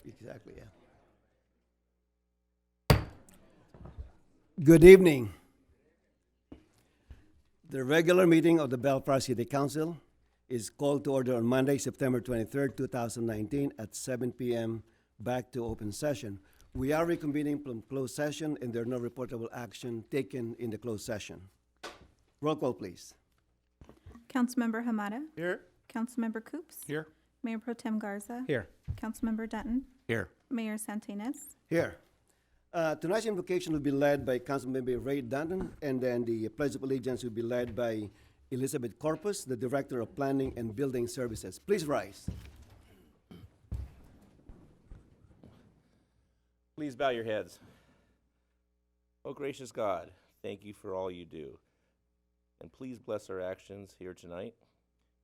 Exactly, yeah. Good evening. The regular meeting of the Bellflower City Council is called to order on Monday, September 23rd, 2019 at 7 p.m. Back to open session. We are reconvening from closed session and there are no reportable action taken in the closed session. Roll call, please. Councilmember Hamada, Here. Councilmember Coops, Here. Mayor Pro Tem Garza, Here. Councilmember Dutton, Here. Mayor Santinez. Here. Tonight's invocation will be led by Councilmember Ray Dutton, and then the Pledge of Allegiance will be led by Elizabeth Corpus, the Director of Planning and Building Services. Please rise. Please bow your heads. Oh, gracious God, thank you for all you do. And please bless our actions here tonight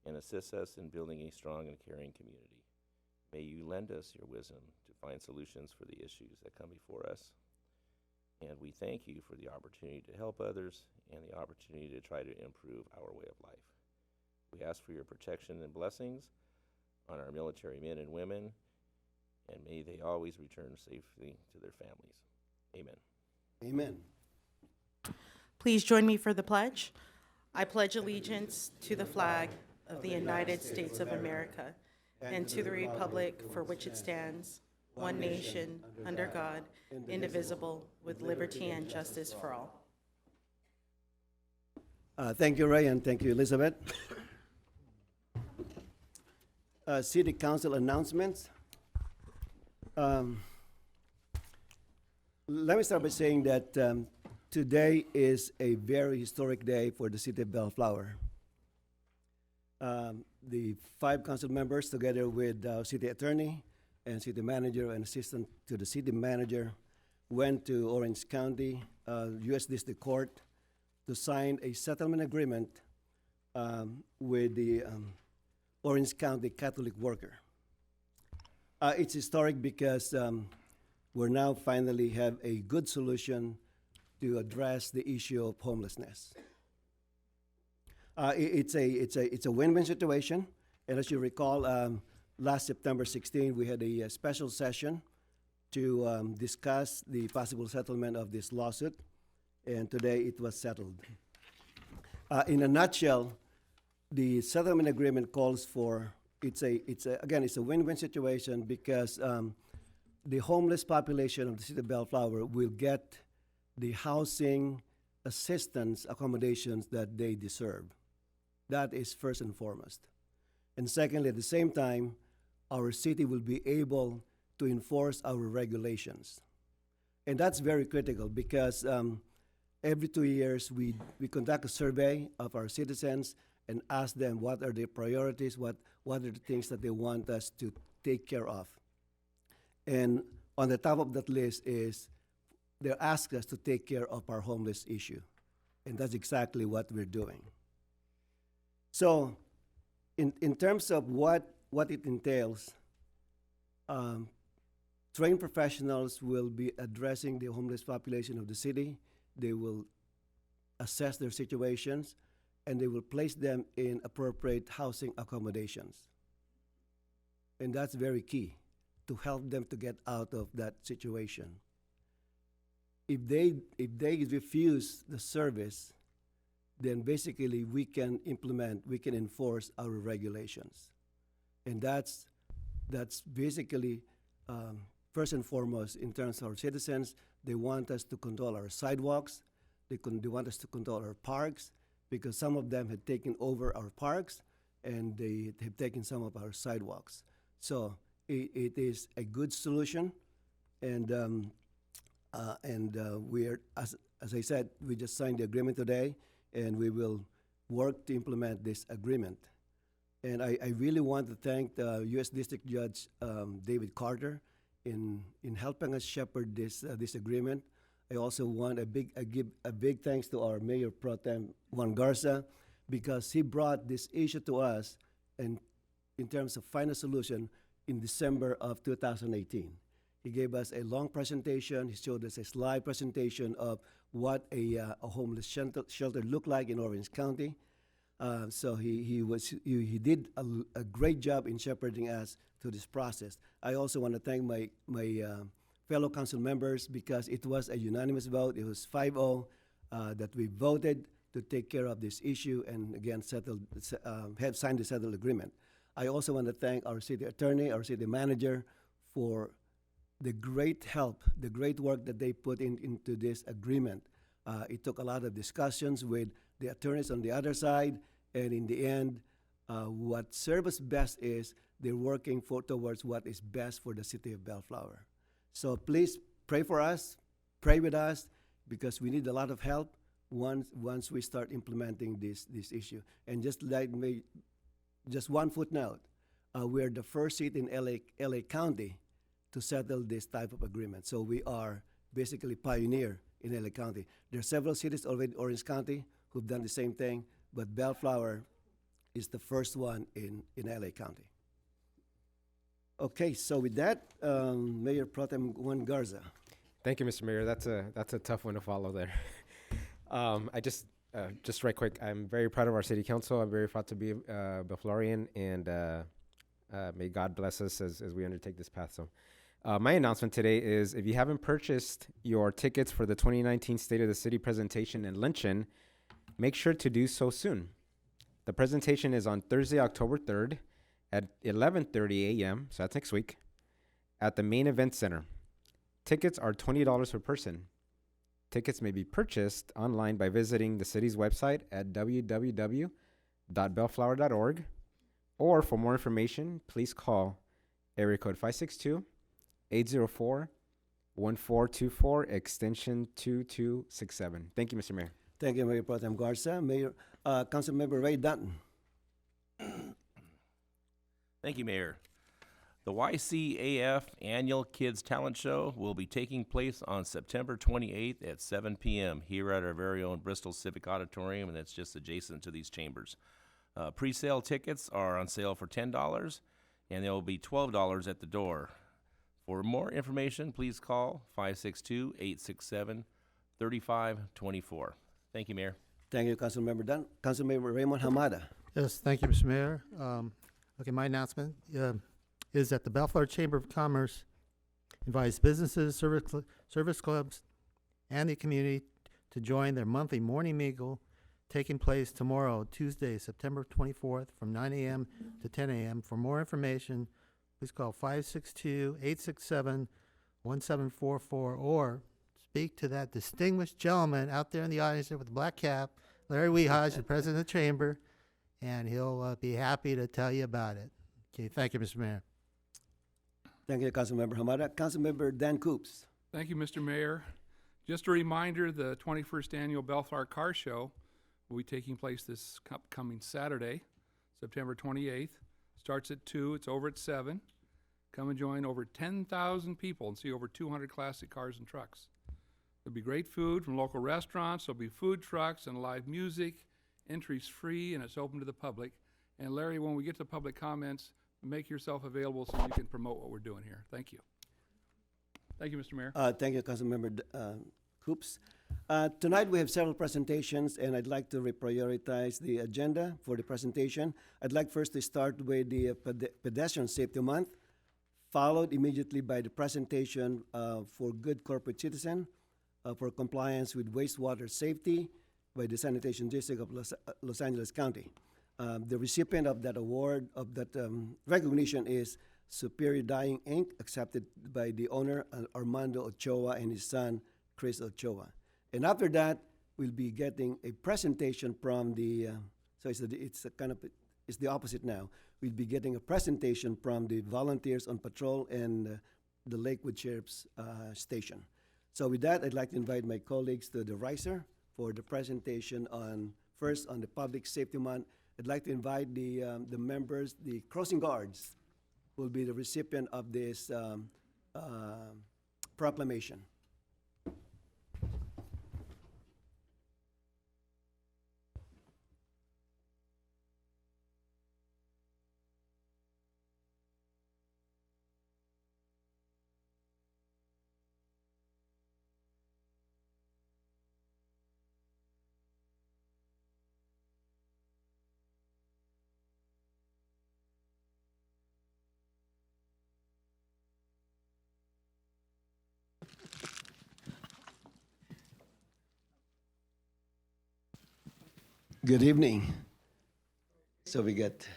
and assist us in building a strong and caring community. May you lend us your wisdom to find solutions for the issues that come before us. And we thank you for the opportunity to help others and the opportunity to try to improve our way of life. We ask for your protection and blessings on our military men and women, and may they always return safely to their families. Amen. Amen. Please join me for the pledge. I pledge allegiance to the flag of the United States of America and to the republic for which it stands, one nation, under God, indivisible, with liberty and justice for all. Thank you, Ray, and thank you, Elizabeth. City Council announcements. Let me start by saying that today is a very historic day for the city of Bellflower. The 5 council members, together with our city attorney and city manager and assistant to the city manager, went to Orange County, U.S. District Court, to sign a settlement agreement with the Orange County Catholic worker. It's historic because we're now finally have a good solution to address the issue of homelessness. It's a win-win situation, and as you recall, last September 16, we had a special session to discuss the possible settlement of this lawsuit, and today it was settled. In a nutshell, the settlement agreement calls for it's a win-win situation because the homeless population of the city of Bellflower will get the housing assistance accommodations that they deserve. That is first and foremost. And secondly, at the same time, our city will be able to enforce our regulations. And that's very critical because every 2 years we conduct a survey of our citizens and ask them what are their priorities, what are the things that they want us to take care of. And on the top of that list is they ask us to take care of our homeless issue. And that's exactly what we're doing. So in terms of what it entails, trained professionals will be addressing the homeless population of the city. They will assess their situations, and they will place them in appropriate housing accommodations. And that's very key to help them to get out of that situation. If they refuse the service, then basically we can enforce our regulations. And that's basically first and foremost in terms of our citizens. They want us to control our sidewalks. They want us to control our parks because some of them had taken over our parks and they have taken some of our sidewalks. So it is a good solution, and we're as I said, we just signed the agreement today, and we will work to implement this agreement. And I really want to thank the U.S. District Judge David Carter in helping us shepherd this agreement. I also want give a big thanks to our Mayor Pro Tem Juan Garza because he brought this issue to us and in terms of final solution in December of 2018. He gave us a long presentation. He showed us a slide presentation of what a homeless shelter looked like in Orange County. So he did a great job in shepherding us through this process. I also want to thank my fellow council members because it was a unanimous vote. It was 5-0 that we voted to take care of this issue and again have signed the settled agreement. I also want to thank our city attorney, our city manager for the great help, the great work that they put into this agreement. It took a lot of discussions with the attorneys on the other side, and in the end, what serves us best is they're working towards what is best for the city of Bellflower. So please pray for us, pray with us, because we need a lot of help once we start implementing this issue. And just one footnote, we're the first city in LA County to settle this type of agreement. So we are basically pioneer in LA County. There are several cities already in Orange County who've done the same thing, but Bellflower is the first one in LA County. Okay, so with that, Mayor Pro Tem Juan Garza. Thank you, Mr. Mayor. That's a tough one to follow there. I just right quick, I'm very proud of our city council. I'm very proud to be a Bellflorian, and may God bless us as we undertake this path. So my announcement today is if you haven't purchased your tickets for the 2019 State of the City presentation and luncheon, make sure to do so soon. The presentation is on Thursday, October 3rd at 11:30 a.m., so that's next week, at the main event center. Tickets are $20 per person. Tickets may be purchased online by visiting the city's website at www.bellflower.org, or for more information, please call area code 562-804-1424, extension 2267. Thank you, Mr. Mayor. Thank you, Mayor Pro Tem Garza. Councilmember Ray Dutton. Thank you, Mayor. The YCAF Annual Kids Talent Show will be taking place on September 28th at 7 p.m. here at our very own Bristol Civic Auditorium, and it's just adjacent to these chambers. Pre-sale tickets are on sale for $10, and they will be $12 at the door. For more information, please call 562-867-3524. Thank you, Mayor. Thank you, Councilmember Dutton. Councilmember Raymond Hamada. Yes, thank you, Mr. Mayor. Okay, my announcement is that the Bellflower Chamber of Commerce invites businesses, service clubs, and the community to join their monthly morning meal taking place tomorrow, Tuesday, September 24th, from 9 a.m. to 10 a.m. For more information, please call 562-867-1744 or speak to that distinguished gentleman out there in the audience with the black cap, Larry Weehaj, the president of the chamber, and he'll be happy to tell you about it. Okay, thank you, Mr. Mayor. Thank you, Councilmember Hamada. Councilmember Dan Coops. Thank you, Mr. Mayor. Just a reminder, the 21st Annual Bellflower Car Show will be taking place this coming Saturday, September 28th. Starts at 2, it's over at 7. Come and join over 10,000 people and see over 200 classic cars and trucks. There'll be great food from local restaurants, there'll be food trucks and live music. Entry's free and it's open to the public. And Larry, when we get to public comments, make yourself available so you can promote what we're doing here. Thank you. Thank you, Mr. Mayor. Thank you, Councilmember Coops. Tonight we have several presentations, and I'd like to reprioritize the agenda for the presentation. I'd like first to start with the Pedestrian Safety Month, followed immediately by the presentation for Good Corporate Citizen for compliance with wastewater safety by the Sanitation District of Los Angeles County. The recipient of that award, of that recognition, is Superior Dyeing Inc., accepted by the owner, Armando Ochoa, and his son, Chris Ochoa. And after that, we'll be getting a presentation from the, it's the opposite now. We'll be getting a presentation from the volunteers on patrol and the Lakewood Sheriff's Station. So with that, I'd like to invite my colleagues to the riser for the presentation first on the Public Safety Month. I'd like to invite the members, the crossing guards, will be the recipient of this proclamation. Good evening. So we get,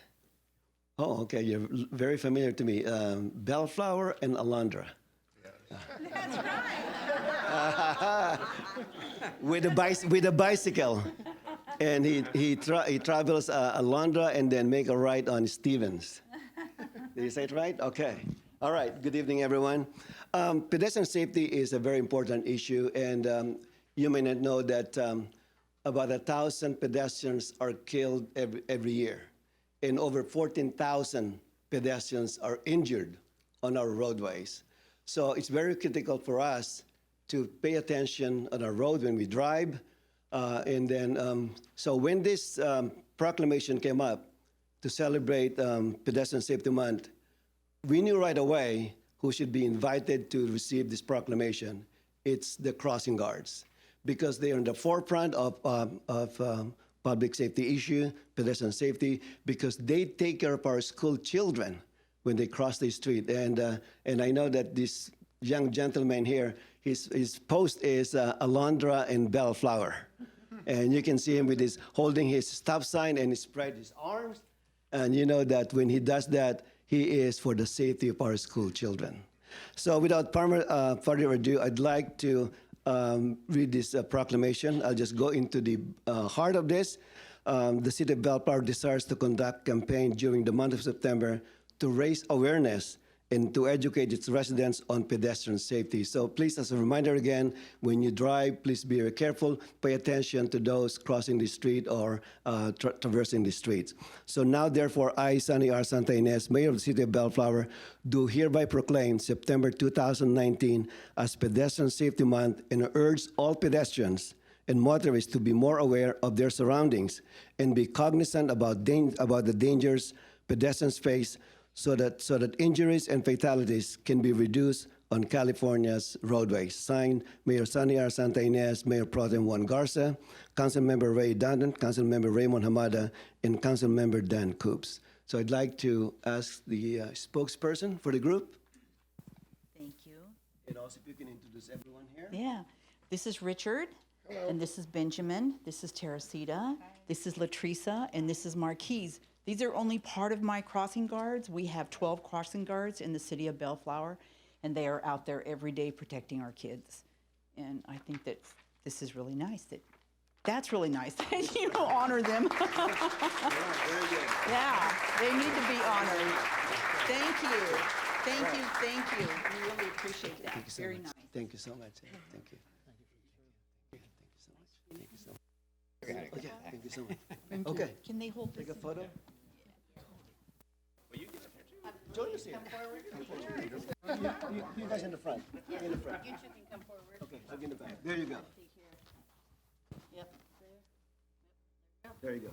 oh, okay, you're very familiar to me. Bellflower and Alondra. That's right. With a bicycle. And he travels Alondra and then make a right on Stevens. Did you say it right? Okay. All right. Good evening, everyone. Pedestrian safety is a very important issue, and you may not know that about 1,000 pedestrians are killed every year, and over 14,000 pedestrians are injured on our roadways. So it's very critical for us to pay attention on our road when we drive. So when this proclamation came up to celebrate Pedestrian Safety Month, we knew right away who should be invited to receive this proclamation. It's the crossing guards, because they are in the forefront of public safety issue, pedestrian safety, because they take care of our school children when they cross the street. And I know that this young gentleman here, his post is Alondra and Bellflower. And you can see him with holding his stop sign and he spread his arms. And you know that when he does that, he is for the safety of our school children. So without further ado, I'd like to read this proclamation. I'll just go into the heart of this. The City of Bellflower desires to conduct a campaign during the month of September to raise awareness and to educate its residents on pedestrian safety. So please, as a reminder again, when you drive, please be very careful. Pay attention to those crossing the street or traversing the streets. So now, therefore, I, Sonny R. Santa Ynez, Mayor of the City of Bellflower, do hereby proclaim September 2019 as Pedestrian Safety Month and urge all pedestrians and motorists to be more aware of their surroundings and be cognizant about the dangers pedestrians face, so that injuries and fatalities can be reduced on California's roadways. Signed, Mayor Sonny R. Santa Ynez, Mayor Pro Tem Juan Garza, Councilmember Ray Dundon, Councilmember Raymond Hamada, and Councilmember Dan Coops. So I'd like to ask the spokesperson for the group. Thank you. And also if you can introduce everyone here. Yeah, this is Richard, and this is Benjamin, this is Teresita, this is Latresa, and this is Marquise. These are only part of my crossing guards. We have 12 crossing guards in the city of Bellflower, and they are out there every day protecting our kids. And I think that this is really nice. That's really nice. You honor them. Yeah, they need to be honored. Thank you. Thank you. Thank you. We really appreciate that. Thank you so Very much. nice. Thank you so much. Thank you. Thank you so much. Thank you so much. Okay, thank you so much. Okay, Can they hold this? take a photo. Join us here. You guys in the front. In the front. You two can come forward. Okay, I'll get in the back. There you go. Yep. There you go.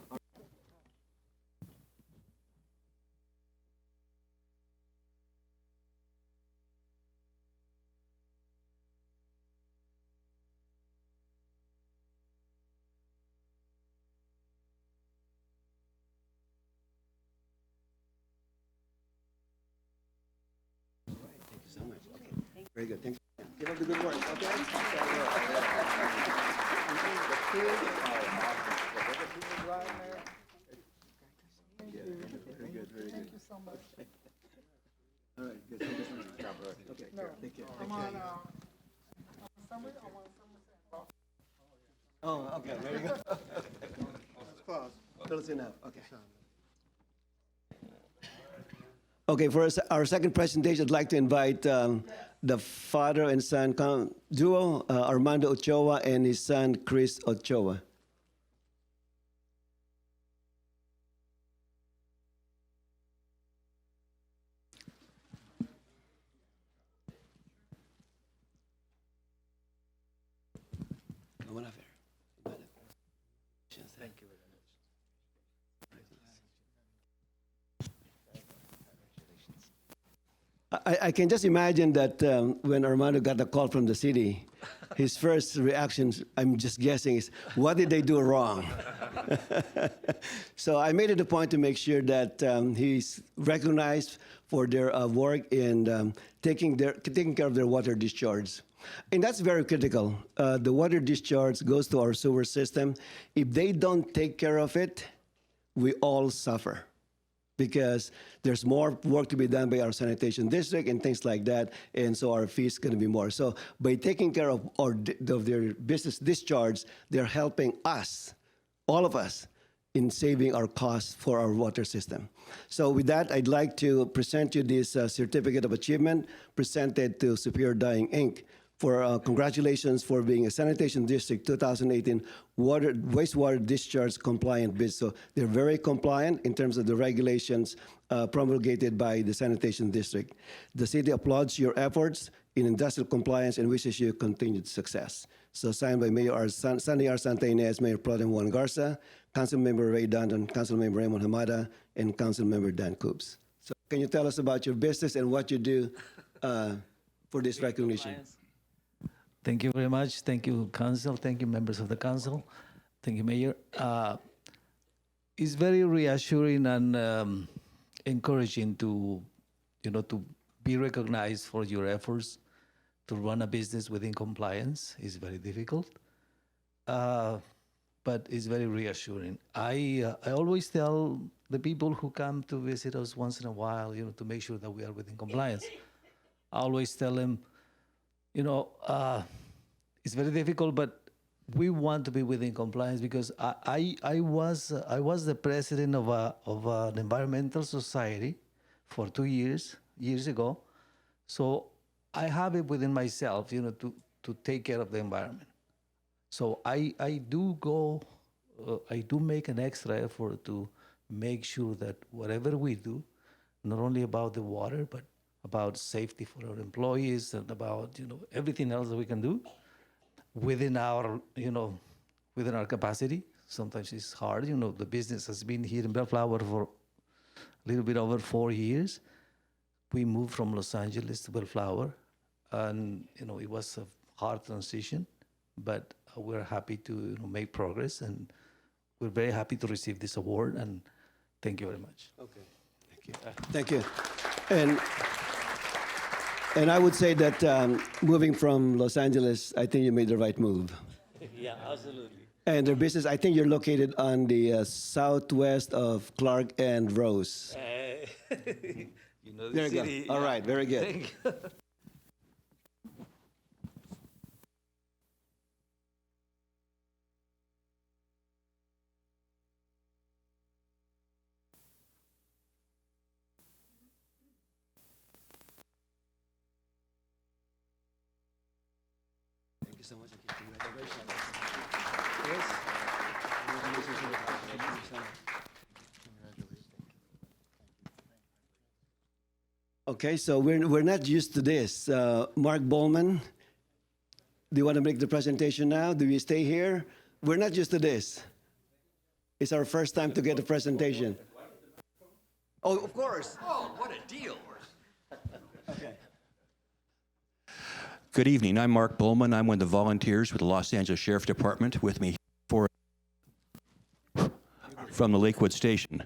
Thank you so much. Okay. Very good. Thank you. Keep up the good work. Okay. Very good. Very good. Thank you so much. All right. Good. Thank you so much. Okay. Take care. Take care. Oh, okay. There you go. Close enough. Okay. Okay, for our second presentation, I'd like to invite the father and son duo, Armando Ochoa and his son, Chris Ochoa. Come on up here. Thank you very much. I can just imagine that when Armando got the call from the city, his first reaction, I'm just guessing, is, what did they do wrong? So I made it a point to make sure that he's recognized for their work in taking care of their water discharge. And that's very critical. The water discharge goes to our sewer system. If they don't take care of it, we all suffer because there's more work to be done by our sanitation district and things like that, and so our fees going to be more. So by taking care of their business discharge, they're helping us, all of us, in saving our costs for our water system. So with that, I'd like to present you this Certificate of Achievement presented to Superior Dyeing, Inc. for congratulations for being a Sanitation District 2018 wastewater discharge compliant bid. So they're very compliant in terms of the regulations promulgated by the Sanitation District. The city applauds your efforts in industrial compliance and wishes you continued success. So signed by Mayor Sandy R. Santa Ynez, Mayor Pro Tem Juan Garza, Councilmember Ray Danton, Councilmember Raymond Hamada, and Councilmember Dan Coops. So can you tell us about your business and what you do for this recognition? Thank you very much. Thank you, Council. Thank you, members of the Council. Thank you, Mayor. It's very reassuring and encouraging to be recognized for your efforts to run a business within compliance. It's very difficult, but it's very reassuring. I always tell the people who come to visit us once in a while, to make sure that we are within compliance. I always tell them, it's very difficult, but we want to be within compliance because I was the president of an environmental society for 2 years ago, so I have it within myself, to take care of the environment. So I do make an extra effort to make sure that whatever we do, not only about the water, but about safety for our employees and about everything else that we can do within our capacity. Sometimes it's hard. The business has been here in Bellflower for a little bit over 4 years. We moved from Los Angeles to Bellflower, and it was a hard transition, but we're happy to make progress, and we're very happy to receive this award. And thank you very much. Okay, thank you. Thank you. And I would say that moving from Los Angeles, I think you made the right move. Yeah, absolutely. And their business, I think you're located on the southwest of Clark and Rose. The There you city. go. All right, very good. Thank you. Thank you so much. Okay, congratulations. Yes. Okay, so we're not used to this. Mark Bowman, do you want to make the presentation now? Do we stay here? We're not used to this. It's our first time to get a presentation. Oh, of course. Oh, what a deal. Okay. Good evening. I'm Mark Bowman. I'm one of the volunteers with the Los Angeles Sheriff Department. With me from the Lakewood Station.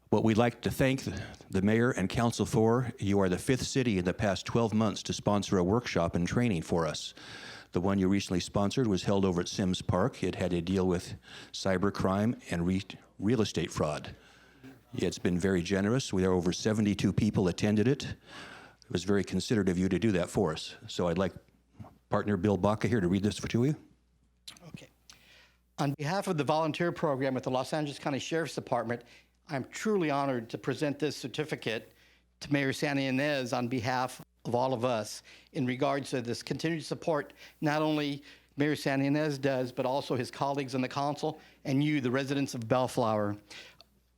What we'd like to thank the mayor and council for, you are the 5th city in the past 12 months to sponsor a workshop and training for us. The one you recently sponsored was held over at Sims Park. It had to deal with cybercrime and real estate fraud. It's been very generous. We are over 72 people attended it. It was very considerate of you to do that for us. So I'd like partner Bill Baca here to read this to you. Okay. On behalf of the volunteer program at the Los Angeles County Sheriff's Department, I'm truly honored to present this certificate to Mayor Santa Ynez on behalf of all of us in regards to this continued support not only Mayor Santa Ynez does, but also his colleagues on the council and you, the residents of Bellflower.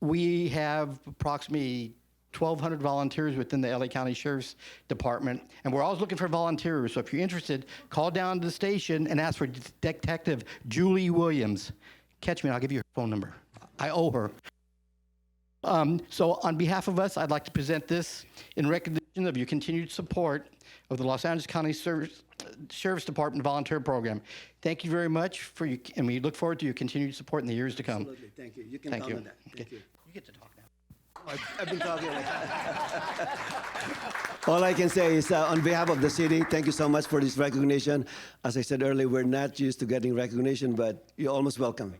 We have approximately 1,200 volunteers within the LA County Sheriff's Department, and we're always looking for volunteers. So if you're interested, call down to the station and ask for Detective Julie Williams. Catch me, and I'll give you her phone number. I owe her. So on behalf of us, I'd like to present this in recognition of your continued support of the Los Angeles County Sheriff's Department Volunteer Program. Thank you very much for you, and we look forward to your continued support in the years to come. Absolutely. Thank you. You can Thank count you. on that. Thank Okay. you. You get to talk now. I've been talking like All I can say is, on behalf of the city, thank you so much for this recognition. As I said earlier, we're not used to getting recognition, but you're almost welcome.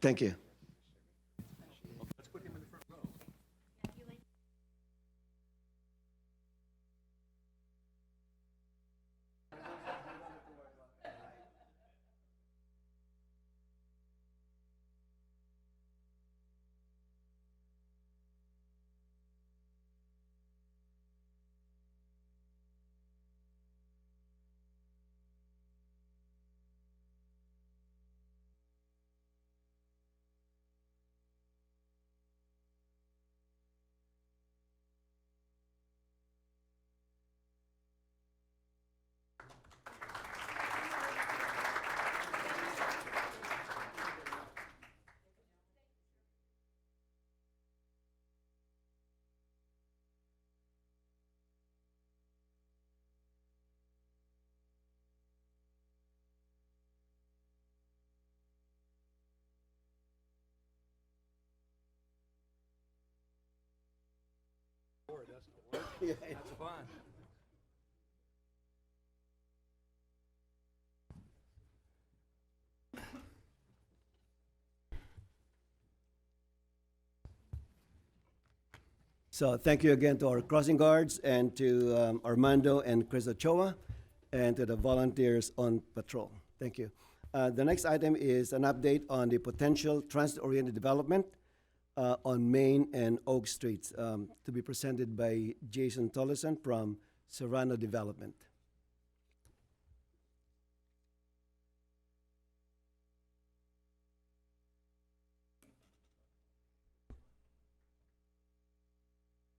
Thank you. So thank you again to our crossing guards and to Armando and Chris Ochoa and to the volunteers on patrol. Thank you. The next item is an update on the potential transit-oriented development on Main and Oak Streets, to be presented by Jason Tollison from Serrano Development.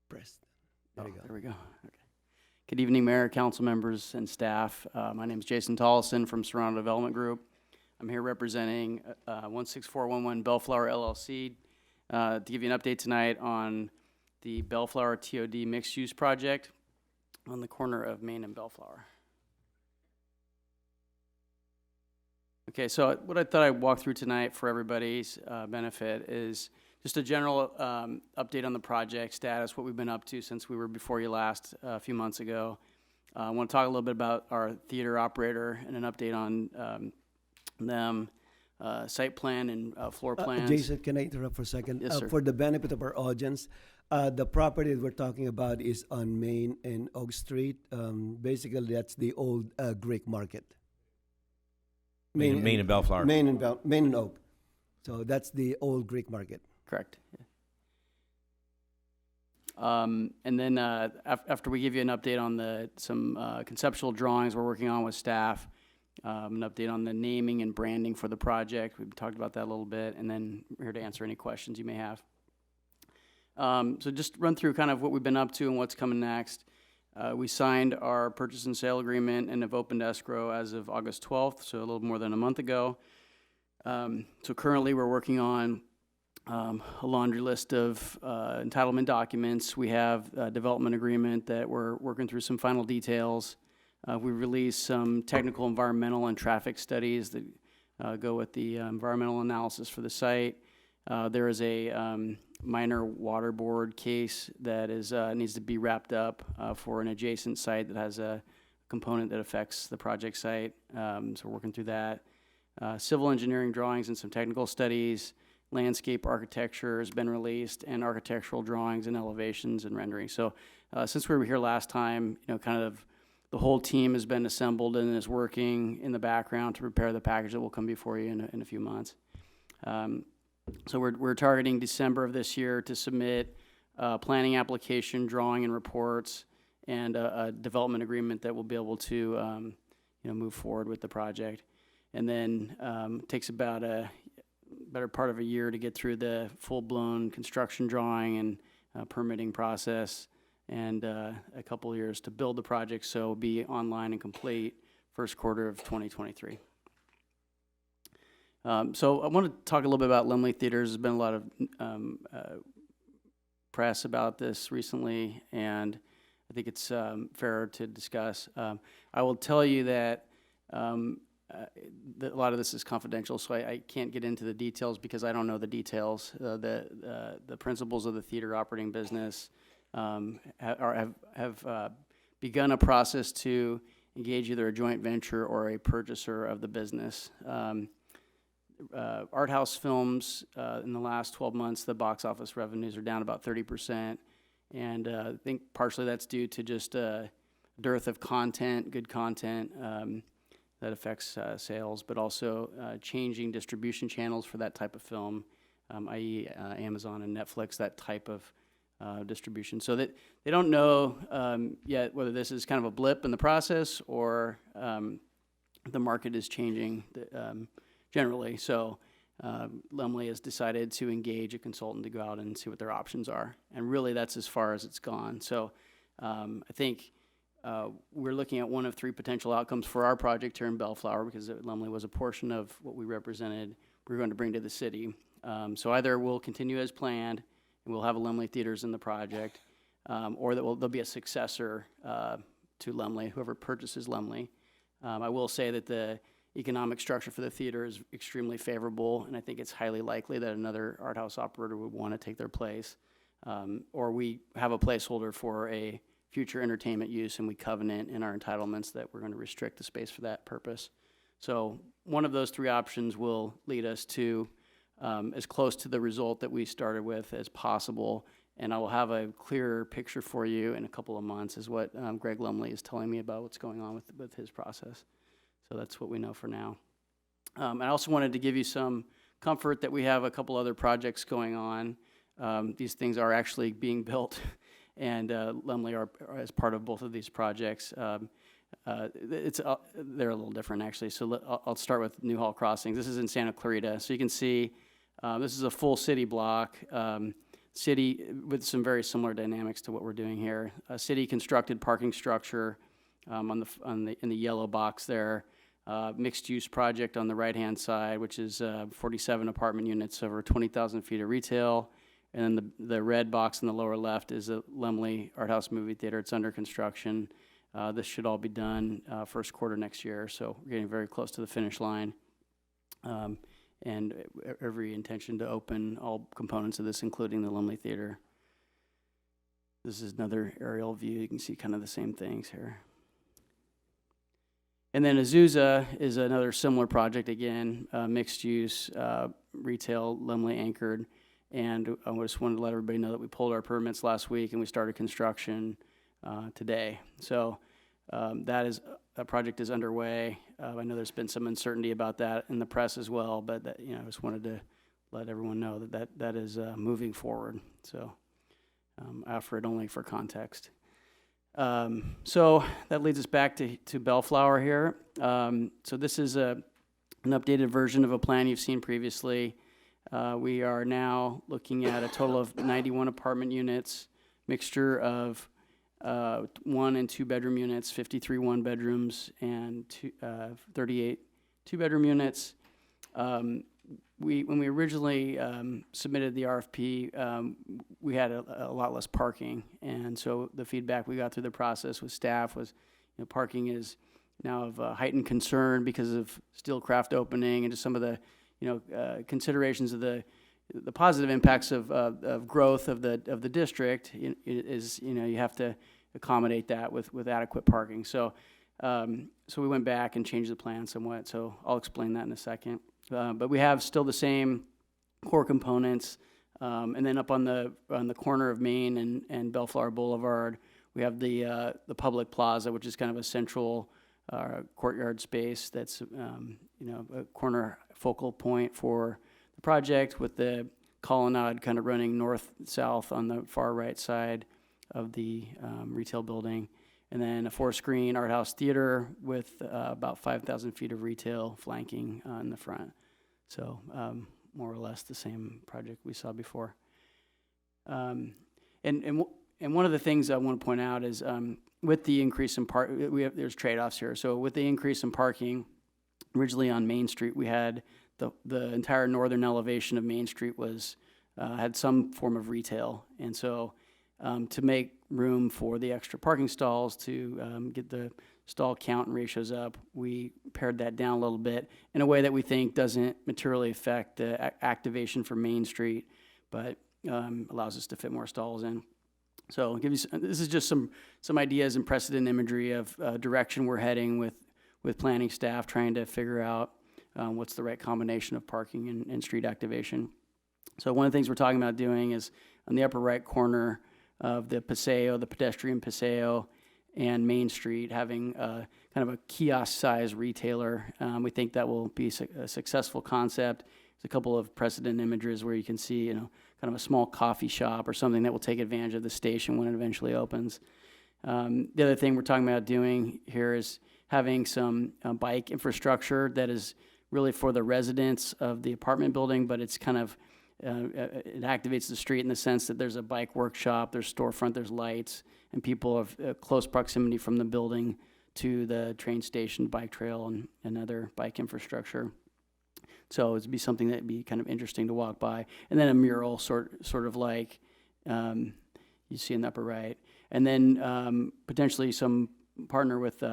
Press. There you go. There we go. Okay. Good evening, Mayor, council members, and staff. My name is Jason Tollison from Serrano Development Group. I'm here representing 16411 Bellflower LLC to give you an update tonight on the Bellflower TOD mixed-use project on the corner of Main and Bellflower. Okay, so what I thought I'd walk through tonight for everybody's benefit is just a general update on the project status, what we've been up to since we were before you last a few months ago. I want to talk a little bit about our theater operator and an update on them, site plan and floor plans. Jason, can I interrupt for a second? Yes, sir. For the benefit of our audience, the property that we're talking about is on Main and Oak Street. Basically, that's the old Greek market. Main and Bellflower. Main and Oak. So that's the old Greek market. Correct. And then after we give you an update on some conceptual drawings we're working on with staff, an update on the naming and branding for the project. We've talked about that a little bit, and then we're here to answer any questions you may have. So just run through kind of what we've been up to and what's coming next. We signed our purchase and sale agreement and have opened escrow as of August 12th, so a little more than a month ago. So currently we're working on a laundry list of entitlement documents. We have a development agreement that we're working through some final details. We released some technical, environmental, and traffic studies that go with the environmental analysis for the site. There is a minor water board case that needs to be wrapped up for an adjacent site that has a component that affects the project site. So we're working through that. Civil engineering drawings and some technical studies. Landscape architecture has been released, and architectural drawings and elevations and rendering. So since we were here last time, kind of the whole team has been assembled and is working in the background to prepare the package that will come before you in a few months. So we're targeting December of this year to submit planning application, drawing and reports, and a development agreement that will be able to move forward with the project. And then takes about a better part of a year to get through the full-blown construction drawing and permitting process, and a couple of years to build the project, so it'll be online and complete first quarter of 2023. So I want to talk a little bit about Lemley Theaters. There's been a lot of press about this recently, and I think it's fair to discuss. I will tell you that a lot of this is confidential, so I can't get into the details because I don't know the details. The principals of the theater operating business have begun a process to engage either a joint venture or a purchaser of the business. Art house films, in the last 12 months, the box office revenues are down about 30%. And I think partially that's due to just a dearth of content, good content, that affects sales, but also changing distribution channels for that type of film, i.e. Amazon and Netflix, that type of distribution. So that they don't know yet whether this is kind of a blip in the process or the market is changing generally. So Lumley has decided to engage a consultant to go out and see what their options are. And really that's as far as it's gone. So I think we're looking at one of three potential outcomes for our project here in Bellflower, because Lumley was a portion of what we represented, we were going to bring to the city. So either we'll continue as planned, and we'll have a Lumley Theaters in the project, or that there'll be a successor to Lumley, whoever purchases Lumley. I will say that the economic structure for the theater is extremely favorable, and I think it's highly likely that another art house operator would want to take their place. Or we have a placeholder for a future entertainment use, and we covenant in our entitlements that we're going to restrict the space for that purpose. So one of those three options will lead us to as close to the result that we started with as possible, and I will have a clearer picture for you in a couple of months, is what Greg Lumley is telling me about what's going on with his process. So that's what we know for now. I also wanted to give you some comfort that we have a couple other projects going on. These things are actually being built, and Lumley are as part of both of these projects. They're a little different, actually. So I'll start with Newhall Crossings. This is in Santa Clarita. So you can see this is a full city block, city with some very similar dynamics to what we're doing here. A city constructed parking structure in the yellow box there. Mixed-use project on the right-hand side, which is 47 apartment units over 20,000 feet of retail. And then the red box in the lower left is a Lumley Art House Movie Theater. It's under construction. This should all be done first quarter next year, so we're getting very close to the finish line. And every intention to open all components of this, including the Lumley Theater. This is another aerial view. You can see kind of the same things here. And then Azusa is another similar project, again, mixed use, retail, Lumley anchored. And I just wanted to let everybody know that we pulled our permits last week and we started construction today. So that project is underway. I know there's been some uncertainty about that in the press as well, but that, I just wanted to let everyone know that is moving forward. So I offer it only for context. So that leads us back to Bellflower here. So this is an updated version of a plan you've seen previously. We are now looking at a total of 91 apartment units, mixture of 1 and 2 bedroom units, 53 one bedrooms, and 38 two bedroom units. When we originally submitted the RFP, we had a lot less parking, and so the feedback we got through the process with staff was, parking is now of heightened concern because of Steelcraft opening and just some of the, considerations of the positive impacts of growth of the district. You have to accommodate that with adequate parking. So we went back and changed the plan somewhat. So I'll explain that in a second. But we have still the same core components, and then up on the corner of Main and Bellflower Boulevard, we have the public plaza, which is kind of a central courtyard space that's a corner focal point for the project, with the colonnade kind of running north-south on the far right side of the retail building. And then a 4-screen art house theater with about 5,000 feet of retail flanking in the front. So more or less the same project we saw before. And one of the things I want to point out is with the increase in there's trade-offs here. So with the increase in parking, originally on Main Street, we had the entire northern elevation of Main Street was had some form of retail, and so to make room for the extra parking stalls, to get the stall count and ratios up, we pared that down a little bit in a way that we think doesn't materially affect the activation for Main Street, but allows us to fit more stalls in. So I'll give you, this is just some ideas and precedent imagery of direction we're heading with planning staff, trying to figure out what's the right combination of parking and street activation. So one of the things we're talking about doing is on the upper right corner of the Paseo, the pedestrian Paseo, and Main Street, having kind of a kiosk-sized retailer. We think that will be a successful concept. There's a couple of precedent images where you can see, kind of a small coffee shop or something that will take advantage of the station when it eventually opens. The other thing we're talking about doing here is having some bike infrastructure that is really for the residents of the apartment building, but it's kind of, it activates the street in the sense that there's a bike workshop, there's storefront, there's lights, and people have close proximity from the building to the train station, bike trail, and other bike infrastructure. So it'd be something that'd be kind of interesting to walk by. And then a mural sort of like you see in the upper right. And then potentially some partner with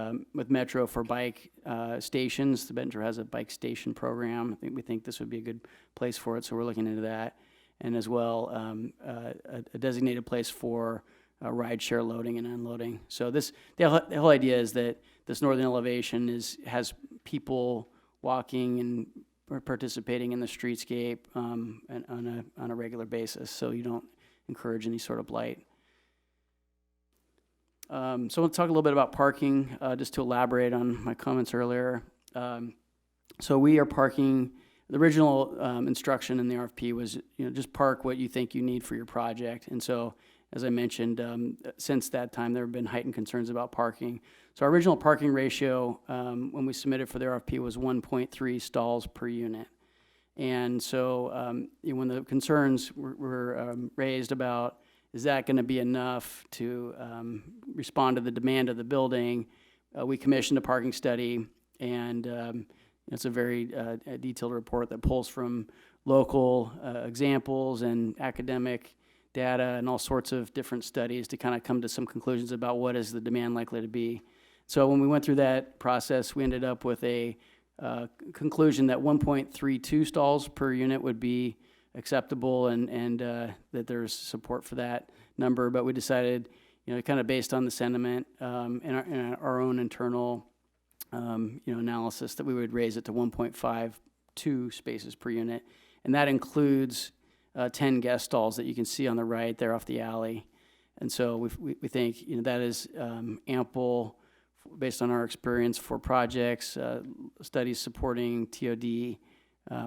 Metro for bike stations. The Metro has a bike station program. We think this would be a good place for it, so we're looking into that. And as well, a designated place for ride share loading and unloading. So the whole idea is that this northern elevation has people walking and participating in the streetscape on a regular basis, so you don't encourage any sort of blight. So we'll talk a little bit about parking, just to elaborate on my comments earlier. So we are parking, the original instruction in the RFP was, just park what you think you need for your project. And so, as I mentioned, since that time, there have been heightened concerns about parking. So our original parking ratio, when we submitted for the RFP, was 1.3 stalls per unit. And so when the concerns were raised about, is that going to be enough to respond to the demand of the building, we commissioned a parking study, and it's a very detailed report that pulls from local examples and academic data and all sorts of different studies to kind of come to some conclusions about what is the demand likely to be. So when we went through that process, we ended up with a conclusion that 1.32 stalls per unit would be acceptable, and that there's support for that number. But we decided, kind of based on the sentiment and our own internal analysis, that we would raise it to 1.52 spaces per unit, and that includes 10 guest stalls that you can see on the right there off the alley. And so we think that is ample based on our experience for projects, studies supporting TOD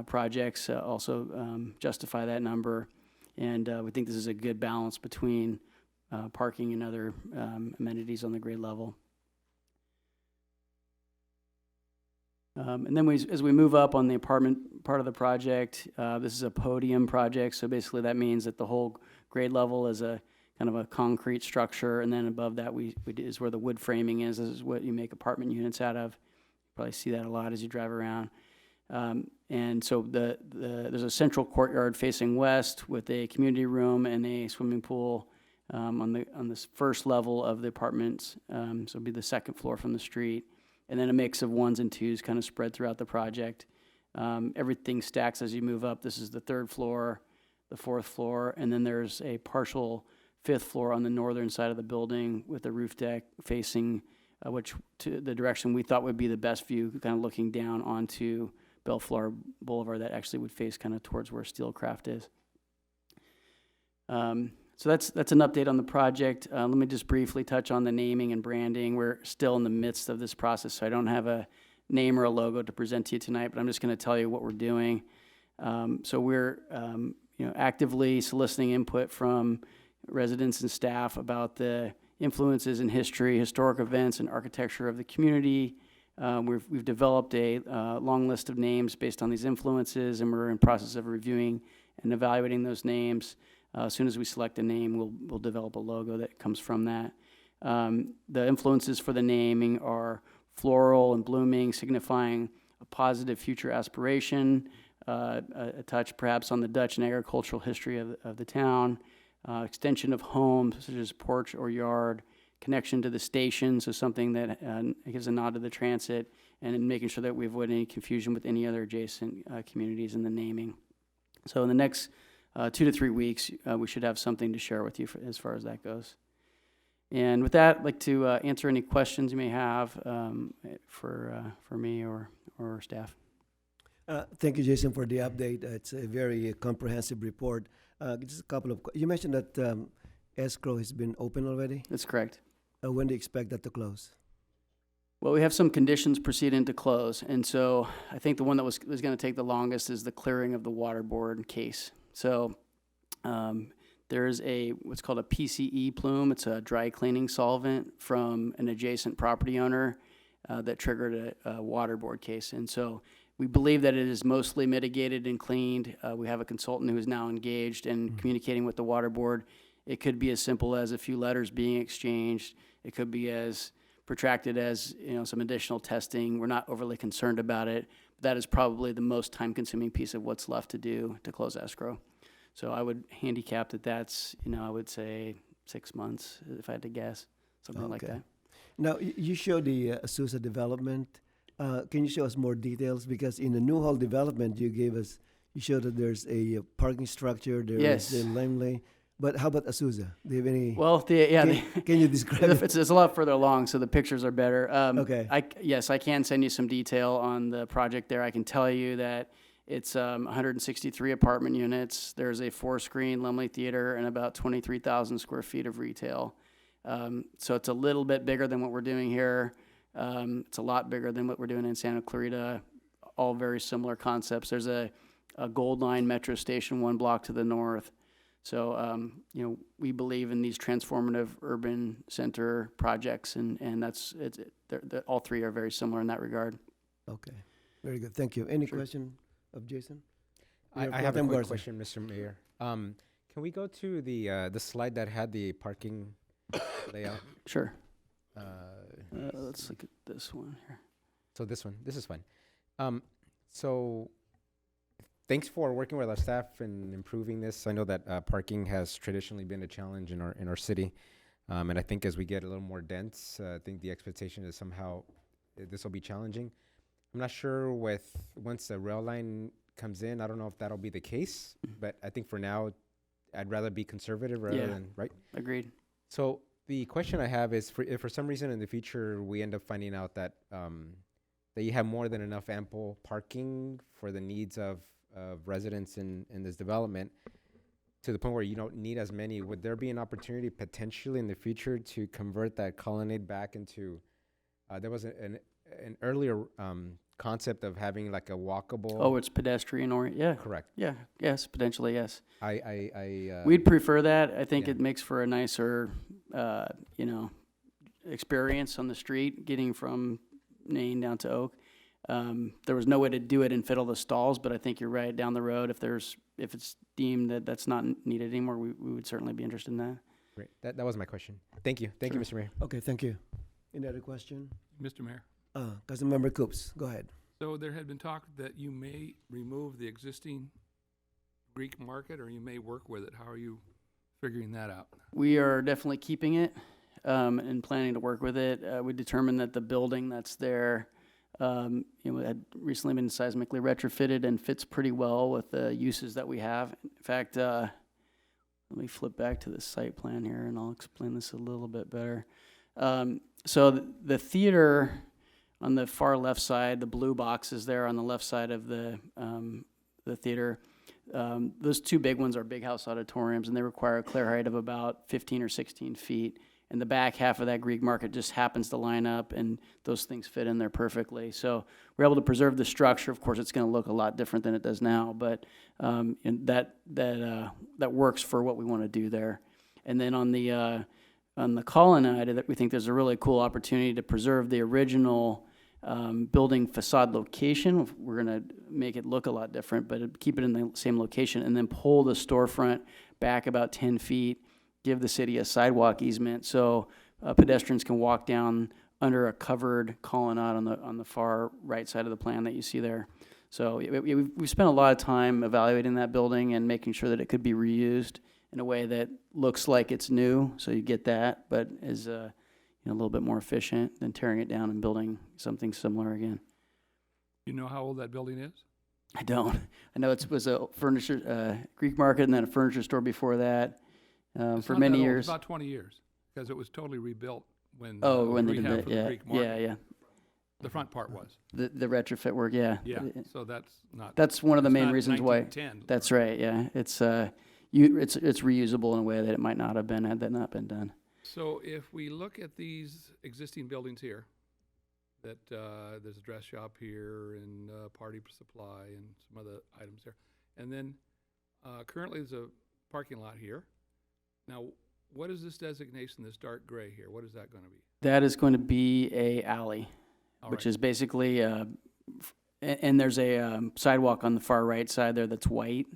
projects also justify that number. And we think this is a good balance between parking and other amenities on the grade level. And then as we move up on the apartment part of the project, this is a podium project. So basically that means that the whole grade level is a kind of a concrete structure. And then above that is where the wood framing is. This is what you make apartment units out of. You probably see that a lot as you drive around. And so there's a central courtyard facing west with a community room and a swimming pool on this first level of the apartments. So it'll be the second floor from the street. And then a mix of ones and twos kind of spread throughout the project. Everything stacks as you move up. This is the third floor, the fourth floor, and then there's a partial fifth floor on the northern side of the building with a roof deck facing which to the direction we thought would be the best view, kind of looking down onto Bellflower Boulevard that actually would face kind of towards where Steelcraft is. So that's an update on the project. Let me just briefly touch on the naming and branding. We're still in the midst of this process, so I don't have a name or a logo to present to you tonight, but I'm just going to tell you what we're doing. So we're actively soliciting input from residents and staff about the influences in history, historic events, and architecture of the community. We've developed a long list of names based on these influences, and we're in process of reviewing and evaluating those names. As soon as we select a name, we'll develop a logo that comes from that. The influences for the naming are floral and blooming, signifying a positive future aspiration, a touch perhaps on the Dutch and agricultural history of the town, extension of homes such as porch or yard, connection to the station, so something that gives a nod to the transit, and in making sure that we avoid any confusion with any other adjacent communities in the naming. So in the next 2 to 3 weeks, we should have something to share with you as far as that goes. And with that, I'd like to answer any questions you may have for me or staff. Thank you, Jason, for the update. It's a very comprehensive report. Just a couple of, you mentioned that escrow has been open already. That's correct. When do you expect that to close? Well, we have some conditions proceeding to close, and so I think the one that was going to take the longest is the clearing of the water board case. So there's what's called a PCE plume. It's a dry cleaning solvent from an adjacent property owner that triggered a water board case, and so we believe that it is mostly mitigated and cleaned. We have a consultant who is now engaged in communicating with the water board. It could be as simple as a few letters being exchanged. It could be as protracted as some additional testing. We're not overly concerned about it. That is probably the most time-consuming piece of what's left to do to close escrow. So I would handicap that's I would say 6 months if I had to guess, something like that. Now you showed the Azusa development. Can you show us more details? Because in the Newhall development, you showed that there's a parking structure. There's the Limley. But how about Azusa? Do you have any? Well, can you describe it? It's a lot further along, so the pictures are better. Okay. I can send you some detail on the project there. I can tell you that it's 163 apartment units. There's a 4-screen Limley Theater and about 23,000 square feet of retail. So it's a little bit bigger than what we're doing here. It's a lot bigger than what we're doing in Santa Clarita. All very similar concepts. There's a Gold Line metro station 1 block to the north. So, we believe in these transformative urban center projects, and all three are very similar in that regard. Okay, very good. Thank you. Any question of Jason? I have a quick question, Mr. Mayor. Can we go to the slide that had the parking layout? Sure. Let's look at this one here. So this is fine. So thanks for working with our staff and improving this. I know that parking has traditionally been a challenge in our city, and I think as we get a little more dense, I think the expectation is somehow this will be challenging. I'm not sure once the rail line comes in. I don't know if that'll be the case, but I think for now, I'd rather be conservative rather than right. Agreed. So the question I have is, if for some reason in the future we end up finding out that that you have more than enough ample parking for the needs of residents in this development, to the point where you don't need as many, would there be an opportunity potentially in the future to convert that colonnade back into, there was an earlier concept of having like a walkable. Oh, it's pedestrian oriented. Yeah. Correct. Yeah. Yes. Potentially. Yes. We'd We'd prefer that. I think it makes for a nicer, experience on the street, getting from Main down to Oak. There was no way to do it and fiddle the stalls, but I think you're right. Down the road, if it's deemed that that's not needed anymore, we would certainly be interested in that. Great. That was my question. Thank you. Thank you, Mr. Mayor. Okay, thank you. Any other question? Mr. Mayor. Councilmember Coops, go ahead. So there had been talk that you may remove the existing Greek market, or you may work with it. How are you figuring that out? We are definitely keeping it and planning to work with it. We determined that the building that's there, had recently been seismically retrofitted and fits pretty well with the uses that we have. In fact, let me flip back to the site plan here, and I'll explain this a little bit better. So the theater on the far left side, the blue boxes there on the left side of the theater, those two big ones are big house auditoriums, and they require a clear height of about 15 or 16 feet. And the back half of that Greek market just happens to line up, and those things fit in there perfectly. So we're able to preserve the structure. Of course, it's going to look a lot different than it does now, but and that works for what we want to do there. And then on the colonnade, we think there's a really cool opportunity to preserve the original building facade location. We're going to make it look a lot different, but keep it in the same location, and then pull the storefront back about 10 feet, give the city a sidewalk easement so pedestrians can walk down under a covered colonnade on the far right side of the plan that you see there. So we spent a lot of time evaluating that building and making sure that it could be reused in a way that looks like it's new, so you get that, but is a little bit more efficient than tearing it down and building something similar again. You know how old that building is? I don't. I know it was a furniture, Greek market and then a furniture store before that, It's for not many that old. years. It's about 20 years, because it was totally rebuilt when. Oh, it when was they did rehabbed that, for the yeah, Greek market. yeah, yeah. The front part was. The retrofit work, yeah. Yeah, so that's not. That's one of the it's main not reasons why. 1910. That's right, yeah. It's reusable in a way that it might not have been had that not been done. So if we look at these existing buildings here, that there's a dress shop here and party supply and some other items there. And then currently there's a parking lot here. Now, what is this designation, this dark gray here? What is that going to be? That is going to be a alley, All which right. is basically, and there's a sidewalk on the far right side there that's white,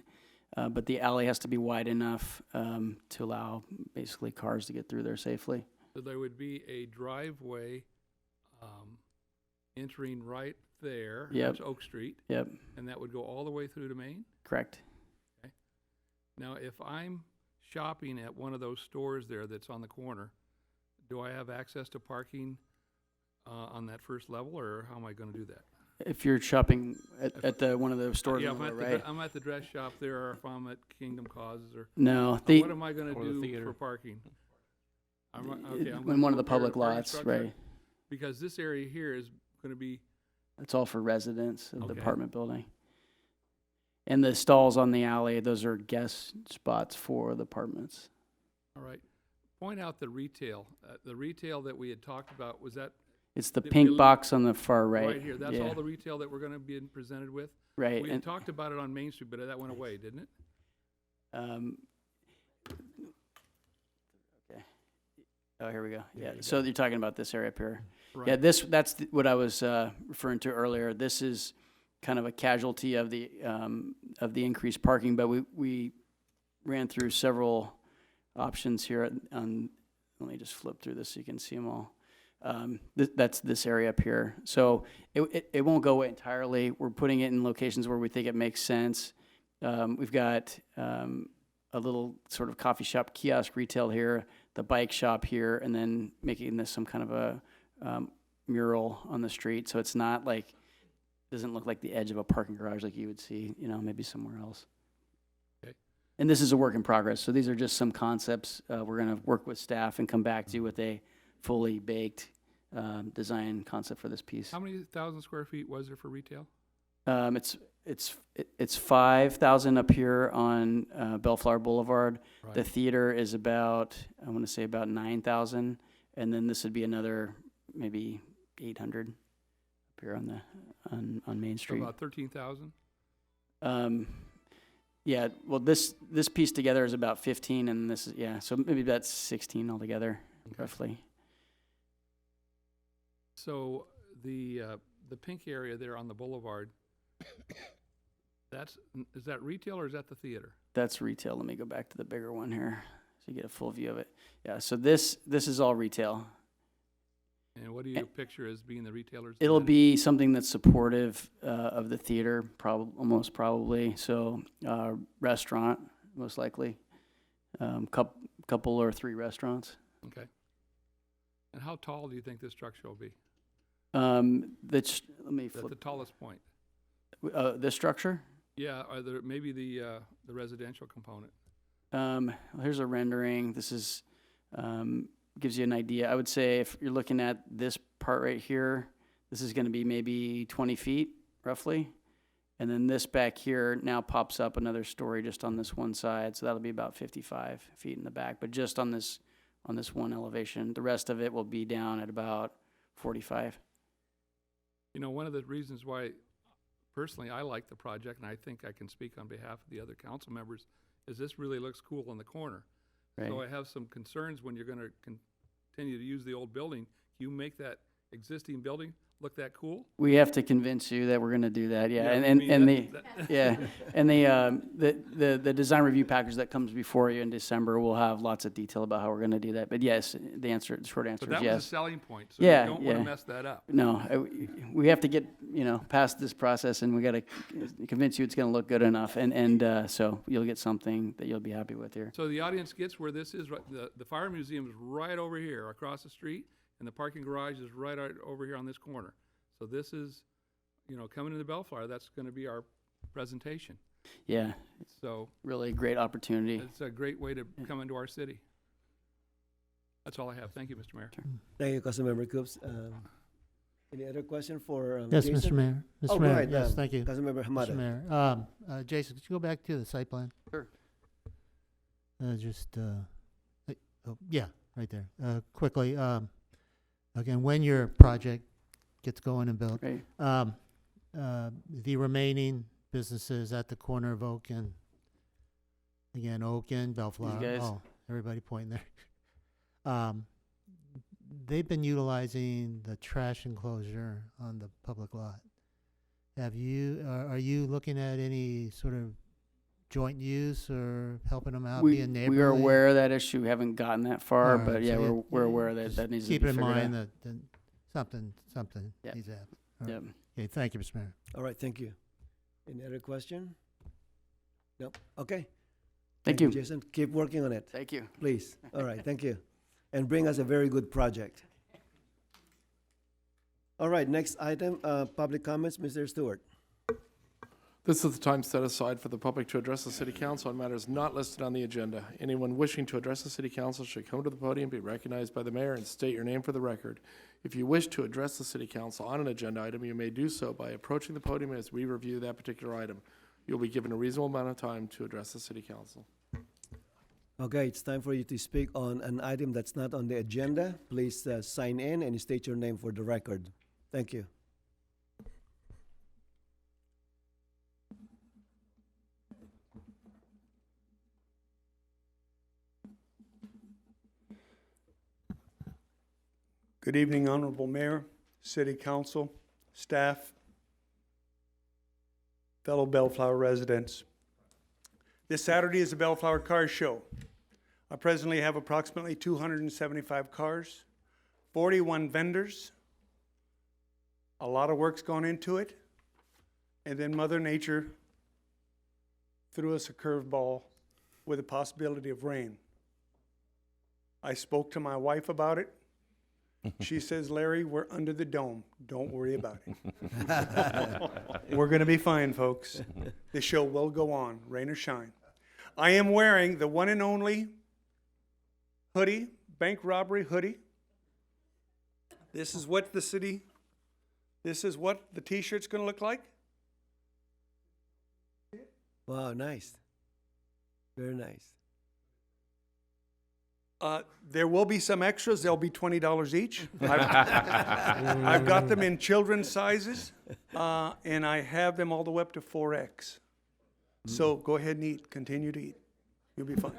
but the alley has to be wide enough to allow basically cars to get through there safely. So there would be a driveway entering right there. Yep. That's Oak Street. Yep, And that would go all the way through to Main? correct. Now, if I'm shopping at one of those stores there that's on the corner, do I have access to parking on that first level, or how am I going to do that? If you're shopping at the one of the stores Yeah, on if the I'm lower at, right. I'm at the dress shop there, or if I'm at Kingdom Causes, or No, what am I going to Or the do theater. for parking? I'm in gonna one of the prepare public parking lots, structure, right. Because this area here is going to be, It's all for residents of the Okay. apartment building. And the stalls on the alley, those are guest spots for the apartments. all right. Point out the retail that we had talked about, was that It's the The- pink the- box on the far right. right here? That's yeah, all the retail that we're going to be presented with? right. We had And, talked about it on Main Street, but that went away, didn't it? okay. Oh, here we go. Yeah. So you're talking about this area up here. Right. Yeah. That's what I was referring to earlier. This is kind of a casualty of the increased parking, but we ran through several options here. Let me just flip through this so you can see them all. That's this area up here. So it won't go away entirely. We're putting it in locations where we think it makes sense. We've got a little sort of coffee shop kiosk retail here, the bike shop here, and then making this some kind of a mural on the street. So it's not like, doesn't look like the edge of a parking garage like you would see, maybe somewhere else. Okay. And this is a work in progress. So these are just some concepts. We're going to work with staff and come back to you with a fully baked design concept for this piece. How many thousand square feet was there for retail? It's 5,000 up here on Bellflower Boulevard. Right. The theater is about, I want to say about 9,000, and then this would be another maybe 800 up here on Main So Street. about 13,000? Yeah, well, this piece together is about 15, and this is, yeah, so maybe that's 16 altogether, roughly. So the pink area there on the boulevard, is that retail or is that the theater? That's retail. Let me go back to the bigger one here so you get a full view of it. Yeah, so this is all retail. And what do you picture as being the retailers? It'll then? be something that's supportive of the theater, almost probably. So restaurant, most likely. Couple or 3 restaurants. Okay. And how tall do you think this structure will be? Let me At the flip. tallest point? This structure? Yeah, or maybe the residential component? Well, here's a rendering. This is gives you an idea. I would say if you're looking at this part right here, this is going to be maybe 20 feet roughly. And then this back here now pops up another story just on this one side. So that'll be about 55 feet in the back, but just on this one elevation. The rest of it will be down at about 45. One of the reasons why personally I like the project, and I think I can speak on behalf of the other council members, is this really looks cool in the corner. Right. So I have some concerns when you're going to continue to use the old building. You make that existing building look that cool? We have to convince you that we're going to do that, yeah. Yeah, I And mean, yeah, and the design review package that comes before you in December will have lots of detail about how we're going to do that. But yes, the short answer But is that was a yes. selling point, so Yeah, you don't want yeah. to mess that up. No, we have to get past this process, and we got to convince you it's going to look good enough, and so you'll get something that you'll be happy with here. So the audience gets where this is, the fire museum is right over here across the street, and the parking garage is right over here on this corner. So this is, coming into Bellflower, that's going to be our presentation. Yeah, So really great opportunity. it's a great way to come into our city. That's all I have. Thank you, Mr. Mayor. Thank you, Councilmember Coops. Any other question for Yes, Jason? Mr. Mayor. Oh, Mr. go Mayor, ahead, yes, thank you. Councilmember Mr. Hamada. Mayor, Jason, could you go back to the site plan? Sure. Yeah, right there. Quickly, again, when your project gets going and built, Great. the remaining businesses at the corner of Oak and, again, Oak and Bellflower. guys? Oh, everybody pointing there. They've been utilizing the trash enclosure on the public lot. Have you, are you looking at any sort of joint use or helping them out, being neighborly? We are aware of that issue. We haven't gotten that far, All right, but yeah, so we're aware of that. just That needs to be keep in figured out. mind that something Yep. needs to happen. All right. Yep. Okay, thank you, Mr. Mayor. All right, thank you. Any other question? Nope. Okay. Thank you. Jason. Keep working on it, Thank you. please. All right, thank you. And bring us a very good project. All right, next item, public comments, Mr. Stewart. This is the time set aside for the public to address the city council on matters not listed on the agenda. Anyone wishing to address the city council should come to the podium, be recognized by the mayor, and state your name for the record. If you wish to address the city council on an agenda item, you may do so by approaching the podium as we review that particular item. You'll be given a reasonable amount of time to address the city council. Okay, it's time for you to speak on an item that's not on the agenda. Please sign in and state your name for the record. Thank you. Good evening, Honorable Mayor, City Council, staff, fellow Bellflower residents. This Saturday is the Bellflower Car Show. I presently have approximately 275 cars, 41 vendors. A lot of work's gone into it. And then Mother Nature threw us a curveball with the possibility of rain. I spoke to my wife about it. She says, Larry, we're under the dome. Don't worry about it. We're going to be fine, folks. The show will go on, rain or shine. I am wearing the one and only hoodie, bank robbery hoodie. This is what the t-shirt's going to look like. Wow, nice. Very nice. There will be some extras. They'll be $20 each. I've got them in children's sizes, and I have them all the way up to 4X. So go ahead and eat. Continue to eat. You'll be fine.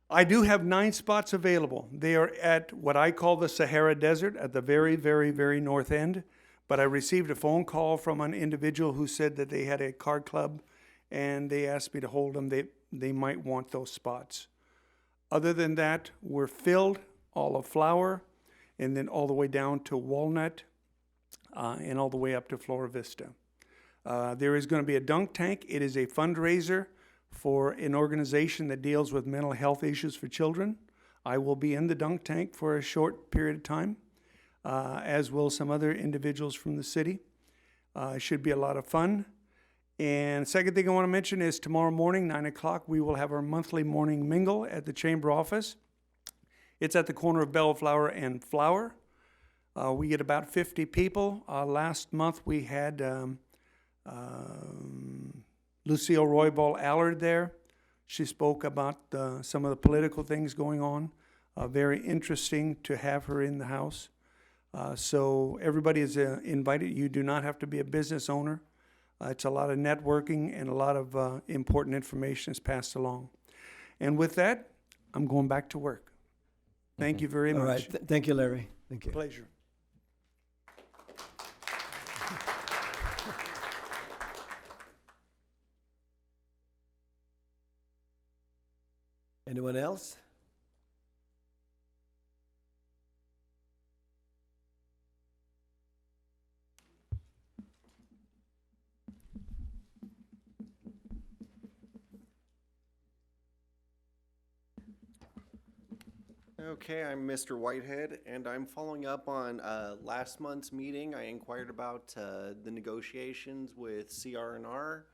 I do have 9 spots available. They are at what I call the Sahara Desert at the very, very, very north end. But I received a phone call from an individual who said that they had a car club, and they asked me to hold them. They might want those spots. Other than that, we're filled all of Flower, and then all the way down to Walnut, and all the way up to Flora Vista. There is going to be a dunk tank. It is a fundraiser for an organization that deals with mental health issues for children. I will be in the dunk tank for a short period of time, as will some other individuals from the city. It should be a lot of fun. And second thing I want to mention is tomorrow morning, 9 o'clock, we will have our monthly morning mingle at the chamber office. It's at the corner of Bellflower and Flower. We get about 50 people. Last month we had Lucille Roybal Allard there. She spoke about some of the political things going on. Very interesting to have her in the house. So everybody is invited. You do not have to be a business owner. It's a lot of networking and a lot of important information is passed along. And with that, I'm going back to work. Thank you very much. All right, thank you, Larry. Thank you. Pleasure. Anyone else? Okay, I'm Mr. Whitehead, and I'm following up on last month's meeting. I inquired about the negotiations with CR&R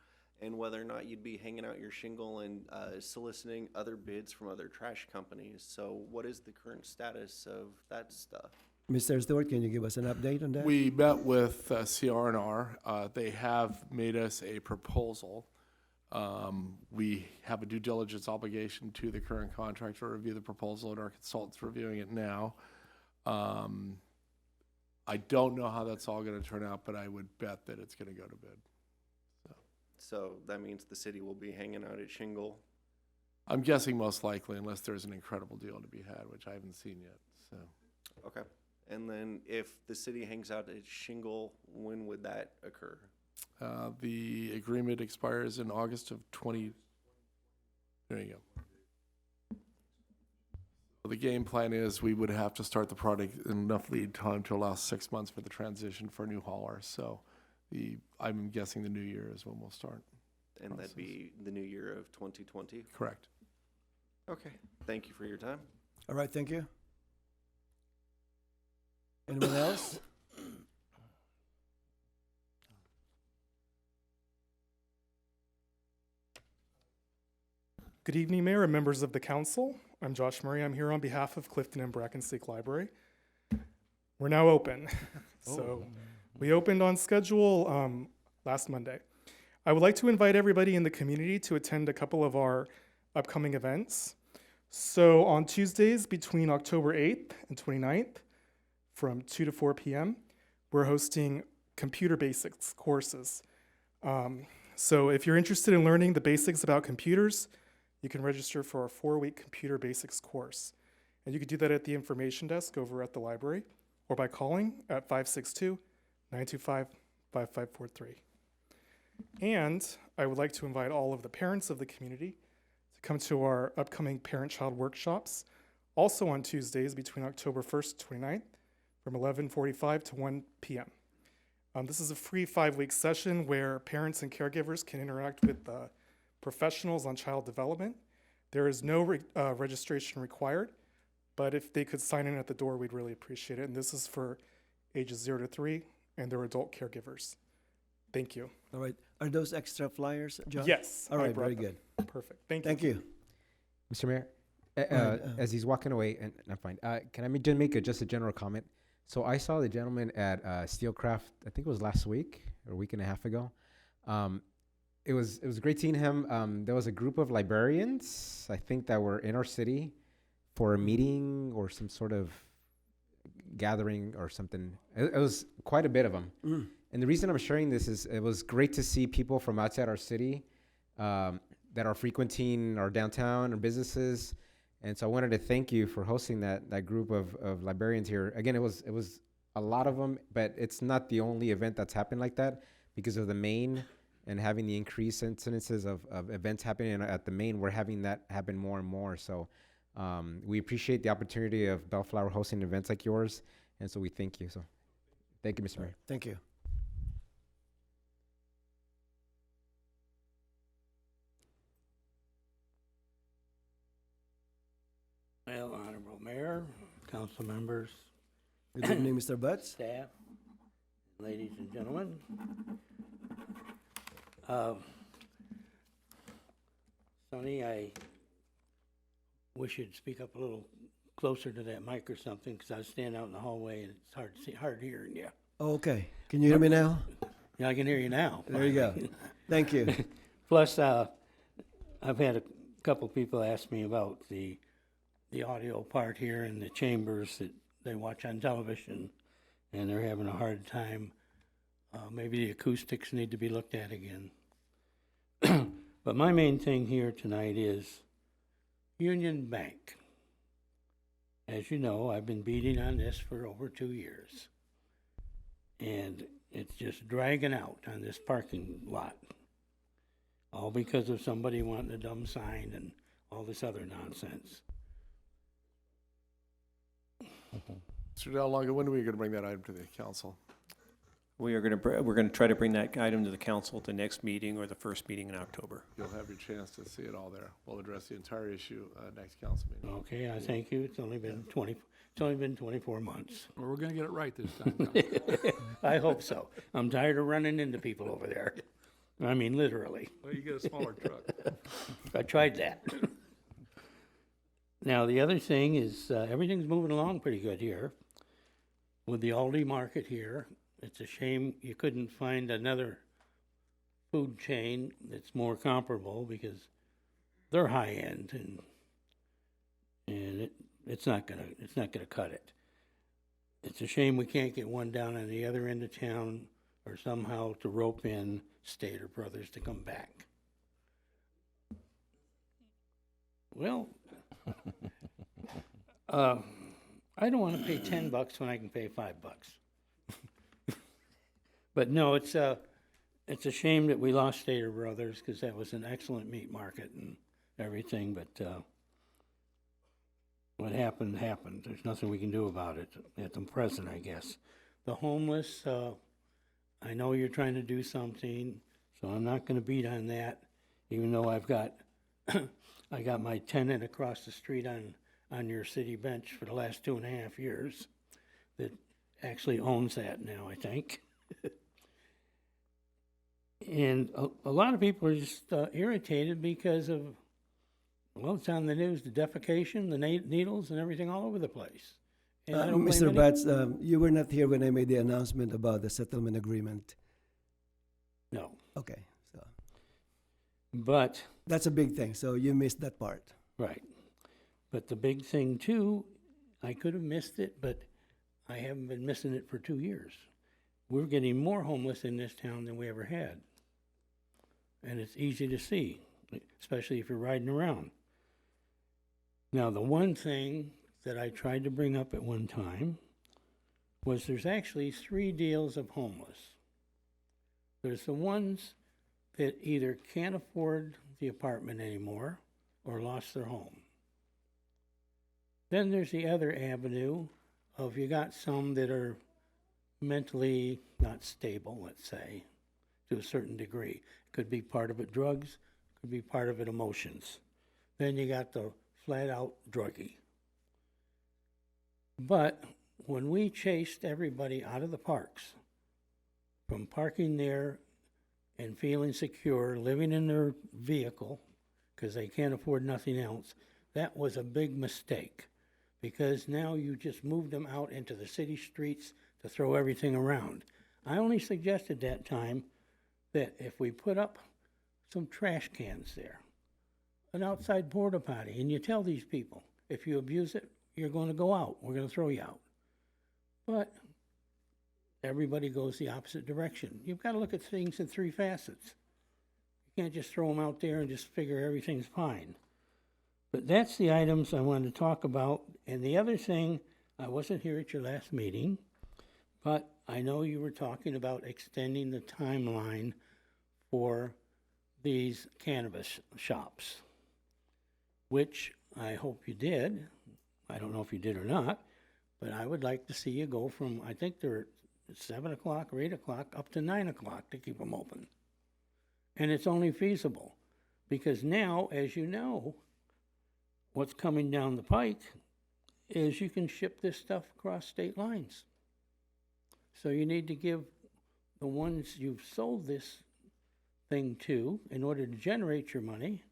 and whether or not you'd be hanging out your shingle and soliciting other bids from other trash companies. So what is the current status of that stuff? Mr. Stewart, can you give us an update on that? We met with CR&R. They have made us a proposal. We have a due diligence obligation to the current contractor to review the proposal, and our consultant's reviewing it now. I don't know how that's all going to turn out, but I would bet that it's going to go to bid. So that means the city will be hanging out at Shingle. I'm guessing most likely, unless there's an incredible deal to be had, which I haven't seen yet. So, Okay. And then if the city hangs out at Shingle, when would that occur? the agreement expires in August of 20. There you go. The game plan is we would have to start the project in enough lead time to allow 6 months for the transition for a new hauler. So I'm guessing the new year is when we'll start. And that'd be the new year of 2020? Correct. Okay. Thank you for your time. All right, thank you. Anyone else? Good evening, Mayor and members of the council. I'm Josh Murray. I'm here on behalf of Clifton and Brackensick Library. We're now open. So we opened on schedule last Monday. I would like to invite everybody in the community to attend a couple of our upcoming events. So on Tuesdays between October 8th and 29th from 2 to 4 p.m., we're hosting computer basics courses. So if you're interested in learning the basics about computers, you can register for our 4-week computer basics course. And you can do that at the information desk over at the library or by calling at 562-925-5543. And I would like to invite all of the parents of the community to come to our upcoming parent-child workshops, also on Tuesdays between October 1st and 29th from 11:45 to 1 p.m. This is a free 5-week session where parents and caregivers can interact with professionals on child development. There is no registration required, but if they could sign in at the door, we'd really appreciate it. And this is for ages 0 to 3 and their adult caregivers. Thank you. All right. Are those extra flyers, John? Yes. All I right, brought very them. good. Perfect. Thank you. Thank you. Mr. Mayor, Right, as he's walking away, and I'm fine. Can I just make just a general comment? So I saw the gentleman at Steelcraft. I think it was last week or a week and a half ago. It was great seeing him. There was a group of librarians, I think, that were in our city for a meeting or some sort of gathering or something. It was quite a bit of them. Mm. And the reason I'm sharing this is it was great to see people from outside our city that are frequenting our downtown or businesses. And so I wanted to thank you for hosting that group of librarians here. Again, it was a lot of them, but it's not the only event that's happened like that because of the Maine and having the increased incidences of events happening at the Maine. We're having that happen more and more. So we appreciate the opportunity of Bellflower hosting events like yours. And so we thank you. So thank you, Mr. Mayor. Thank you. Well, Honorable Mayor, council members, Good evening, Mr. Butts. staff, ladies and gentlemen. Sonny, I wish you'd speak up a little closer to that mic or something, because I was standing out in the hallway and it's hard hearing you. Okay. Can you hear me now? Yeah, I can hear you now. There you go. Thank you. Plus, I've had a couple people ask me about the audio part here in the chambers that they watch on television, and they're having a hard time. Maybe the acoustics need to be looked at again. But my main thing here tonight is Union Bank. As you know, I've been beating on this for over 2 years. And it's just dragging out on this parking lot. All because of somebody wanting a dumb sign and all this other nonsense. Mr. Del Longo, when are we going to bring that item to the council? we're going to try to bring that item to the council at the next meeting or the first meeting in October. You'll have your chance to see it all there. We'll address the entire issue next council meeting. Okay, I thank you. It's only been 24 months. Well, we're gonna get it right this time. I hope so. I'm tired of running into people over there. I mean, literally. Well, you get a smaller truck. I tried that. Now, the other thing is, everything's moving along pretty good here. With the Aldi market here, it's a shame you couldn't find another food chain that's more comparable because they're high-end and it's not gonna cut it. It's a shame we can't get one down on the other end of town or somehow to rope in Stater Brothers to come back. Well, I don't want to pay $10 when I can pay $5. But no, it's a shame that we lost Stater Brothers because that was an excellent meat market and everything. But what happened happened. There's nothing we can do about it at the present, I guess. The homeless, I know you're trying to do something, so I'm not going to beat on that. Even though I've got I got my tenant across the street on your city bench for the last 2.5 years that actually owns that now, I think. And a lot of people are just irritated because of, well, it's on the news, the defecation, the needles, and everything all over the place. And I don't blame Mr. any- Batts, you were not here when I made the announcement about the settlement agreement. No. Okay, so But, that's a big thing, so you missed that part. right. But the big thing too, I could have missed it, but I haven't been missing it for 2 years. We're getting more homeless in this town than we ever had. And it's easy to see, especially if you're riding around. Now, the one thing that I tried to bring up at one time was there's actually 3 deals of homeless. There's the ones that either can't afford the apartment anymore or lost their home. Then there's the other avenue of you got some that are mentally not stable, let's say, to a certain degree. Could be part of it drugs, could be part of it emotions. Then you got the flat out druggie. But when we chased everybody out of the parks, from parking there and feeling secure, living in their vehicle, because they can't afford nothing else, that was a big mistake. Because now you just moved them out into the city streets to throw everything around. I only suggested that time that if we put up some trash cans there, an outside porta potty, and you tell these people, if you abuse it, you're going to go out. We're going to throw you out. But everybody goes the opposite direction. You've got to look at things in 3 facets. You can't just throw them out there and just figure everything's fine. But that's the items I wanted to talk about. And the other thing, I wasn't here at your last meeting, but I know you were talking about extending the timeline for these cannabis shops, which I hope you did. I don't know if you did or not, but I would like to see you go from, I think they're at 7 o'clock or 8 o'clock up to 9 o'clock to keep them open. And it's only feasible because now, as you know, what's coming down the pike is you can ship this stuff across state lines. So you need to give the ones you've sold this thing to, in order to generate your money,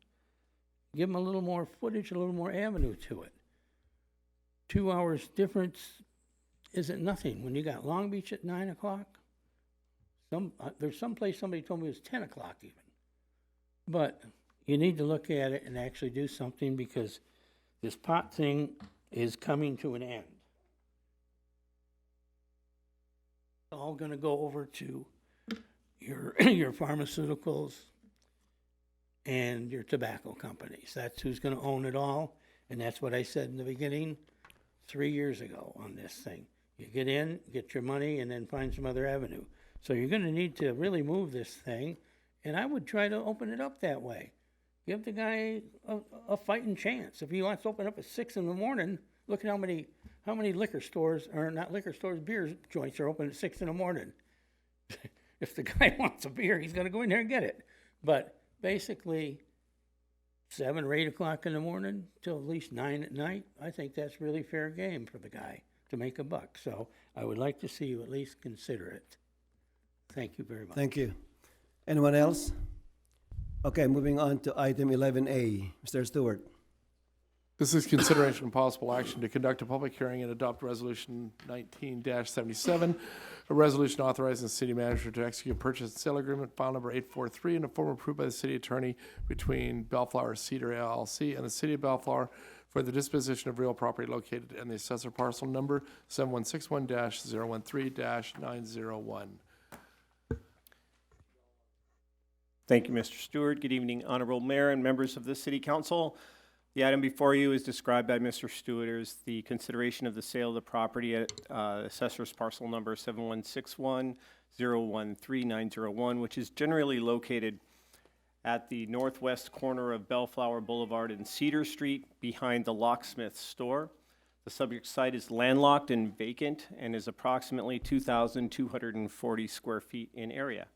give them a little more footage, a little more avenue to it. 2 hours difference isn't nothing. When you got Long Beach at 9 o'clock, there's some place somebody told me it was 10 o'clock even. But you need to look at it and actually do something because this pot thing is coming to an end. It's all going to go over to your pharmaceuticals and your tobacco companies. That's who's going to own it all. And that's what I said in the beginning 3 years ago on this thing. You get in, get your money, and then find some other avenue. So you're going to need to really move this thing. And I would try to open it up that way. Give the guy a fighting chance. If he wants to open up at 6 in the morning, look at how many liquor stores, or not liquor stores, beer joints are open at 6 in the morning. If the guy wants a beer, he's gonna go in there and get it. But basically, 7 or 8 o'clock in the morning till at least 9 at night, I think that's really fair game for the guy to make a buck. So I would like to see you at least consider it. Thank you very much. Thank you. Anyone else? Okay, moving on to item 11A. Mr. Stewart. This is consideration and possible action to conduct a public hearing and adopt Resolution 19-77, a resolution authorizing the city manager to execute a purchase and sale agreement, file number 843, in a form approved by the city attorney between Bellflower Cedar LLC and the city of Bellflower for the disposition of real property located in the assessor parcel number 7161-013-901. Thank you, Mr. Stewart. Good evening, Honorable Mayor and members of the City Council. The item before you is described by Mr. Stewart as the consideration of the sale of the property at assessor's parcel number 7161-013-901, which is generally located at the northwest corner of Bellflower Boulevard and Cedar Street behind the locksmith store. The subject site is landlocked and vacant and is approximately 2,240 square feet in area.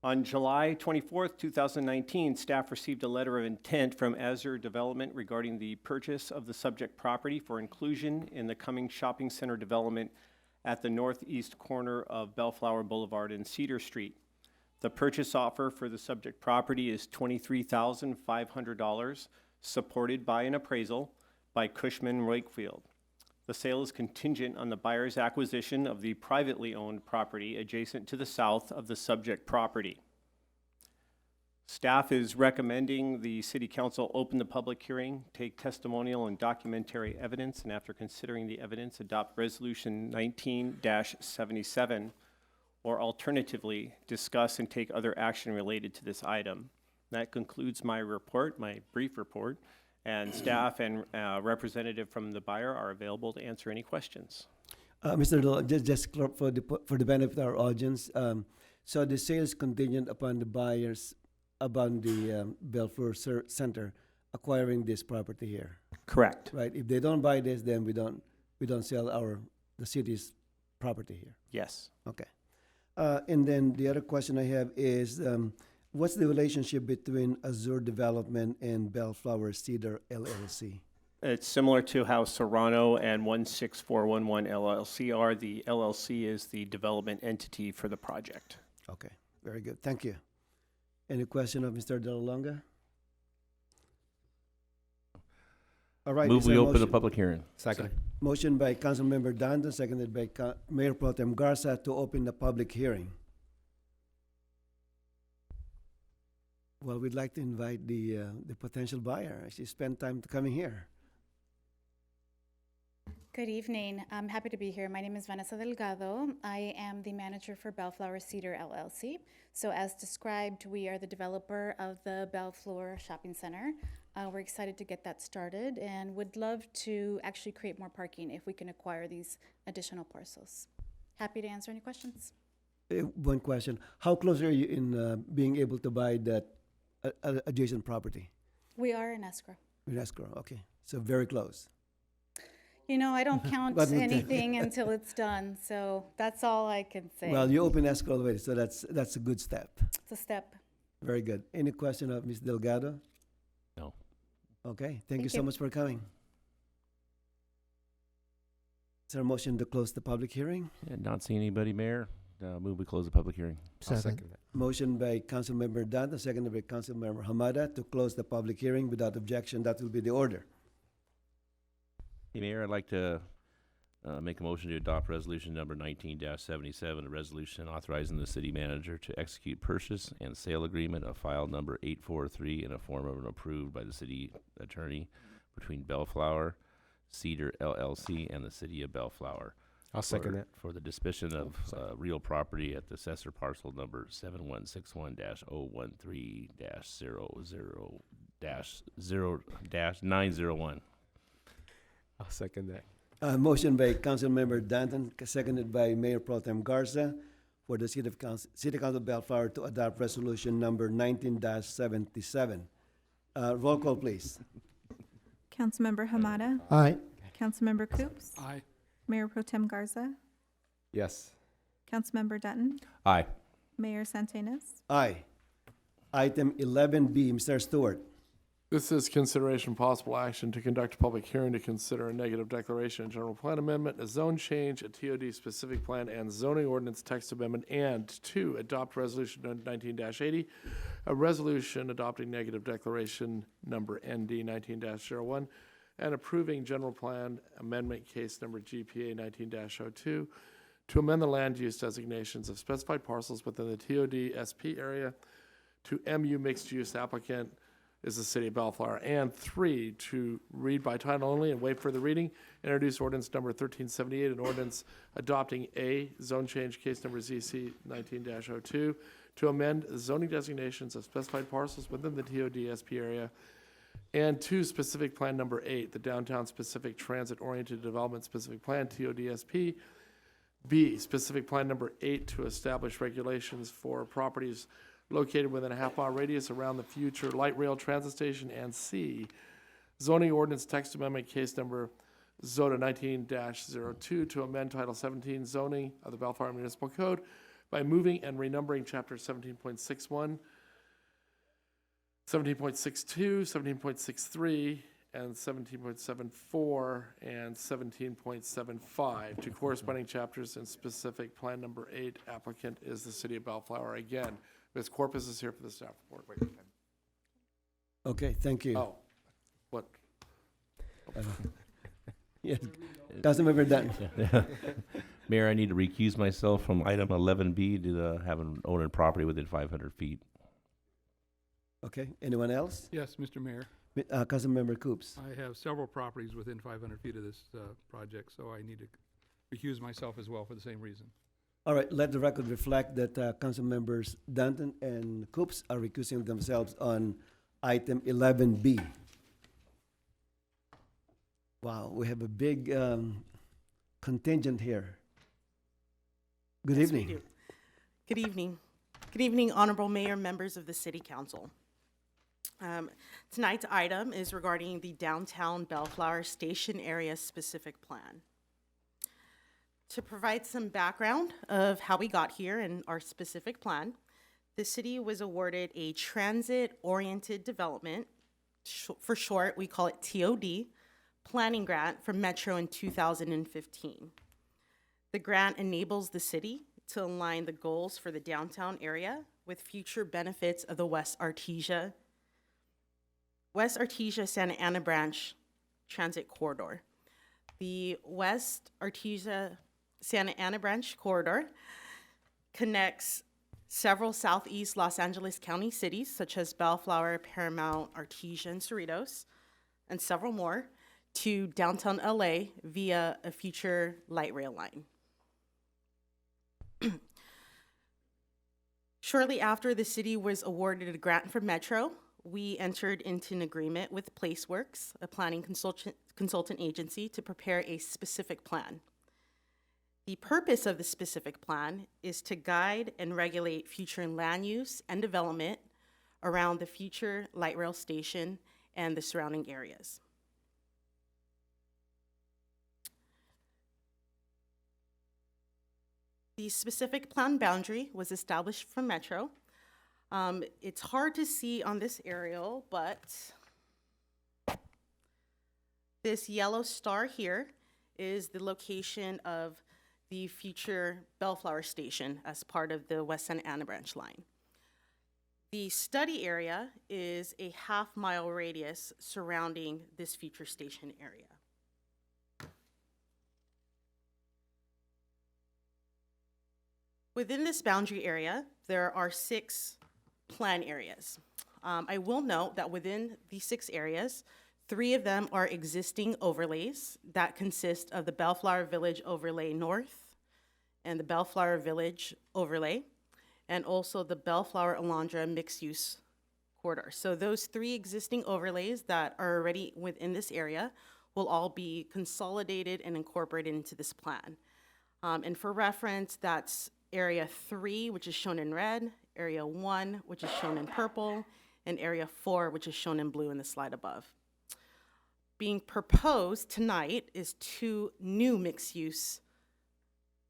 On July 24th, 2019, staff received a letter of intent from Azure Development regarding the purchase of the subject property for inclusion in the coming shopping center development at the northeast corner of Bellflower Boulevard and Cedar Street. The purchase offer for the subject property is $23,500, supported by an appraisal by Cushman Wakefield. The sale is contingent on the buyer's acquisition of the privately owned property adjacent to the south of the subject property. Staff is recommending the City Council open the public hearing, take testimonial and documentary evidence, and after considering the evidence, adopt Resolution 19-77, or alternatively, discuss and take other action related to this item. That concludes my report, my brief report. And staff and representative from the buyer are available to answer any questions. Mr. Dole, just for the benefit of our audience, so the sale is contingent upon the buyers, upon the Bellflower Center acquiring this property here. Correct. Right. If they don't buy this, then we don't sell the city's property here. Yes. Okay. And then the other question I have is, what's the relationship between Azure Development and Bellflower Cedar LLC? It's similar to how Serrano and 16411 LLC are. The LLC is the development entity for the project. Okay, very good. Thank you. Any question of Mr. De La Longa? All right. Move is we there a open the motion? public hearing. Second. Motion by Councilmember Danton, seconded by Mayor Pro Tem Garza to open the public hearing. Well, we'd like to invite the potential buyer. She spent time coming here. Good evening. I'm happy to be here. My name is Vanessa Delgado. I am the manager for Bellflower Cedar LLC. So as described, we are the developer of the Bellflower Shopping Center. We're excited to get that started and would love to actually create more parking if we can acquire these additional parcels. Happy to answer any questions. One question. How close are you in being able to buy that adjacent property? We are in escrow. In escrow, okay. So very close. You know, I don't count But we anything until it's done, so that's all I can say. Well, you open escrow already, so that's a good step. It's a step. Very good. Any question of Ms. Delgado? No. Okay, thank you so much for coming. Is there a motion to close the public hearing? Yeah, not seeing anybody, Mayor. Move we close the public hearing. I'll second that. Motion by Councilmember Danton, seconded by Councilmember Hamada to close the public hearing without objection. That will be the order. Hey, Mayor, I'd like to make a motion to adopt resolution number 19-77, a resolution authorizing the city manager to execute purchase and sale agreement of file number 843 in a form of an approved by the city attorney between Bellflower, Cedar LLC, and the city of Bellflower. I'll second that. For the disposition of real property at the assessor parcel number 7161-013-00-901. I'll second that. Motion by Councilmember Danton, seconded by Mayor Pro Tem Garza for the City Council Bellflower to adopt resolution number 19-77. Roll call, please. Councilmember Hamada? Aye. Councilmember Coops? Aye. Mayor Pro Tem Garza? Yes. Councilmember Dutton, Aye. Mayor Santenaz. Aye. Item 11B, Mr. Stewart. This is consideration possible action to conduct a public hearing to consider a negative declaration, a general plan amendment, a zone change, a TOD specific plan, and zoning ordinance text amendment, and 2, adopt resolution 19-80, a resolution adopting negative declaration number ND 19-01, and approving general plan amendment case number GPA 19-02 to amend the land use designations of specified parcels within the TOD SP area to MU mixed use applicant is the city of Bellflower, and 3, to read by title only and waive further reading, introduce ordinance number 1378, an ordinance adopting a zone change case number ZC 19-02 to amend zoning designations of specified parcels within the TOD SP area, and 2, specific plan number 8, the downtown specific transit oriented development specific plan TOD SP. B, specific plan number 8, to establish regulations for properties located within a half-mile radius around the future light rail transit station, and C, zoning ordinance text amendment case number ZOTA 19-02 to amend Title 17 zoning of the Bellflower Municipal Code by moving and renumbering Chapter 17.61, 17.62, 17.63, and 17.74, and 17.75 to corresponding chapters in specific plan number 8. Applicant is the city of Bellflower. Again, Ms. Corpus is here for the staff report. Wait, Okay, thank you. oh, what? Yes. Councilmember Dutton. Mayor, I need to recuse myself from item 11B to have an owner property within 500 feet. Okay, anyone else? Yes, Mr. Mayor. Councilmember Coops. I have several properties within 500 feet of this project, so I need to recuse myself as well for the same reason. All right, let the record reflect that Council Members Danton and Coops are recusing themselves on item 11B. Wow, we have a big contingent here. Good Yes, we evening. do. Good evening. Good evening, Honorable Mayor, members of the City Council. Tonight's item is regarding the downtown Bellflower Station Area Specific Plan. To provide some background of how we got here and our specific plan, the city was awarded a transit-oriented development, for short, we call it TOD, planning grant from Metro in 2015. The grant enables the city to align the goals for the downtown area with future benefits of the West Artesia Santa Ana Branch Transit Corridor. The West Artesia Santa Ana Branch Corridor connects several southeast Los Angeles County cities, such as Bellflower, Paramount, Artesia, and Cerritos, and several more, to downtown LA via a future light rail line. Shortly after the city was awarded a grant from Metro, we entered into an agreement with PlaceWorks, a planning consultant agency, to prepare a specific plan. The purpose of the specific plan is to guide and regulate future land use and development around the future light rail station and the surrounding areas. The specific plan boundary was established from Metro. It's hard to see on this aerial, but this yellow star here is the location of the future Bellflower station as part of the West Santa Ana branch line. The study area is a half-mile radius surrounding this future station area. Within this boundary area, there are 6 plan areas. I will note that within these 6 areas, 3 of them are existing overlays that consist of the Bellflower Village Overlay North and the Bellflower Village Overlay, and also the Bellflower Alondra Mixed-Use Corridor. So those 3 existing overlays that are already within this area will all be consolidated and incorporated into this plan. And for reference, that's Area 3, which is shown in red, Area 1, which is shown in purple, and Area 4, which is shown in blue in the slide above. Being proposed tonight is 2 new mixed-use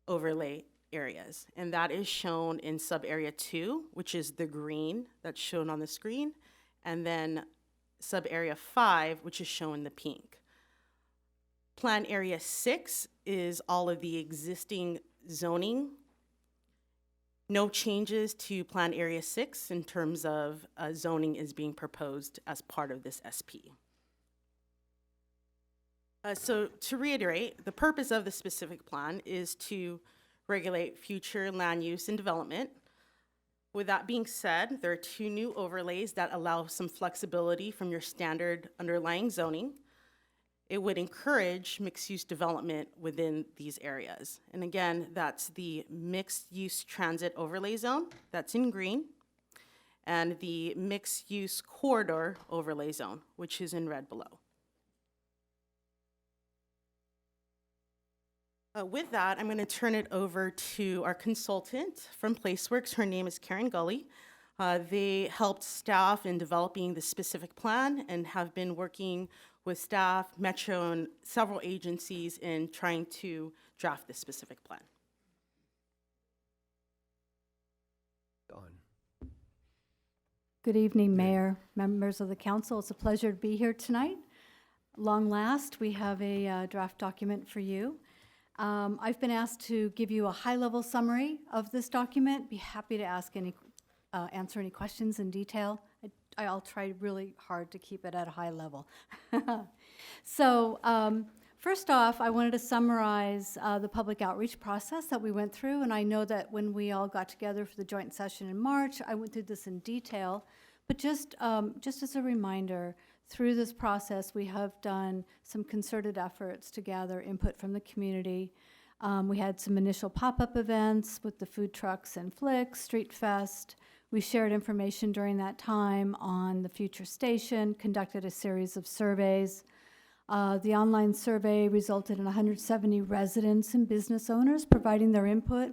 overlay areas, and that is shown in sub-area 2, which is the green that's shown on the screen, and then sub-area 5, which is shown in the pink. Plan area 6 is all of the existing zoning. No changes to plan area 6 in terms of zoning is being proposed as part of this SP. So to reiterate, the purpose of the specific plan is to regulate future land use and development. With that being said, there are 2 new overlays that allow some flexibility from your standard underlying zoning. It would encourage mixed-use development within these areas. And again, that's the mixed-use transit overlay zone, that's in green, and the mixed-use corridor overlay zone, which is in red below. With that, I'm going to turn it over to our consultant from PlaceWorks. Her name is Karen Gully. They helped staff in developing the specific plan and have been working with staff, Metro, and several agencies in trying to draft this specific plan. Good evening, Mayor, members of the council. It's a pleasure to be here tonight. Long last, we have a draft document for you. I've been asked to give you a high-level summary of this document. Be happy to answer any questions in detail. I'll try really hard to keep it at a high level. So first off, I wanted to summarize the public outreach process that we went through, and I know that when we all got together for the joint session in March, I went through this in detail, but just as a reminder, through this process, we have done some concerted efforts to gather input from the community. We had some initial pop-up events with the food trucks and Flicks, Street Fest. We shared information during that time on the future station, conducted a series of surveys. The online survey resulted in 170 residents and business owners providing their input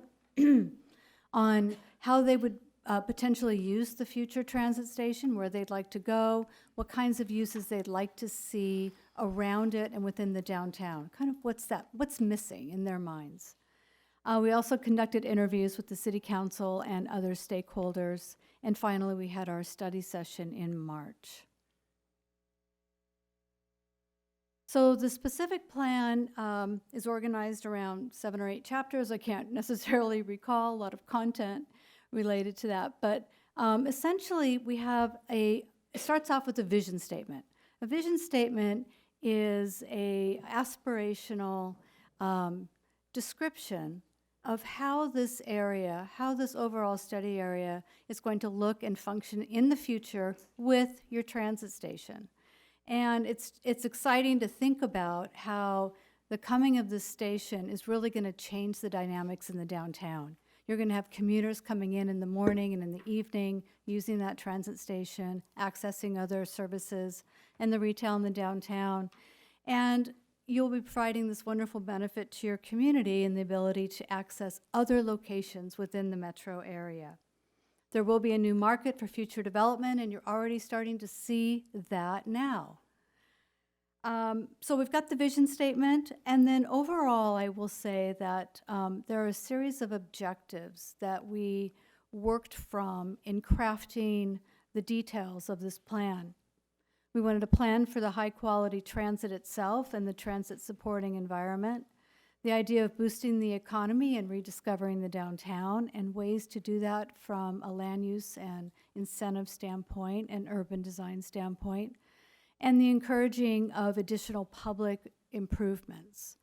on how they would potentially use the future transit station, where they'd like to go, what kinds of uses they'd like to see around it and within the downtown, kind of what's missing in their minds. We also conducted interviews with the City Council and other stakeholders, and finally we had our study session in March. So the specific plan is organized around 7 or 8 chapters. I can't necessarily recall a lot of content related to that, but essentially we have it starts off with a vision statement. A vision statement is a aspirational description of how this area, how this overall study area is going to look and function in the future with your transit station. And it's exciting to think about how the coming of this station is really going to change the dynamics in the downtown. You're going to have commuters coming in the morning and in the evening, using that transit station, accessing other services, and the retail in the downtown. And you'll be providing this wonderful benefit to your community and the ability to access other locations within the metro area. There will be a new market for future development, and you're already starting to see that now. So we've got the vision statement, and then overall I will say that there are a series of objectives that we worked from in crafting the details of this plan. We wanted a plan for the high-quality transit itself and the transit supporting environment, the idea of boosting the economy and rediscovering the downtown, and ways to do that from a land use and incentive standpoint and urban design standpoint, and the encouraging of additional public improvements.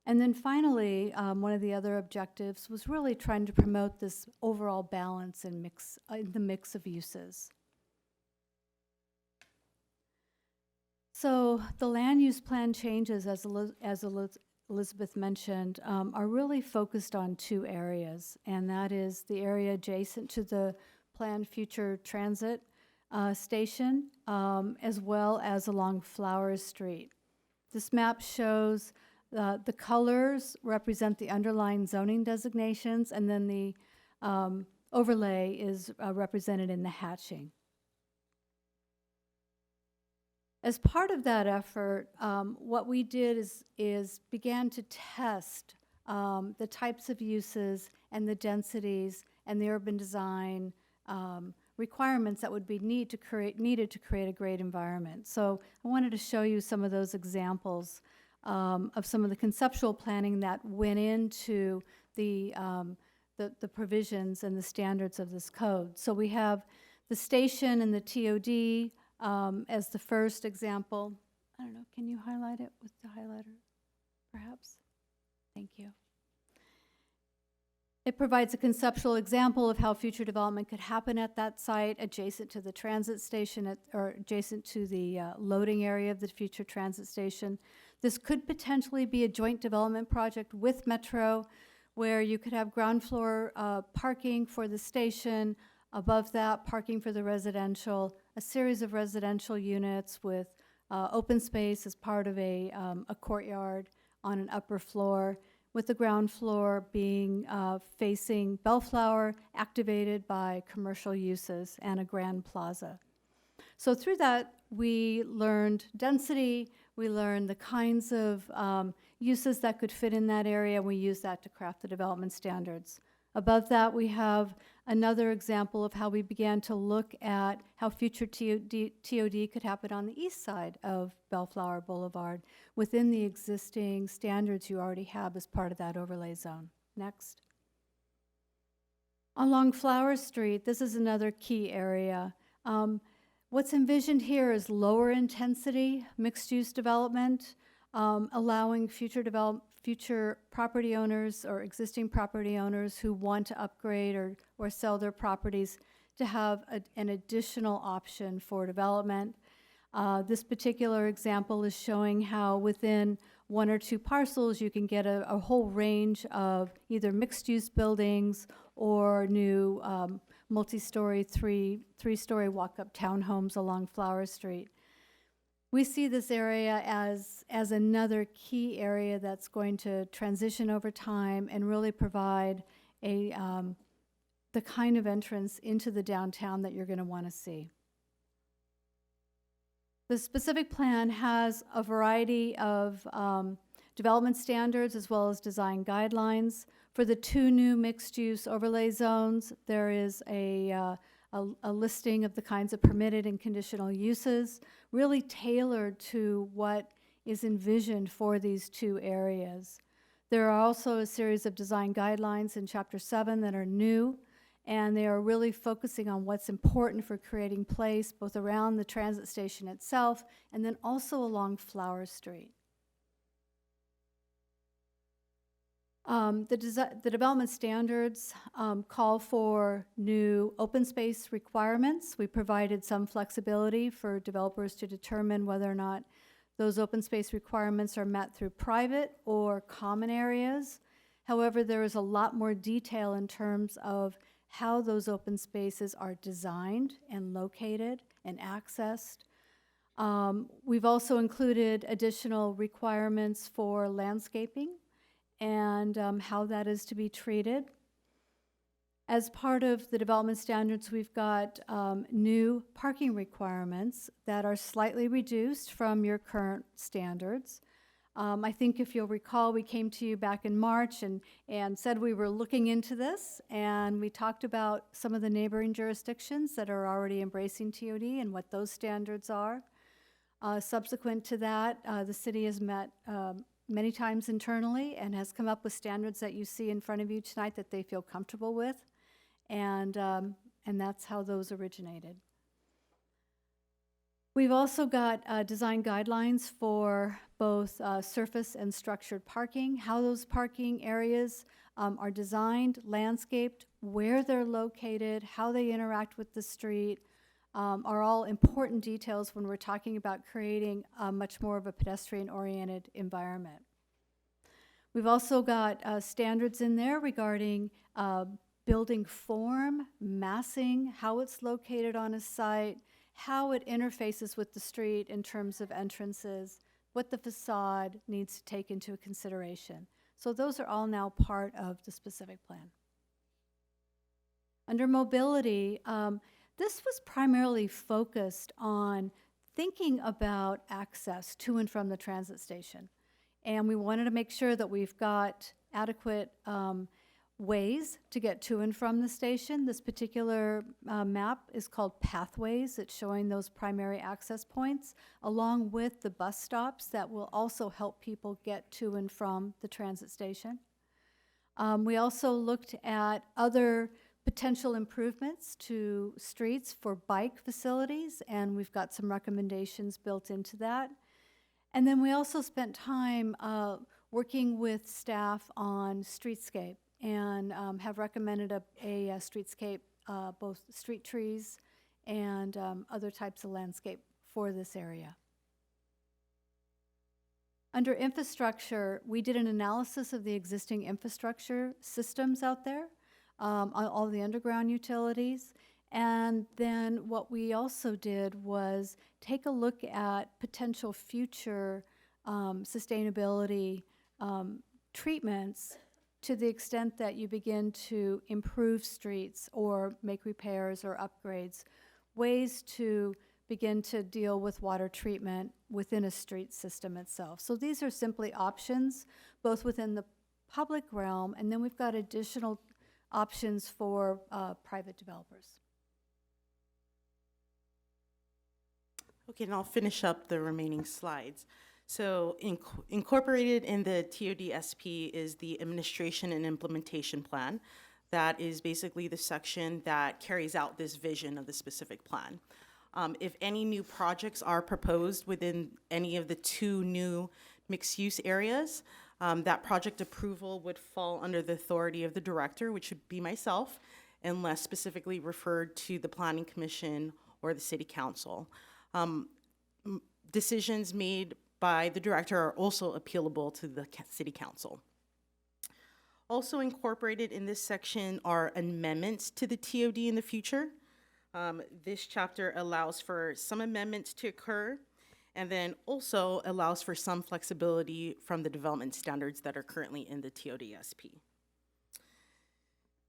And then finally, one of the other objectives was really trying to promote this overall balance and the mix of uses. So the land use plan changes, as Elizabeth mentioned, are really focused on 2 areas, and that is the area adjacent to the planned future transit station, as well as along Flowers Street. This map shows the colors represent the underlying zoning designations, and then the overlay is represented in the hatching. As part of that effort, what we did is began to test the types of uses and the densities and the urban design requirements that would be needed to create a great environment. So I wanted to show you some of those examples of some of the conceptual planning that went into the provisions and the standards of this code. So we have the station and the TOD as the first example. I don't know, can you highlight it with the highlighter, perhaps? Thank you. It provides a conceptual example of how future development could happen at that site, adjacent to the transit station or adjacent to the loading area of the future transit station. This could potentially be a joint development project with Metro, where you could have ground floor parking for the station, above that parking for the residential, a series of residential units with open space as part of a courtyard on an upper floor, with the ground floor being facing Bellflower, activated by commercial uses, and a grand plaza. So through that, we learned density, we learned the kinds of uses that could fit in that area, and we used that to craft the development standards. Above that, we have another example of how we began to look at how future TOD could happen on the east side of Bellflower Boulevard within the existing standards you already have as part of that overlay zone. Next. Along Flower Street, this is another key area. What's envisioned here is lower intensity mixed-use development, allowing future property owners or existing property owners who want to upgrade or sell their properties to have an additional option for development. This particular example is showing how within one or two parcels you can get a whole range of either mixed-use buildings or new multi-story, three-story walk-up townhomes along Flower Street. We see this area as another key area that's going to transition over time and really provide the kind of entrance into the downtown that you're going to want to see. The specific plan has a variety of development standards as well as design guidelines. For the two new mixed-use overlay zones, there is a listing of the kinds of permitted and conditional uses, really tailored to what is envisioned for these two areas. There are also a series of design guidelines in Chapter 7 that are new, and they are really focusing on what's important for creating place both around the transit station itself and then also along Flower Street. The development standards call for new open space requirements. We provided some flexibility for developers to determine whether or not those open space requirements are met through private or common areas. However, there is a lot more detail in terms of how those open spaces are designed and located and accessed. We've also included additional requirements for landscaping and how that is to be treated. As part of the development standards, we've got new parking requirements that are slightly reduced from your current standards. I think if you'll recall, we came to you back in March and said we were looking into this, and we talked about some of the neighboring jurisdictions that are already embracing TOD and what those standards are. Subsequent to that, the city has met many times internally and has come up with standards that you see in front of you tonight that they feel comfortable with, and that's how those originated. We've also got design guidelines for both surface and structured parking, how those parking areas are designed, landscaped, where they're located, how they interact with the street, are all important details when we're talking about creating much more of a pedestrian-oriented environment. We've also got standards in there regarding building form, massing, how it's located on a site, how it interfaces with the street in terms of entrances, what the facade needs to take into consideration. So those are all now part of the specific plan. Under mobility, this was primarily focused on thinking about access to and from the transit station. And we wanted to make sure that we've got adequate ways to get to and from the station. This particular map is called Pathways. It's showing those primary access points, along with the bus stops that will also help people get to and from the transit station. We also looked at other potential improvements to streets for bike facilities, and we've got some recommendations built into that. And then we also spent time working with staff on streetscape, and have recommended a streetscape, both street trees and other types of landscape for this area. Under infrastructure, we did an analysis of the existing infrastructure systems out there, on all the underground utilities. And then what we also did was take a look at potential future sustainability treatments to the extent that you begin to improve streets or make repairs or upgrades, ways to begin to deal with water treatment within a street system itself. So these are simply options, both within the public realm, and then we've got additional options for private developers. Okay, and I'll finish up the remaining slides. So incorporated in the TOD-SP is the Administration and Implementation Plan. That is basically the section that carries out this vision of the specific plan. If any new projects are proposed within any of the 2 new mixed-use areas, that project approval would fall under the authority of the director, which would be myself, unless specifically referred to the Planning Commission or the City Council. Decisions made by the director are also appealable to the City Council. Also incorporated in this section are amendments to the TOD in the future. This chapter allows for some amendments to occur, and then also allows for some flexibility from the development standards that are currently in the TOD-SP.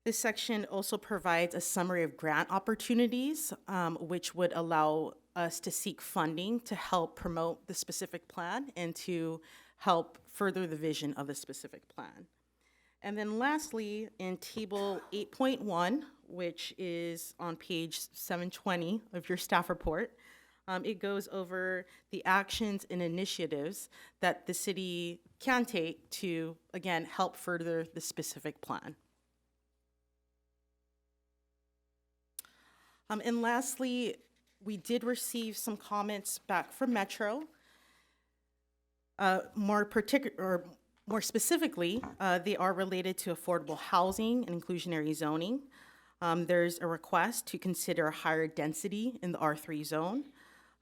This section also provides a summary of grant opportunities, which would allow us to seek funding to help promote the specific plan and to help further the vision of the specific plan. And then lastly, in table 8.1, which is on page 720 of your staff report, it goes over the actions and initiatives that the city can take to, again, help further the specific plan. And lastly, we did receive some comments back from Metro. More specifically, they are related to affordable housing and inclusionary zoning. There's a request to consider a higher density in the R3 zone.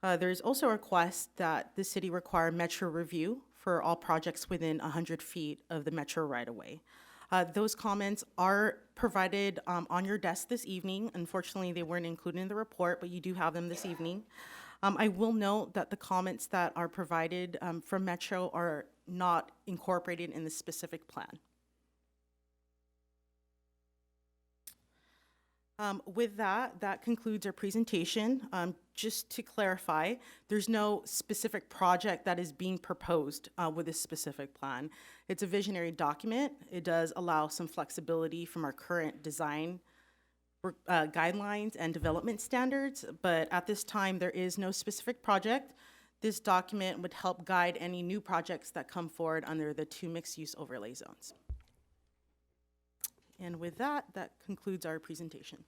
There's also a request that the city require Metro review for all projects within 100 feet of the Metro right-of-way. Those comments are provided on your desk this evening. Unfortunately, they weren't included in the report, but you do have them this evening. I will note that the comments that are provided from Metro are not incorporated in the specific plan. With that, that concludes our presentation. Just to clarify, there's no specific project that is being proposed with this specific plan. It's a visionary document. It does allow some flexibility from our current design guidelines and development standards, but at this time, there is no specific project. This document would help guide any new projects that come forward under the 2 mixed-use overlay zones. And with that, that concludes our presentation.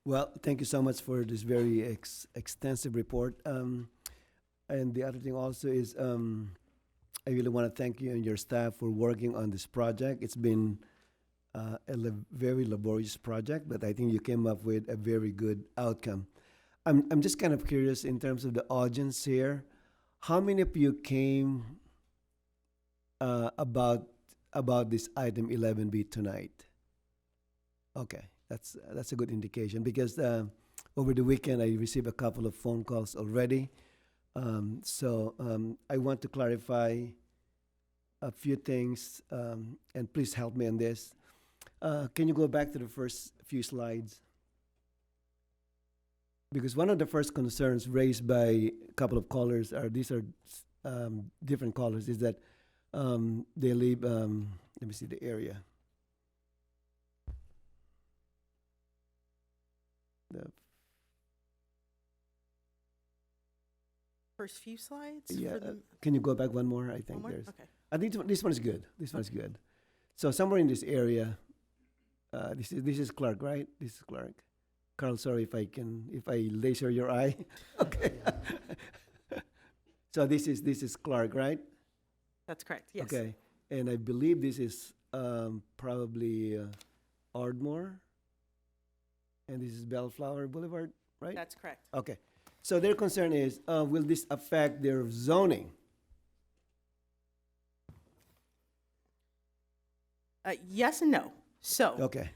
Well, thank you so much for this very extensive report. And the other thing also is I really want to thank you and your staff for working on this project. It's been very laborious project, but I think you came up with a very good outcome. I'm just kind of curious in terms of the audience here. How many of you came about this item 11B tonight? Okay, that's a good indication because over the weekend I received a couple of phone calls already. So I want to clarify a few things, and please help me on this. Can you go back to the first few slides? Because one of the first concerns raised by a couple of callers these are different callers, is that they live, let me see the area. the First few slides? yeah. For the, Can you go back one more? I think one more? there's. Okay. I think this one is good. This one's good. So somewhere in this area, this is Clark, right? This is Clark. Carl, sorry if I laser your eye. Okay. So this is Clark, right? That's correct, yes. Okay. And I believe this is probably Ardmore, and this is Bellflower Boulevard, right? That's correct. Okay. So their concern is, will this affect their zoning? Yes and no. So Okay.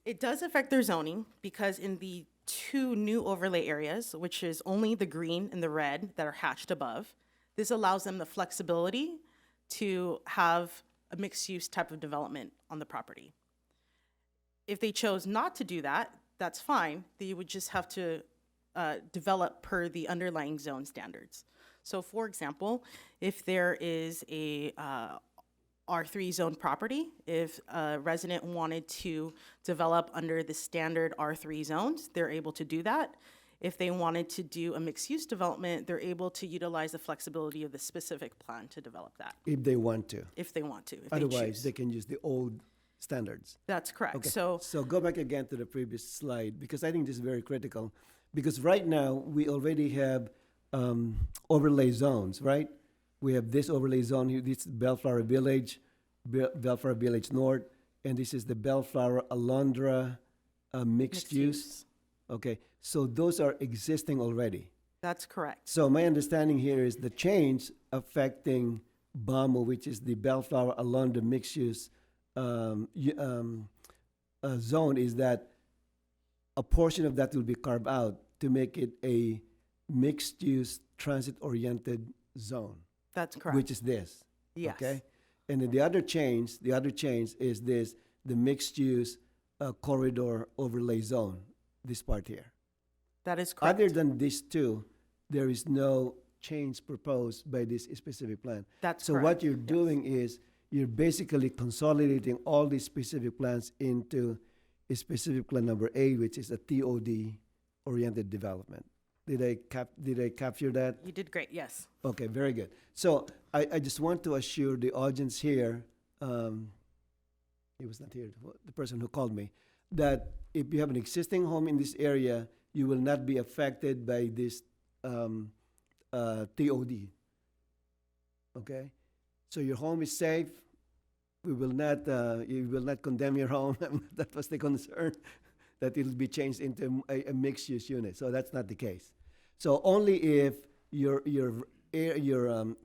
it does affect their zoning because in the two new overlay areas, which is only the green and the red that are hatched above, this allows them the flexibility to have a mixed-use type of development on the property. If they chose not to do that, that's fine. They would just have to develop per the underlying zone standards. So for example, if there is a R3 zone property, if a resident wanted to develop under the standard R3 zones, they're able to do that. If they wanted to do a mixed-use development, they're able to utilize the flexibility of the specific plan to develop that. If they want to. If they want to, if Otherwise, they choose. they can use the old standards. That's correct. Okay. So So go back again to the previous slide, because I think this is very critical. Because right now, we already have overlay zones, right? We have this overlay zone here, this is Bellflower Village, Bellflower Village North, and this is the Bellflower Alondra mixed use. Okay, so those are existing already. that's correct. So my understanding here is the change affecting BAMO, which is the Bellflower Alondra mixed use zone, is that a portion of that will be carved out to make it a mixed use transit oriented zone. That's correct. Which is this. Yes. Okay? And then the other change is this, the mixed-use corridor overlay zone, this part here. That is correct. Other than these two, there is no change proposed by this specific plan. That's so correct. what you're doing is you're basically consolidating all these specific plans into a specific plan number 8, which is a TOD-oriented development. Did I capture that? You did great, yes. Okay, very good. So I just want to assure the audience here, he was not here, the person who called me, that if you have an existing home in this area, you will not be affected by this TOD. Okay? So your home is safe. We will not, you will not condemn your home. That was the concern, that it will be changed into a mixed-use unit. So that's not the case. So only if your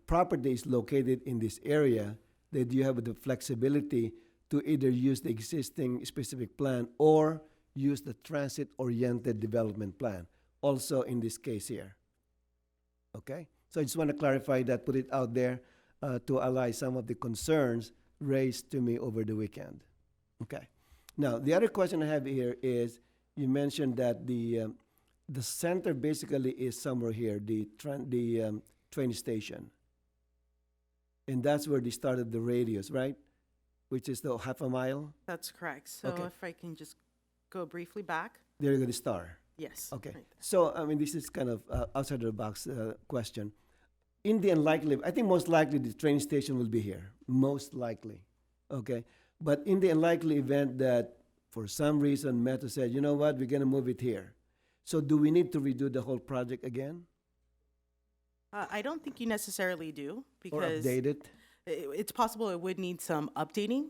property is located in this area that you have the flexibility to either use the existing specific plan or use the transit-oriented development plan, also in this case here. Okay? So I just want to clarify that, put it out there to allay some of the concerns raised to me over the weekend. Okay. Now, the other question I have here is, you mentioned that the center basically is somewhere here, the train station. And that's where they started the radius, right? Which is the half a mile. That's correct. So Okay. if I can just go briefly back. They're going to start. Yes. Okay. right there. So, I mean, this is kind of outside of the box question. In the unlikely, I think most likely the train station will be here. Most likely. Okay. But in the unlikely event that for some reason Metro said, you know what, we're going to move it here. So do we need to redo the whole project again? I don't think you necessarily do Or because update it? it's possible it would need some updating,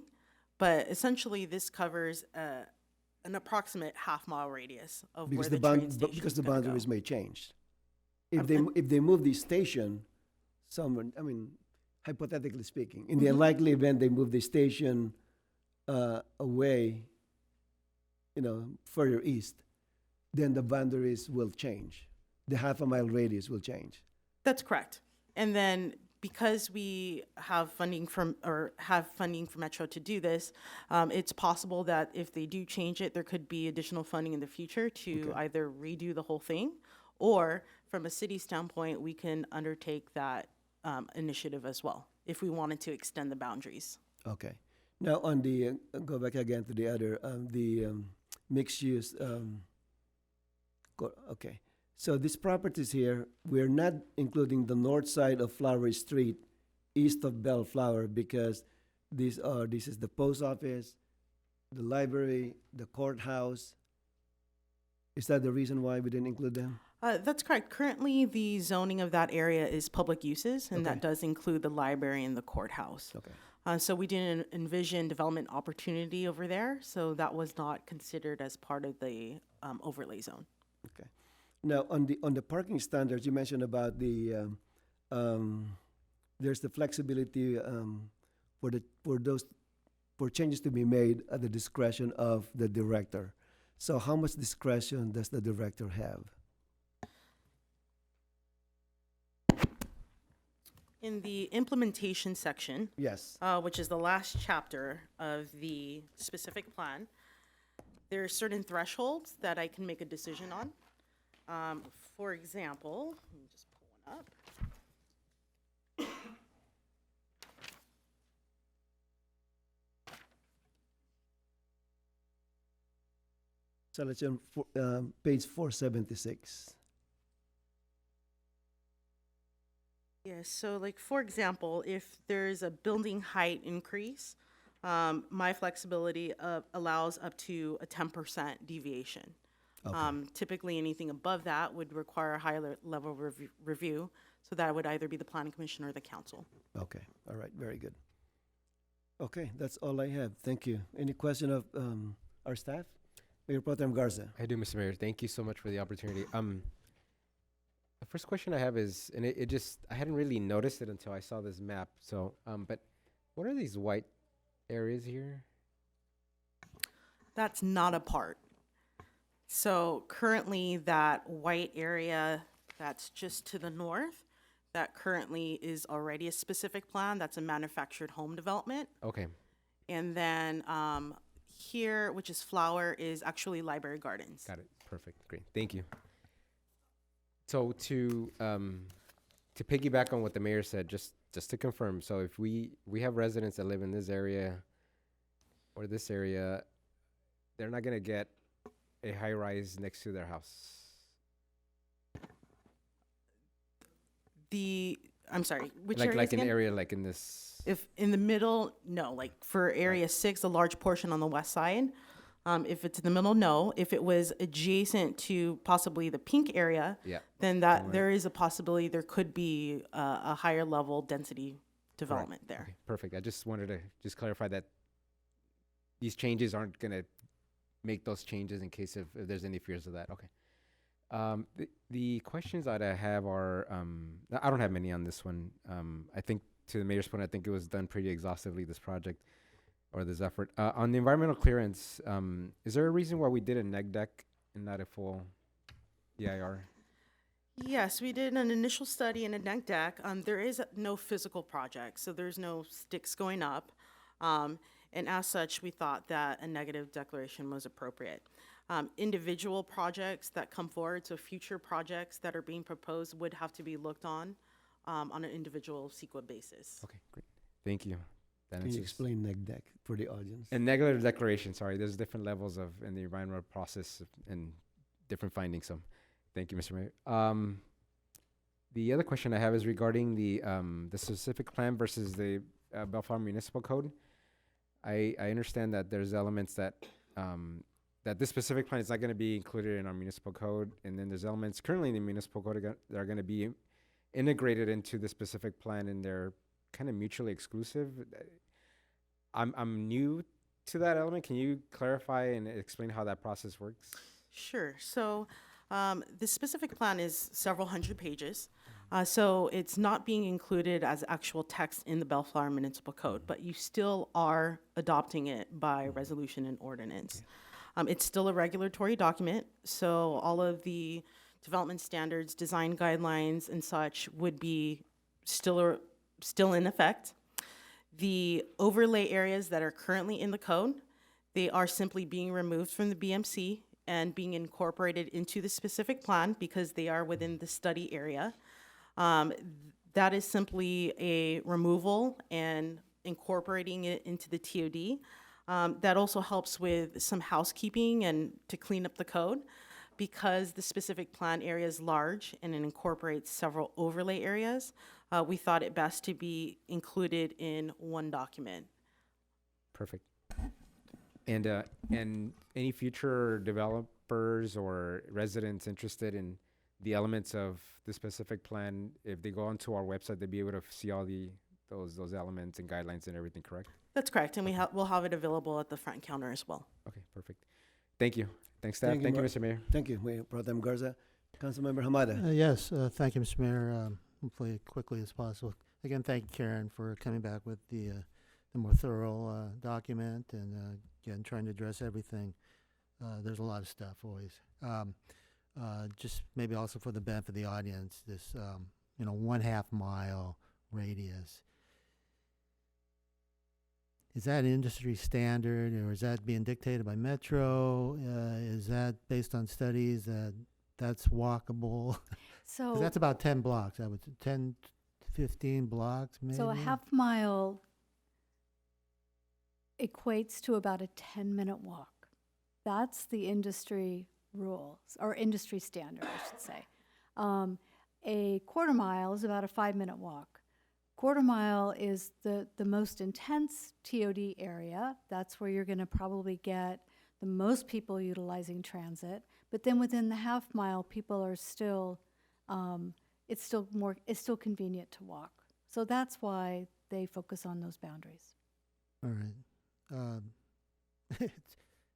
but essentially this covers an approximate half-mile radius of Because where the, the train bound, station because is the gonna boundaries go. may change. If they move the station somewhere, I mean, hypothetically speaking, in the unlikely event they move the station away, further east, then the boundaries will change. The half a mile radius will change. That's correct. And then because we have funding from Metro to do this, it's possible that if they do change it, there could be additional funding in the future to either redo the whole thing, or from a city standpoint, we can undertake that initiative as well if we wanted to extend the boundaries. Okay. Now on the, go back again to the other, the mixed use Okay. So these properties here, we're not including the north side of Flowery Street, east of Bellflower, because this is the post office, the library, the courthouse. Is that the reason why we didn't include them? That's correct. Currently, the zoning of that area is public uses, and Okay. that does include the library and the courthouse. Okay. So we didn't envision development opportunity over there, so that was not considered as part of the overlay zone. Okay. Now, on the parking standards, you mentioned about there's the flexibility for changes to be made at the discretion of the director. So how much discretion does the director have? In the implementation section, Yes. which is the last chapter of the specific plan, there are certain thresholds that I can make a decision on. For example, let me just pull one up. So let's on page 476. Yes, so like, for example, if there's a building height increase, my flexibility allows up to a 10% deviation. Okay. Typically, anything above that would require a higher level review, so that would either be the planning commission or the council. Okay. All right. Very good. Okay, that's all I have. Thank you. Any question of our staff? Mayor Pro Tem Garza. I do, Mr. Mayor. Thank you so much for the opportunity. The first question I have is, and it just, I hadn't really noticed it until I saw this map. So, but what are these white areas here? That's not a part. So currently, that white area that's just to the north, that currently is already a specific plan, that's a manufactured home development. Okay. And then here, which is Flower, is actually Library Gardens. Got it. Perfect. Great. Thank you. So to piggyback on what the mayor said, just to confirm, so if we have residents that live in this area or this area, they're not gonna get a high rise next to their house. I'm sorry, which Like area? like an area like in this. If in the middle, no. Like for area 6, a large portion on the west side. If it's in the middle, no. If it was adjacent to possibly the pink area, Yeah. then there is a possibility there could be a higher level density development there. Okay, perfect. I just wanted to just clarify that these changes aren't gonna make those changes in case if there's any fears of that. Okay. The questions that I have are, I don't have many on this one. I think to the mayor's point, I think it was done pretty exhaustively, this project or this effort. On the environmental clearance, is there a reason why we did a neg deck and not a full EIR? Yes, we did an initial study in a neg deck. There is no physical project, so there's no sticks going up. And as such, we thought that a negative declaration was appropriate. Individual projects that come forward, so future projects that are being proposed would have to be looked on an individual CEQA basis. Okay, great. Thank you. That Can you answers- explain neg deck for the audience? And negative declaration, sorry, there's different levels in the environmental process and different findings. So, thank you, Mr. Mayor. The other question I have is regarding the specific plan versus the Bellflower Municipal Code. I understand that there's elements that that this specific plan is not going to be included in our municipal code, and then there's elements currently in the municipal code that are going to be integrated into the specific plan, and they're kind of mutually exclusive. I'm new to that element. Can you clarify and explain how that process works? Sure. So the specific plan is several hundred pages. So it's not being included as actual text in the Bellflower Municipal Code, but you still are adopting it by resolution and ordinance. It's still a regulatory document, so all of the development standards, design guidelines, and such would be still in effect. The overlay areas that are currently in the code, they are simply being removed from the BMC and being incorporated into the specific plan because they are within the study area. That is simply a removal and incorporating it into the TOD. That also helps with some housekeeping and to clean up the code, Because the specific plan area is large and it incorporates several overlay areas, we thought it best to be included in one document. Perfect. And any future developers or residents interested in the elements of the specific plan, if they go onto our website, they'll be able to see all those elements and guidelines and everything, correct? That's correct, and we'll have it available at the front counter as well. Okay, perfect. Thank you. Thanks, staff. Thank you, Mr. Mayor. Thank you, Mayor Pro Tem Garza. Councilmember Hamada. Yes, thank you, Mr. Mayor. Hopefully quickly as possible. Again, thank you, Karen, for coming back with the more thorough document and again, trying to address everything. There's a lot of stuff always. Just maybe also for the benefit of the audience, this 1/2 mile radius. Is that industry standard, or is that being dictated by Metro? Is that based on studies that's walkable? So 'Cause that's about 10 blocks. I would 10, 15 blocks, maybe. So a half mile equates to about a 10-minute walk. That's the industry rules, or industry standard, I should say. A quarter mile is about a 5-minute walk. Quarter mile is the most intense TOD area. That's where you're going to probably get the most people utilizing transit. But then within the half mile, people are still, it's still convenient to walk. So that's why they focus on those boundaries. All right.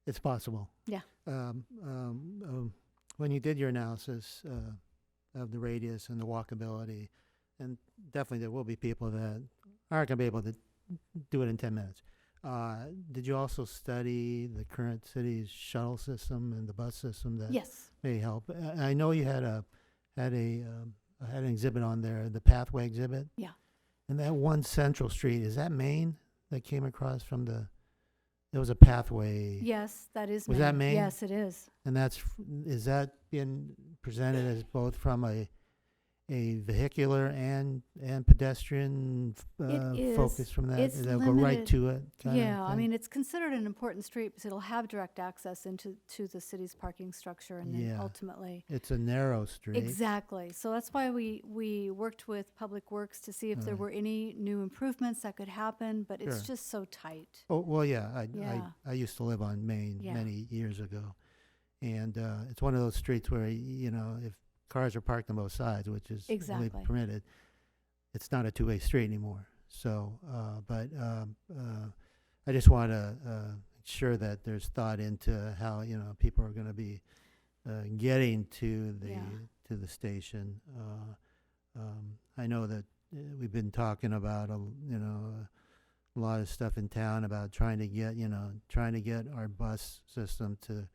It's possible. Yeah. When you did your analysis of the radius and the walkability, and definitely there will be people that aren't going to be able to do it in 10 minutes. Did you also study the current city's shuttle system and the bus system that Yes. may help? I know you had an exhibit on there, the pathway exhibit. Yeah. And that one Central Street, is that Maine that came across from there was a pathway? Yes, that is Was Maine. that Maine? Yes, it is. And is that being presented as both from a vehicular and pedestrian focus from that? It's They'll go right limited. to it? Yeah, I mean, it's considered an important street because it'll have direct access into the city's parking structure and then Yeah. ultimately. It's a narrow street. Exactly. So that's why we worked with Public Works to see if there were any new improvements that could happen, but it's Sure. just so tight. Oh, well, yeah. Yeah. I used to live on Main Yeah. many years ago. And it's one of those streets where, if cars are parked on both sides, which is really Exactly. permitted, it's not a two-way street anymore. So, but I just want to ensure that there's thought into how, people are going to be getting to the station. I know that we've been talking about, a lot of stuff in town about trying to get our bus system to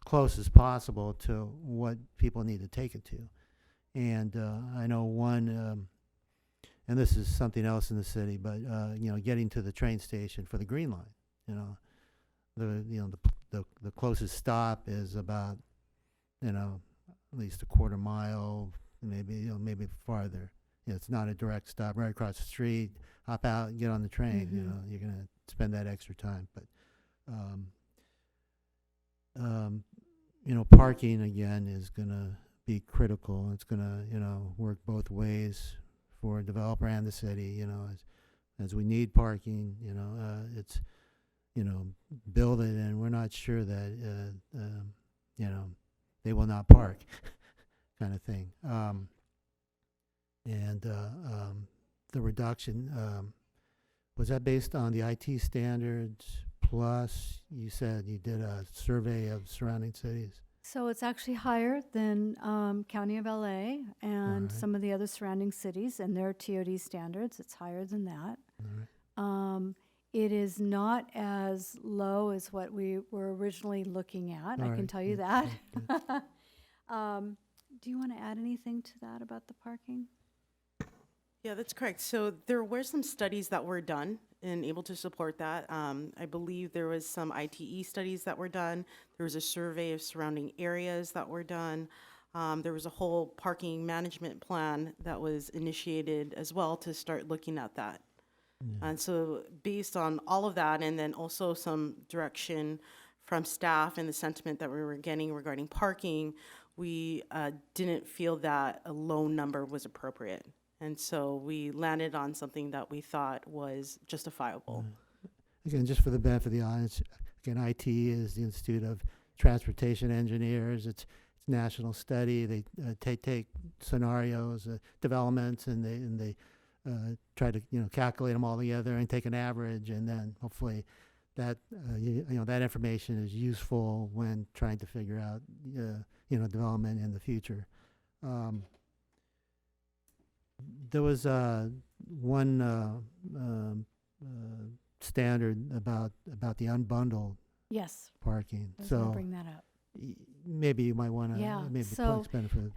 as close as possible to what people need to take it to. And I know one, and this is something else in the city, but getting to the train station for the Green Line. The closest stop is about at least a quarter mile, maybe farther. It's not a direct stop. Right across the street, hop out, and get on the train. You're gonna spend that extra time, but. Parking again is going to be critical. It's going to, work both ways for a developer and the city, as we need parking, it's, build it and we're not sure that, they will not park kind of thing. The reduction, was that based on the IT standards? Plus, you said you did a survey of surrounding cities. So it's actually higher than County of LA and Alright. some of the other surrounding cities and their TOD standards. It's higher than that. It is not as low as what we were originally looking at. I can Alright, tell you good, that. good, Do you want to add anything to that about the parking? Yeah, that's correct. So there were some studies that were done and able to support that. I believe there was some ITE studies that were done. There was a survey of surrounding areas that were done. There was a whole parking management plan that was initiated as well to start looking at that. And so based on all of that, and then also some direction from staff and the sentiment that we were getting regarding parking, we didn't feel that a low number was appropriate. And so we landed on something that we thought was justifiable. Again, just for the benefit of the audience, again, IT is the Institute of Transportation Engineers. It's national study. They take scenarios, developments, and they try to calculate them all together and take an average, and then hopefully that that information is useful when trying to figure out development in the future. There was one standard about the unbundled Yes. parking. I was So gonna bring that up. Maybe you might want to Yeah, maybe so, benefit.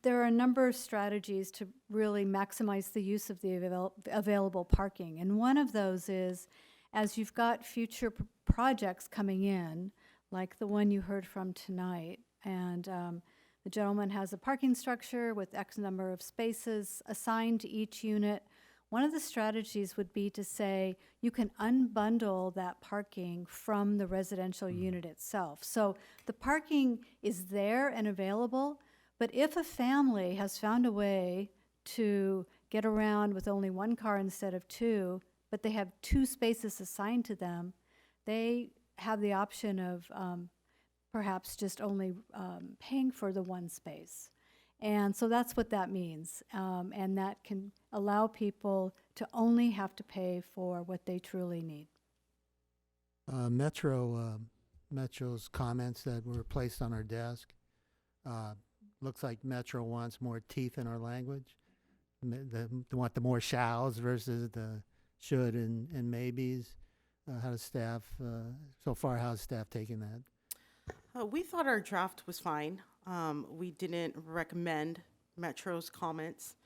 There are a number of strategies to really maximize the use of the available parking. And one of those is, as you've got future projects coming in, like the one you heard from tonight, and the gentleman has a parking structure with X number of spaces assigned to each unit. One of the strategies would be to say you can unbundle that parking from the residential unit itself. So the parking is there and available, but if a family has found a way to get around with only one car instead of two, but they have two spaces assigned to them, they have the option of perhaps just only paying for the one space. And so that's what that means. And that can allow people to only have to pay for what they truly need. Metro's comments that were placed on our desk. Looks like Metro wants more teeth in our language. They want the more shalls versus the should and maybes. How does staff, so far, how's staff taking that? We thought our draft was fine. We didn't recommend Metro's comments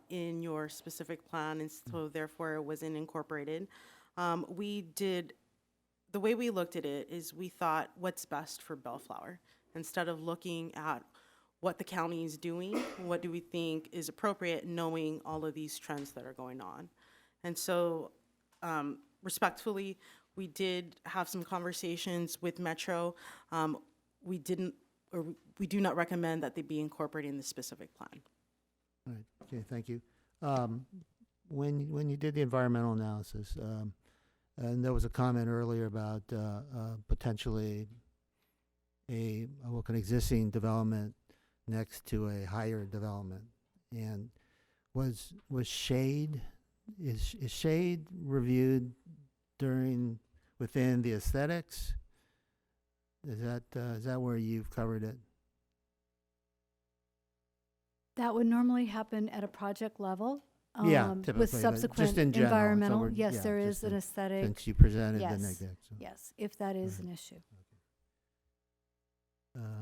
in your specific plan, and so therefore it wasn't incorporated. The way we looked at it is we thought what's best for Bellflower. Instead of looking at what the county is doing, what do we think is appropriate, knowing all of these trends that are going on. And so respectfully, we did have some conversations with Metro. We do not recommend that they be incorporated in the specific plan. All right, okay, thank you. When you did the environmental analysis, and there was a comment earlier about potentially an existing development next to a higher development, and was shade is shade reviewed within the aesthetics? Is that where you've covered it? That would normally happen at a project level. Yeah, typically, with but subsequent just in general, so environmental. we're- Yes, yeah, there is just an in- aesthetic. since you presented the Yes, neg deck, so. yes, if that is an issue.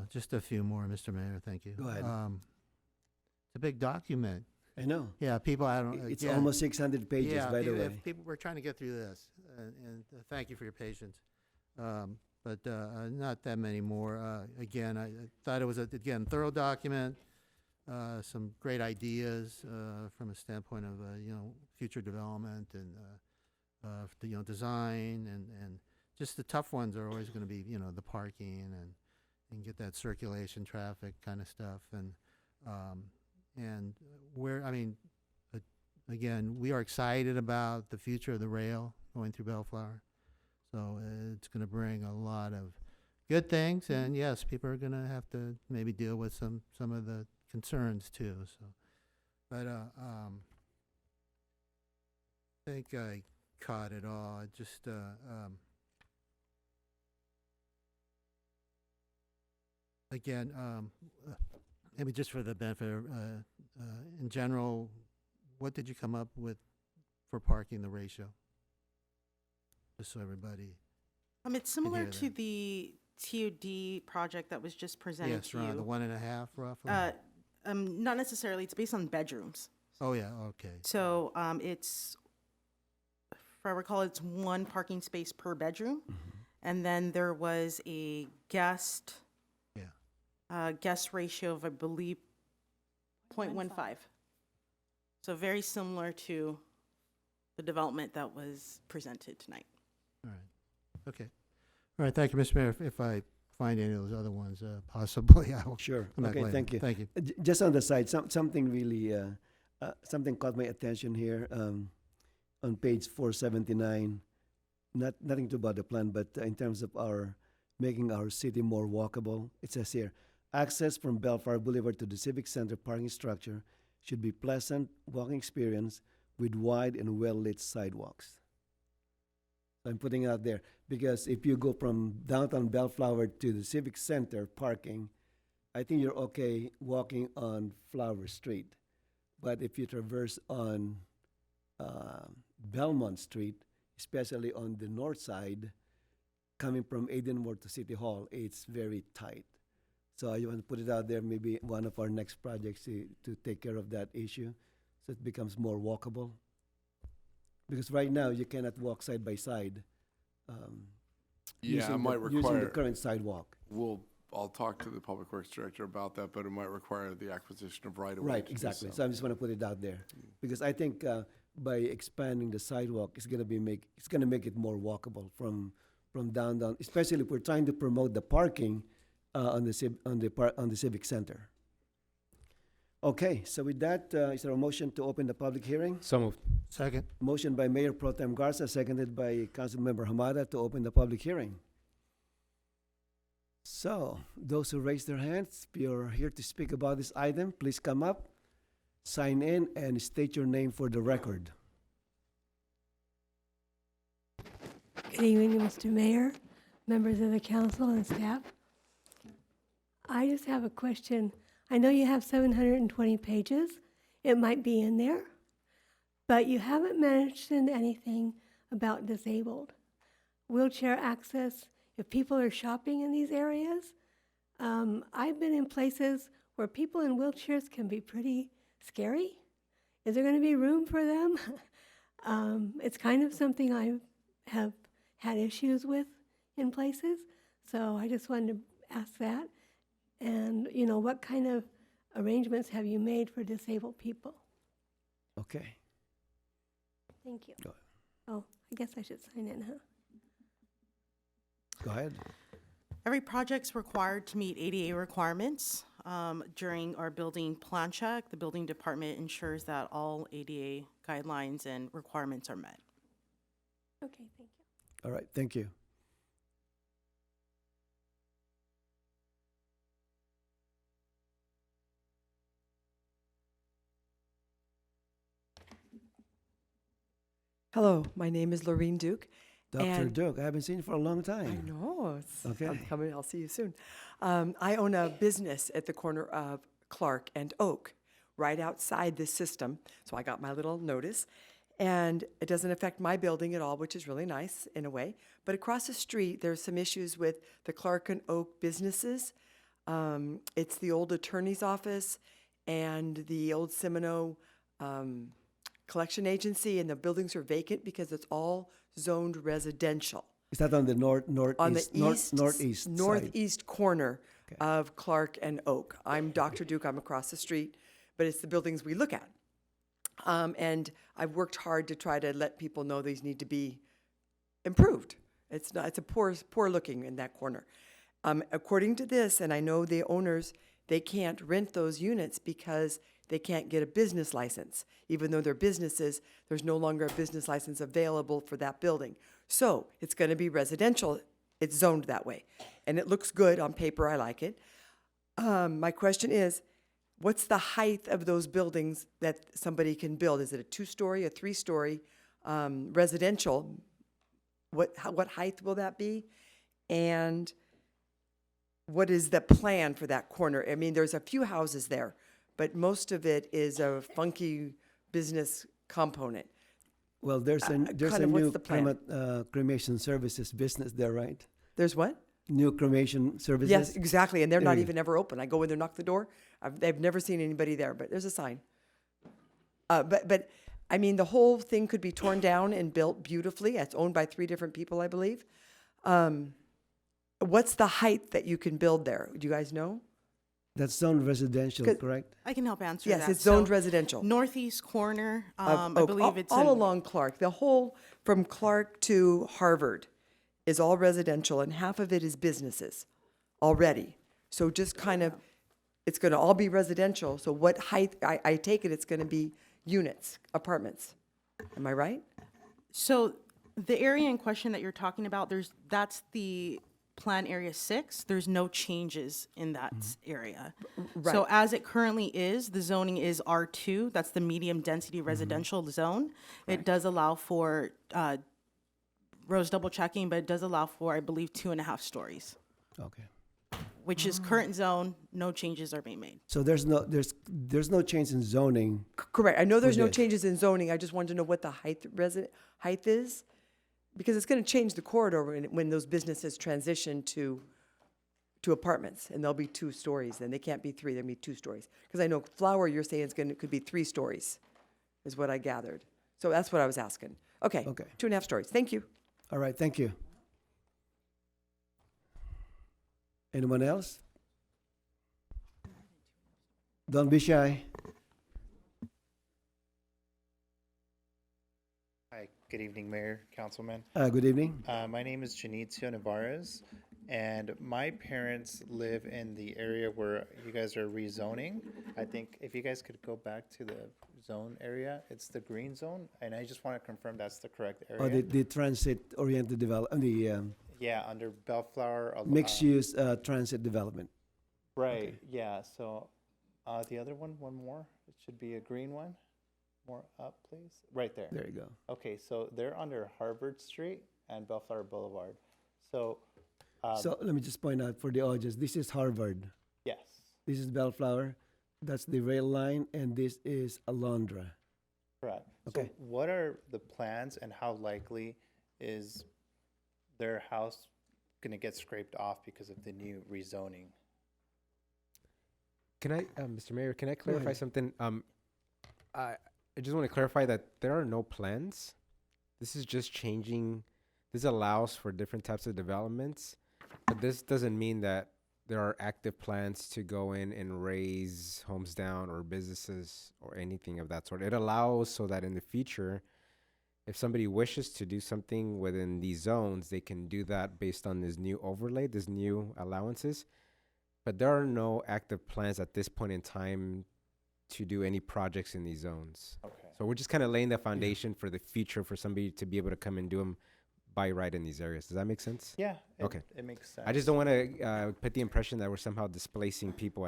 Just a few more, Mr. Mayor, thank you. Go ahead. It's a big document. I know. Yeah, people, I don't. It's again, almost 600 pages, yeah, by the people- way. if people, we're trying to get through this, and thank you for your patience. But not that many more. Again, I thought it was a thorough document. Some great ideas from a standpoint of future development and design and just the tough ones are always going to be the parking and get that circulation traffic kind of stuff and again, we are excited about the future of the rail going through Bellflower. So it's going to bring a lot of good things, and yes, people are going to have to maybe deal with some of the concerns too. So, but I think I caught it all. Just again, maybe just for the benefit of, in general, what did you come up with for parking the ratio? Just so everybody. It's similar hear to that. the TOD project that was just presented Yes, to around you. the 1.5 roughly. Not necessarily. It's based on bedrooms. Oh yeah, okay. So it's, if I recall, it's one parking space per bedroom, and then there was a guest ratio of, I believe, 0.15. So very similar to the development that was presented tonight. All right. Okay. All right, thank you, Mr. Mayor. If I find any of those other ones, possibly I will. Sure. come back Okay, later. thank you. Thank you. Just on the side, something really, something caught my attention here on page 479. Nothing to about the plan, but in terms of making our city more walkable, it says here, access from Bellflower Boulevard to the Civic Center parking structure should be pleasant walking experience with wide and well-lit sidewalks. I'm putting it out there because if you go from downtown Bellflower to the Civic Center parking, I think you're okay walking on Flower Street. But if you traverse on Belmont Street, especially on the north side, coming from Aidenmore to City Hall, it's very tight. So I want to put it out there, maybe one of our next projects to take care of that issue so it becomes more walkable. Because right now, you cannot walk side by side. Yeah, it might require. Using the current sidewalk. I'll talk to the Public Works Director about that, but it might require the acquisition of right-of-way. Right, to do exactly. So I just want to put it out there. Because I think by expanding the sidewalk, it's going to make it more walkable from downtown, especially if we're trying to promote the parking on the Civic Center. Okay, so with that, is there a motion to open the public hearing? So moved. Second. Motion by Mayor Pro Tem Garza, seconded by Councilmember Hamada to open the public hearing. So, those who raise their hands, if you're here to speak about this item, please come up, sign in, and state your name for the record. Good evening, Mr. Mayor, members of the council and staff. I just have a question. I know you have 720 pages. It might be in there, but you haven't mentioned anything about disabled. Wheelchair access, if people are shopping in these areas. I've been in places where people in wheelchairs can be pretty scary. Is there going to be room for them? It's kind of something I have had issues with in places, so I just wanted to ask that. And, what kind of arrangements have you made for disabled people? Okay. Thank you. Go Oh, I guess I should sign in, huh? Go ahead. Every project's required to meet ADA requirements. During our building plan check, the building department ensures that all ADA guidelines and requirements are met. Okay, thank you. All right, thank you. Hello, my name is Lorene Duke. Dr. and- Duke, I haven't seen you for a long time. I know. Okay. I'm coming. I'll see you soon. I own a business at the corner of Clark and Oak, right outside this system. So I got my little notice, and it doesn't affect my building at all, which is really nice in a way. But across the street, there's some issues with the Clark and Oak businesses. It's the old attorney's office and the old Semino collection agency, and the buildings are vacant because it's all zoned residential. Is that on the On the northeast side? northeast corner of Clark and Oak. I'm Dr. Duke. I'm across the street, but it's the buildings we look at. And I've worked hard to try to let people know these need to be improved. It's a poor looking in that corner. According to this, and I know the owners, they can't rent those units because they can't get a business license. Even though they're businesses, there's no longer a business license available for that building. So it's going to be residential. It's zoned that way. And it looks good on paper. I like it. My question is, what's the height of those buildings that somebody can build? Is it a 2-story, a 3-story residential? What height will that be? And what is the plan for that corner? I mean, there's a few houses there, but most of it is a funky business component. Well, there's a kind of what's new the plan? cremation services business there, right? There's what? New cremation services? Yes, exactly, and they're There not you even ever open. I go in there, knock the door. I've never seen anybody there, but there's a sign. But I mean, the whole thing could be torn down and built beautifully. It's owned by 3 different people, I believe. What's the height that you can build there? Do you guys know? That's zoned residential, correct? I can help answer Yes, that. it's zoned So, residential. Northeast corner, Of I Oak, believe it's all an- along Clark. The whole from Clark to Harvard is all residential and half of it is businesses already. So just kind of, it's going to all be residential. So what height, I take it it's going to be units, apartments. Am I right? So the area in question that you're talking about, that's the Plan Area 6. There's no changes in that area. Right. So as it currently is, the zoning is R2. That's the medium density residential zone. It does allow for, Rose double checking, but it does allow for, I believe, 2.5 stories, Okay. which is current zone. No changes are being made. So there's no change in zoning. Correct. I know there's no this. changes in zoning. I just wanted to know what the height is, because it's going to change the corridor when those businesses transition to apartments, and there'll be 2 stories. Then they can't be 3. There'll be 2 stories. Because I know Flower, you're saying could be 3 stories, is what I gathered. So that's what I was asking. Okay. Okay. 2.5 stories. Thank you. All right, thank you. Anyone else? Don't be shy. Hi, good evening, Mayor, Councilman. Good evening. My name is Janitzio Navarez, and my parents live in the area where you guys are rezoning. I think if you guys could go back to the zone area, it's the green zone, and I just want to confirm that's the correct area. Or the transit-oriented development, Yeah, under Bellflower. mixed-use transit development. Right, yeah, so the other one more, it should be a green one. More up, please. Right there. There you go. Okay, so they're under Harvard Street and Bellflower Boulevard. So, So let me just point out for the audience, this is Harvard. yes. This is Bellflower. That's the rail line, and this is Alondra. Correct. Okay. So what are the plans and how likely is their house going to get scraped off because of the new rezoning? Can I, Mr. Mayor, can I clarify ahead. something? I just want to clarify that there are no plans. This is just changing. This allows for different types of developments, but this doesn't mean that there are active plans to go in and raise homes down or businesses or anything of that sort. It allows so that in the future, if somebody wishes to do something within these zones, they can do that based on this new overlay, this new allowances. But there are no active plans at this point in time to do any projects in these zones. Okay. So we're just kind of laying the foundation for the future for somebody to be able to come and do them by right in these areas. Does that make sense? Yeah. Okay. It makes sense. I just don't want to put the impression that we're somehow displacing people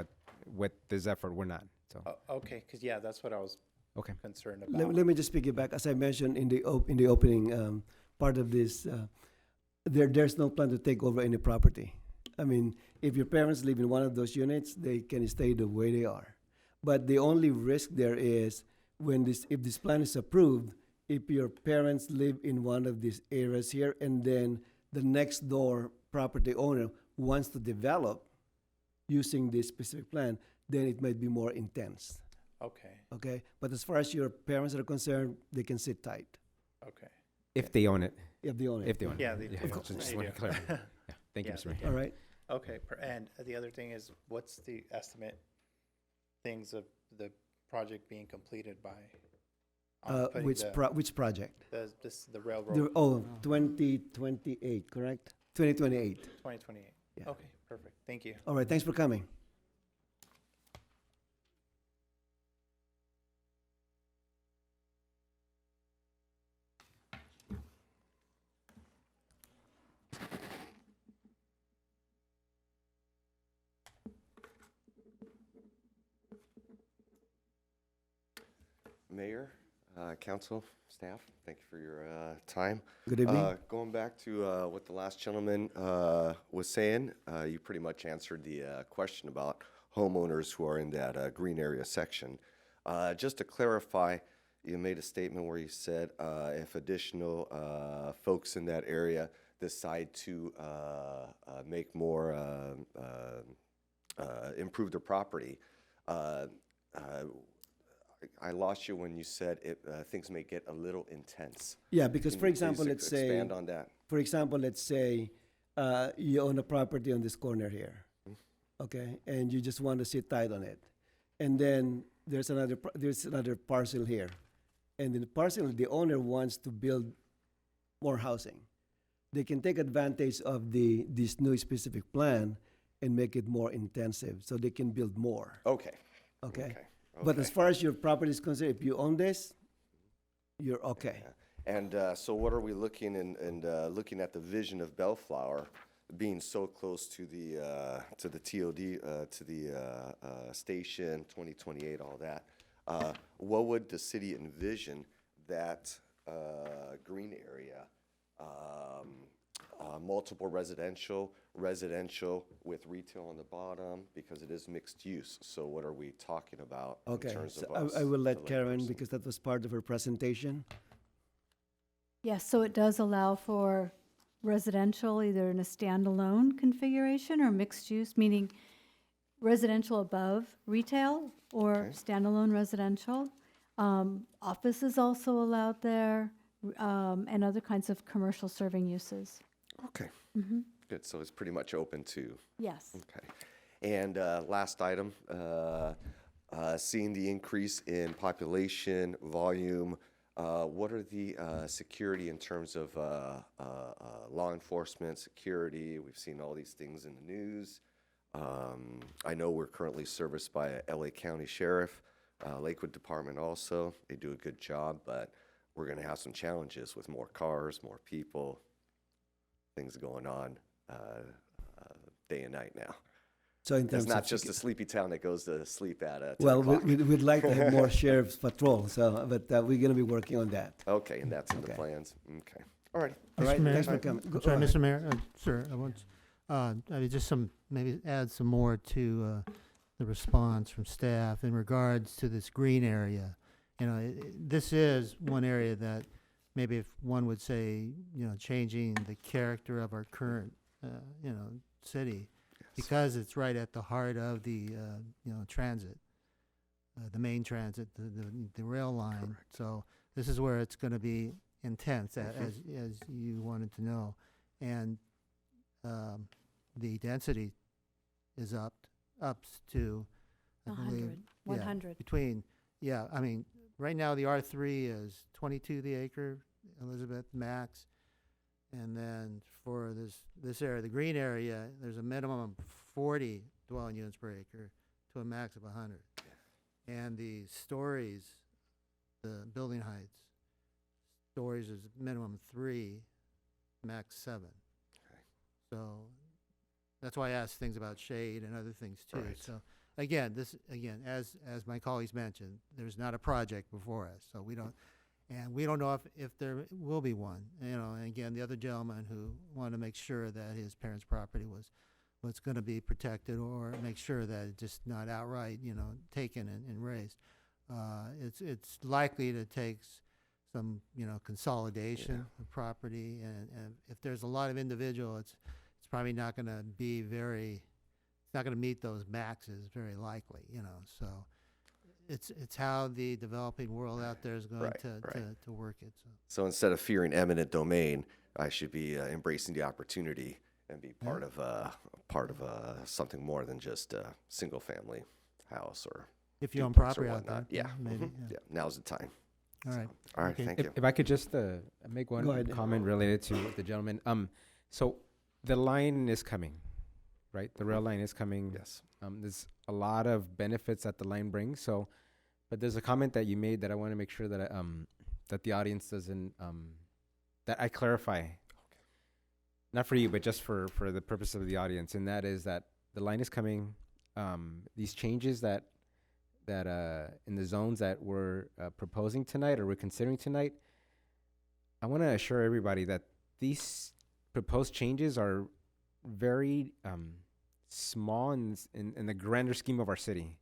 with this effort. We're not. So Okay, because yeah, that's what I was okay. concerned about. Let me just piggyback. As I mentioned in the opening part of this, there's no plan to take over any property. I mean, if your parents live in one of those units, they can stay the way they are. But the only risk there is if this plan is approved, if your parents live in one of these areas here, and then the next door property owner wants to develop using this specific plan, then it might be more intense. Okay. Okay? But as far as your parents are concerned, they can sit tight. Okay. If they own it. If they own it. If they own Yeah, it. they Yeah, do. just They want to do. clarify. Yeah. Thank you, Yeah, Mr. they Mayor. do. All right? Okay, and the other thing is, what's the estimate things of the project being completed by? Putting Which project? The railroad. 2028, correct? 2028. 2028. Yeah. Okay, perfect. Thank you. All right, thanks for coming. Mayor, council, staff, thank you for your time. Good evening. Going back to what the last gentleman was saying, you pretty much answered the question about homeowners who are in that green area section. Just to clarify, you made a statement where you said if additional folks in that area decide to make more, improve their property, I lost you when you said things may get a little intense. Yeah, because Can for you example, please let's say, expand on that? for example, let's say you own a property on this corner here, okay, and you just want to sit tight on it, and then there's another parcel here, and in the parcel the owner wants to build more housing, they can take advantage of this new specific plan and make it more intensive, so they can build more. Okay. Okay. But as far as your property is concerned, if you own this, you're okay. And so what are we looking and looking at the vision of Bellflower being so close to the TOD, to the station, 2028, all that? What would the city envision that green area, multiple residential with retail on the bottom, because it is mixed use? So what are we talking about in Okay, terms so of us? I will let the Karen, layperson? because that was part of her presentation. Yes, so it does allow for residential, either in a standalone configuration or mixed use, meaning residential above retail or standalone residential. Office is also allowed there, and other kinds of commercial serving uses. Okay. Mm-hmm. Good, so it's pretty much open to. Yes. Okay. And last item, seeing the increase in population, volume, what are the security in terms of law enforcement, security? We've seen all these things in the news. I know we're currently serviced by a LA County Sheriff, Lakewood Department also. They do a good job, but we're going to have some challenges with more cars, more people, things going on day and night now. So in terms It's not of just a sleepy town that goes to sleep at 10 Well, o'clock. we'd like to have more sheriff's patrol, so, but we're gonna be working on that. Okay, and that's in the Okay. plans. Okay. All right. All right, Mayor, thanks for coming. Go Sorry, ahead. Mr. Mayor, sir, I want, I mean, just some, maybe add some more to the response from staff in regards to this green area. You know, this is one area that maybe if one would say, you know, changing the character of our current, you know, city, because it's right at the heart of the, you know, transit, the main transit, the rail line. Correct. So this is where it's going to be intense, as you wanted to know, and the density is ups to, I believe, 100. between, I mean, right now the R3 is 22 the acre, Elizabeth max, and then for this area, the green area, there's a minimum of 40 dwelling units per acre to a max of 100. And the stories, the building heights, stories is minimum 3, max 7. So that's why I asked things about shade and other things too. Right. So again, as my colleagues mentioned, there's not a project before us, so we don't know if there will be one. You know, and again, the other gentleman who wanted to make sure that his parents' property was going to be protected, or make sure that it's just not outright, you know, taken and raised. It's likely to take some, you know, consolidation of property, and if there's a lot of individual, it's probably not going to be it's not going to meet those maxes very likely, you know. So it's how the developing world out there is going to work it. So instead of fearing eminent domain, I should be embracing the opportunity and be part of something more than just a single family house or if you own duplex or property out there, whatnot. Yeah, maybe. yeah. Now's the time. All right. All right, Okay. thank you. If I could just make Go one ahead. comment related to the gentleman. So the line is coming, right? The rail line is coming. Yes. There's a lot of benefits that the line brings. So, but there's a comment that you made that I want to make sure that that the audience doesn't that I clarify. Not for you, but just for the purpose of the audience, and that is that the line is coming. These changes that in the zones that we're proposing tonight or we're considering tonight, I want to assure everybody that these proposed changes are very small in the grander scheme of our city.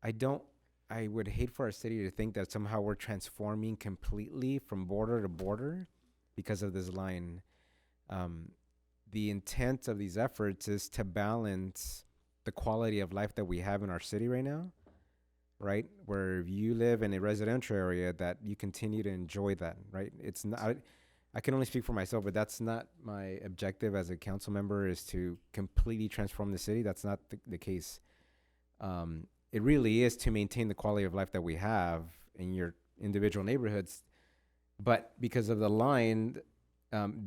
I would hate for our city to think that somehow we're transforming completely from border to border because of this line. The intent of these efforts is to balance the quality of life that we have in our city right now, right? Where you live in a residential area, that you continue to enjoy that, right? It's not, I can only speak for myself, but that's not my objective as a council member, is to completely transform the city. That's not the case. It really is to maintain the quality of life that we have in your individual neighborhoods. But because of the line,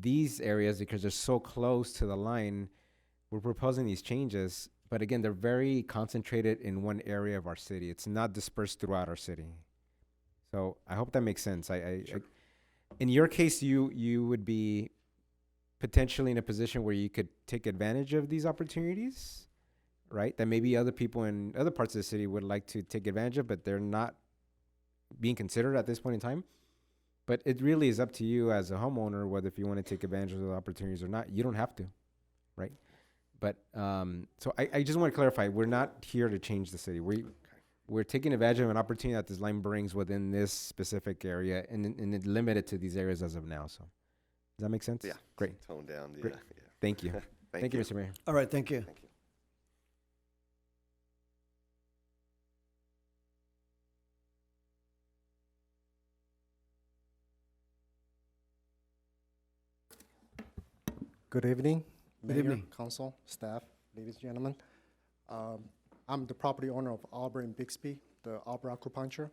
these areas, because they're so close to the line, we're proposing these changes. But again, they're very concentrated in one area of our city. It's not dispersed throughout our city. So I hope that makes sense. In your case, you would be potentially in a position where you could take advantage of these opportunities, right? That maybe other people in other parts of the city would like to take advantage of, but they're not being considered at this point in time. But it really is up to you as a homeowner, whether if you want to take advantage of the opportunities or not. You don't have to, right? But so I just want to clarify, we're not here to change the city. We're taking advantage of an opportunity that this line brings within this specific area, and it limited to these areas as of now. So does that make sense? Yeah. Great. Tone down. Yeah. Great. Yeah. Thank you. Thank you, Mr. Mayor. All right, thank you. Thank you. Good evening. Good Mayor, evening. Council, staff, ladies and gentlemen. I'm the property owner of Auburn and Bixby, the Auburn Acupuncture,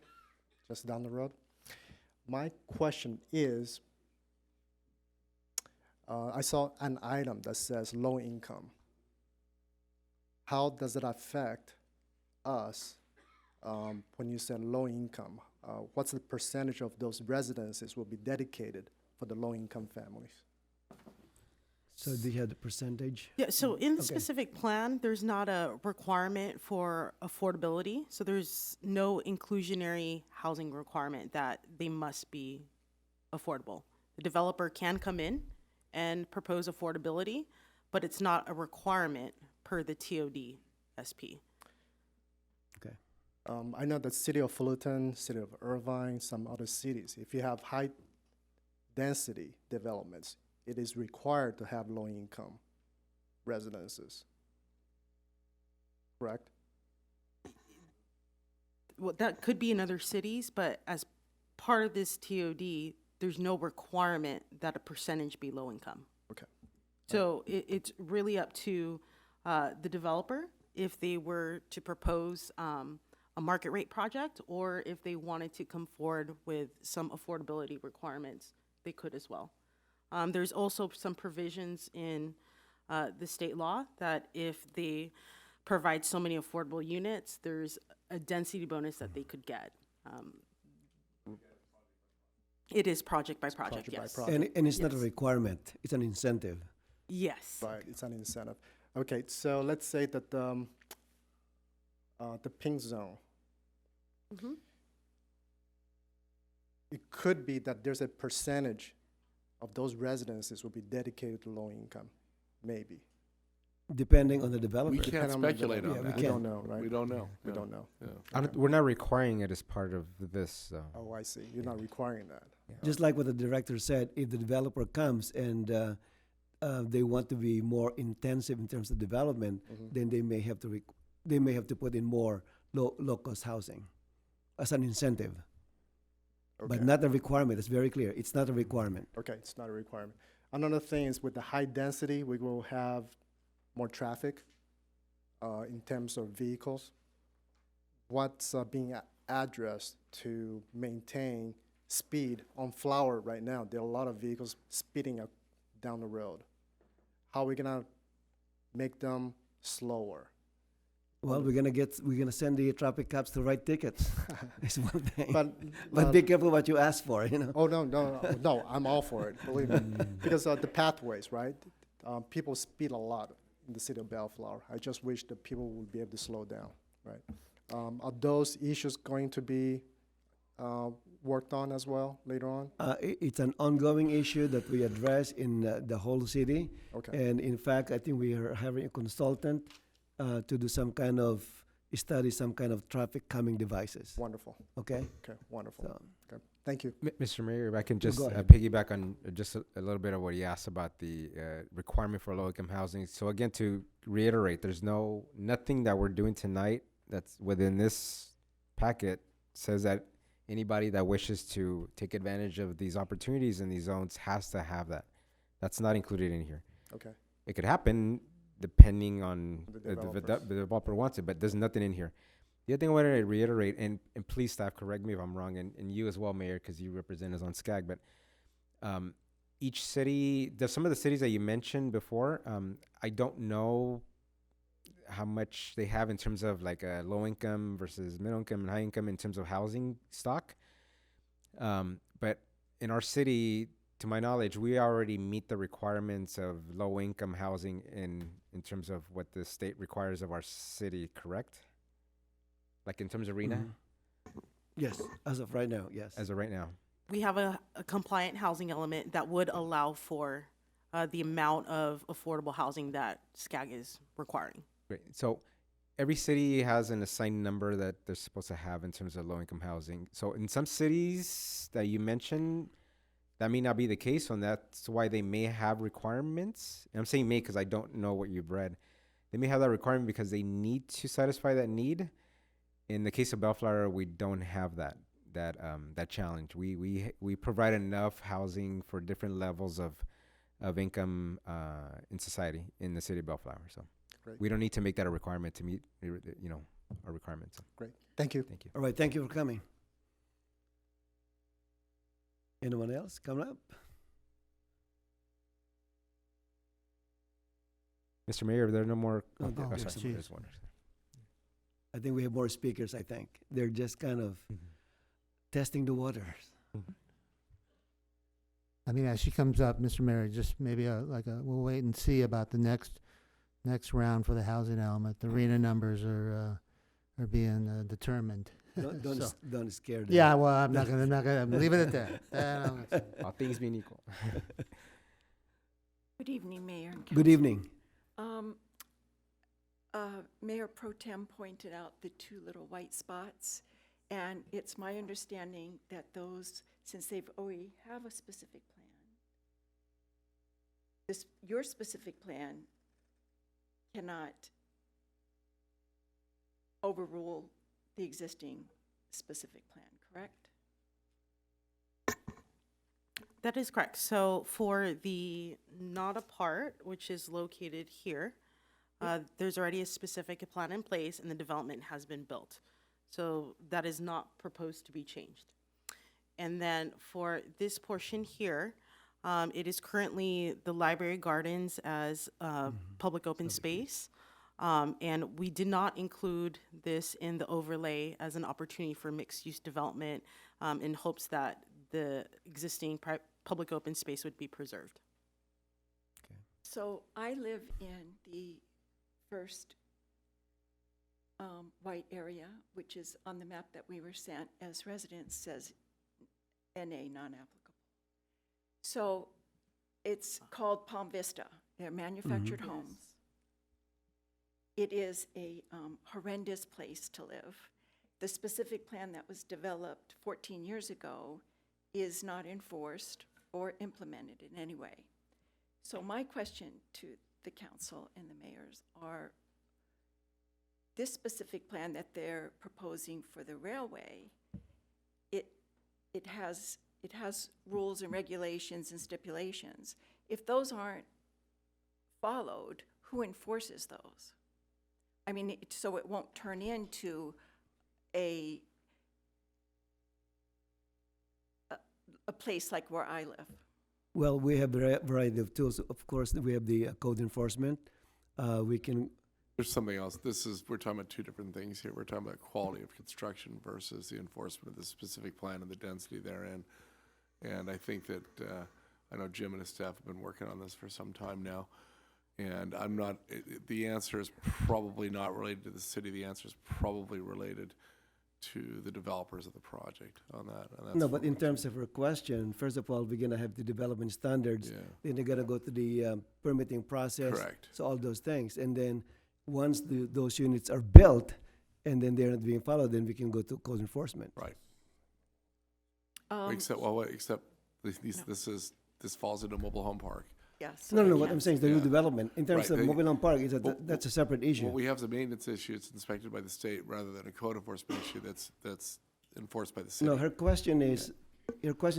just down the road. My question is, I saw an item that says low income. How does it affect us when you said low income? What's the percentage of those residences will be dedicated for the low income families? So do you have the percentage? Yeah, so in the Okay. specific plan, there's not a requirement for affordability. So there's no inclusionary housing requirement that they must be affordable. The developer can come in and propose affordability, but it's not a requirement per the TOD SP. Okay. I know the city of Fullerton, city of Irvine, some other cities, if you have high density developments, it is required to have low income residences. Correct? Well, that could be in other cities, but as part of this TOD, there's no requirement that a percentage be low income. Okay. So it's really up to the developer if they were to propose a market rate project, or if they wanted to come forward with some affordability requirements, they could as well. There's also some provisions in the state law that if they provide so many affordable units, there's a density bonus that they could get. It is project by project, yes. And it's not a Yes. requirement, it's an incentive. Yes. Right, it's an incentive. Okay, so let's say that the pink zone, Mhm. it could be that there's a percentage of those residences will be dedicated to low income, maybe. Depending on the developer. We can't Depending on the speculate on developer. that. We don't know, right? We don't know. We Yeah. don't know. Yeah. We're not requiring it as part of this. Oh, I see. You're not requiring that. Just like what the director said, if the developer comes and they want to be more intensive in terms of development, Mhm. then they may have to put in more low cost housing as an incentive, but Okay. not a requirement. It's very clear. It's not a requirement. Okay, it's not a requirement. Another thing is with the high density, we will have more traffic in terms of vehicles. What's being addressed to maintain speed on Flower right now? There are a lot of vehicles speeding up down the road. How are we gonna make them slower? Well, we're gonna send the traffic cops to write tickets. It's one thing. But But be careful what you ask for, you know. Oh, no, I'm all for it, believe me. Because the pathways, right? People speed a lot in the city of Bellflower. I just wish that people would be able to slow down, right? Are those issues going to be worked on as well later on? It's an ongoing issue that we address in the whole city. Okay. And in fact, I think we are having a consultant to do some kind of study, some kind of traffic calming devices. Wonderful. Okay? Okay, wonderful. So, Okay, thank you. Mr. Mayor, if I can just go ahead. piggyback on just a little bit of what he asked about the requirement for low-income housing. So again, to reiterate, there's nothing that we're doing tonight that's within this packet says that anybody that wishes to take advantage of these opportunities in these zones has to have that. That's not included in here. Okay. It could happen depending on The the developers. developer wants it, but there's nothing in here. The other thing I wanted to reiterate, and please staff, correct me if I'm wrong, and you as well, Mayor, because you represent us on SCAG, but each city, there's some of the cities that you mentioned before. I don't know how much they have in terms of like a low income versus middle income and high income in terms of housing stock. But in our city, to my knowledge, we already meet the requirements of low income housing in terms of what the state requires of our city, correct? Like in terms of RENA? Yes, as of right now, yes. As of right now. We have a compliant housing element that would allow for the amount of affordable housing that SCAG is requiring. Great. So every city has an assigned number that they're supposed to have in terms of low income housing. So in some cities that you mentioned, that may not be the case, and that's why they may have requirements. And I'm saying may because I don't know what you've read. They may have that requirement because they need to satisfy that need. In the case of Bellflower, we don't have that challenge. We provide enough housing for different levels of income in society in the city of Bellflower. So Great. we don't need to make that a requirement to meet our requirements. So. Great. Thank you. Thank you. All right, thank you for coming. Anyone else coming up? Mr. Mayor, are there no more? Oh, there- sorry, geez. there's one. I think we have more speakers, I think. They're just kind of testing the waters. I mean, as she comes up, Mr. Mayor, just maybe we'll wait and see about the next round for the housing element. The RENA numbers are being determined. Don't scare them. Yeah, well, I'm not gonna leave it at that. All things being equal. Good evening, Mayor and Council. Good evening. Mayor Pro Tem pointed out the two little white spots, and it's my understanding that those, since they've already have a specific plan, your specific plan cannot overrule the existing specific plan, correct? That is correct. So for the not apart, which is located here, there's already a specific plan in place and the development has been built. So that is not proposed to be changed. And then for this portion here, it is currently the library gardens as public open space. And we did not include this in the overlay as an opportunity for mixed-use development in hopes that the existing public open space would be preserved. Okay. So I live in the first white area, which is on the map that we were sent as residents, says NA, non-applicable. So it's called Palm Vista. They're manufactured homes. It is a horrendous place to live. The specific plan that was developed 14 years ago is not enforced or implemented in any way. So my question to the council and the mayors are, this specific plan that they're proposing for the railway, it has rules and regulations and stipulations. If those aren't followed, who enforces those? I mean, so it won't turn into a place like where I live. Well, we have a variety of tools. Of course, we have the code enforcement. We can. There's something else. We're talking about two different things here. We're talking about quality of construction versus the enforcement of the specific plan and the density therein. And I think that, I know Jim and his staff have been working on this for some time now. And the answer is probably not related to the city. The answer is probably related to the developers of the project on that. And that's No, but in terms of her question, first of all, we're going to have the development standards. Yeah. Then they're going to go to the permitting process. Correct. So all those things. And then once those units are built and then they're not being followed, then we can go to code enforcement. Right. Um, Except this falls into a mobile home park. Yes. No, what I'm saying is the new Yeah. development. In terms Right, of they- mobile home park, that's a separate issue. Well, we have the maintenance issue. It's inspected by the state rather than a code enforcement issue that's enforced by the city. No, her question is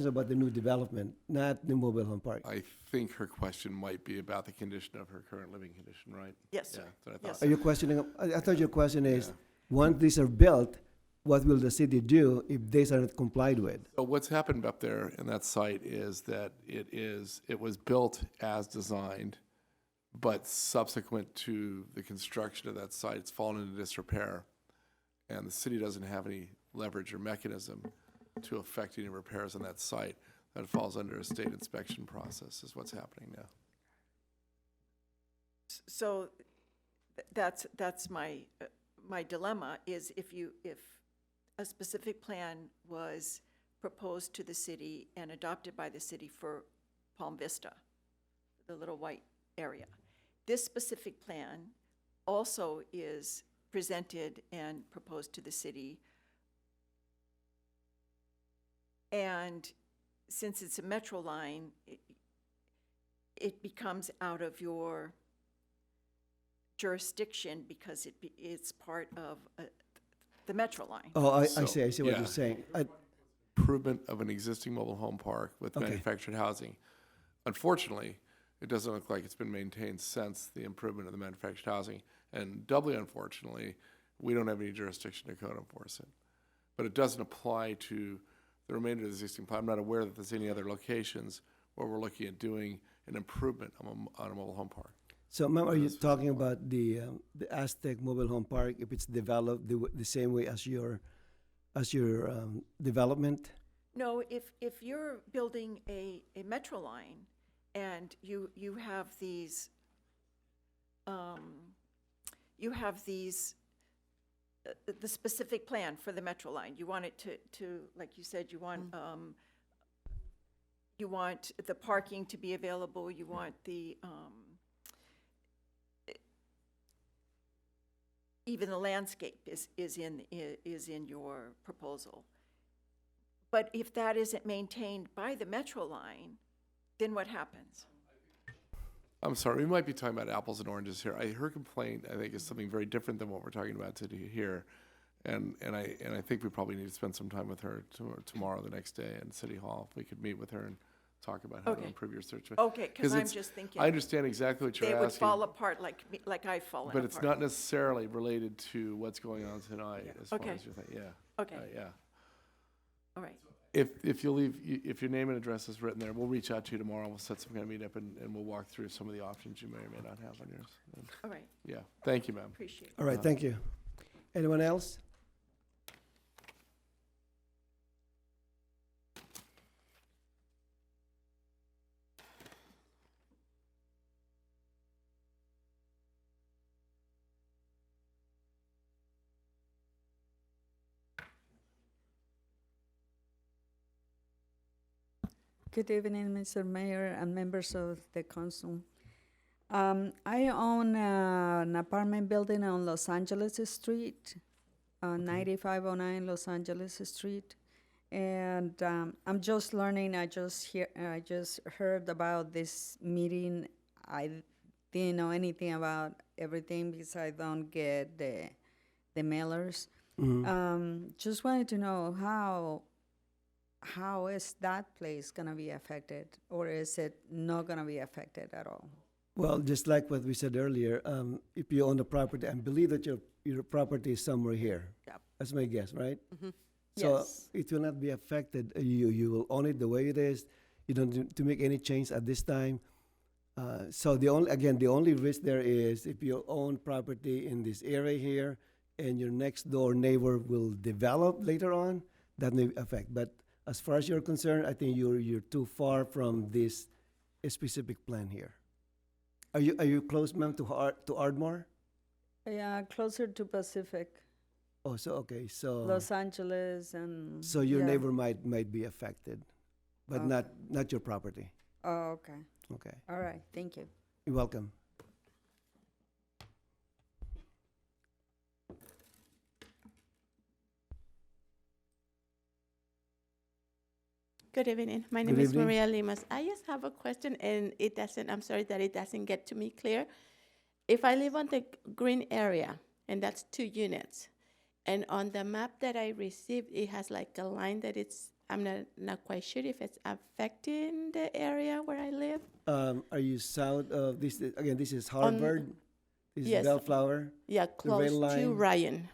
about the new development, not the mobile home park. I think her question might be about the condition of her current living condition, right? Yes, sir. Yeah, that's what I Yes, thought. Are you questioning, I thought your question is, Yeah. once these are built, what will the city do if these are not complied with? So what's happened up there in that site is that it was built as designed, but subsequent to the construction of that site, it's fallen into disrepair. And the city doesn't have any leverage or mechanism to affect any repairs on that site. That falls under a state inspection process is what's happening now. So that's my my dilemma is if a specific plan was proposed to the city and adopted by the city for Palm Vista, the little white area. This specific plan also is presented and proposed to the city. And since it's a metro line, it becomes out of your jurisdiction because it's part of the metro line. Oh, I So, see what yeah. you're saying. Improvement of an existing mobile home park with Okay. manufactured housing. Unfortunately, it doesn't look like it's been maintained since the improvement of the manufactured housing. And doubly unfortunately, we don't have any jurisdiction to code enforce it. But it doesn't apply to the remainder of the existing plan. I'm not aware that there's any other locations where we're looking at doing an improvement on a mobile home park. So, ma'am, are you talking about the Aztec Mobile Home Park if it's developed the same way as your development? No, if you're building a metro line and you have these the specific plan for the metro line, you want it to like you said, you want the parking to be available, you want the even the landscape is in your proposal. But if that isn't maintained by the metro line, then what happens? I'm sorry, we might be talking about apples and oranges here. Her complaint, I think, is something very different than what we're talking about today here. And I think we probably need to spend some time with her tomorrow, the next day in City Hall. If we could meet with her and talk about how to Okay. improve your search. Okay, because I'm it's- just thinking I understand exactly what you're they asking. would fall apart like I've fallen But apart. it's not necessarily related to what's going on tonight as far Okay. as you think, yeah. Okay. Yeah. All right. If you leave, if your name and address is written there, we'll reach out to you tomorrow. We'll set some kind of meetup and we'll walk through some of the options you may or may not have on yours. And, All right. yeah, thank you, ma'am. Appreciate it. All right, thank you. Anyone else? Good evening, Mr. Mayor and members of the council. I own an apartment building on Los Angeles Street, 9509 Los Angeles Street. And I'm just learning, I just heard about this meeting. I didn't know anything about everything because I don't get the mailers. Just wanted to know how is that place gonna be affected, or is it not gonna be affected at all? Well, just like what we said earlier, if you own the property, I believe that your property is somewhere here. Yep. That's my guess, right? Mm-hmm. So Yes. it will not be affected. You will own it the way it is. You don't need to make any change at this time. So the only risk there is if you own property in this area here and your next door neighbor will develop later on, that may affect. But as far as you're concerned, I think you're too far from this specific plan here. Are you close, ma'am, to Ardmore? Yeah, closer to Pacific, Oh, so okay, so Los Angeles, and so your yeah. neighbor might be affected, but Okay. not your property. Oh, okay. Okay, All right. Thank you. you're welcome. Good evening. My Good name is evening. Maria Limas. I just have a question, and I'm sorry that it doesn't get to me clear. If I live on the green area, and that's 2 units, and on the map that I received, it has like a line that I'm not quite sure if it's affecting the area where I live. Are you south of this? Again, this is On- Harvard. This yes. is Bellflower. Yeah, The red close to line. Ryan.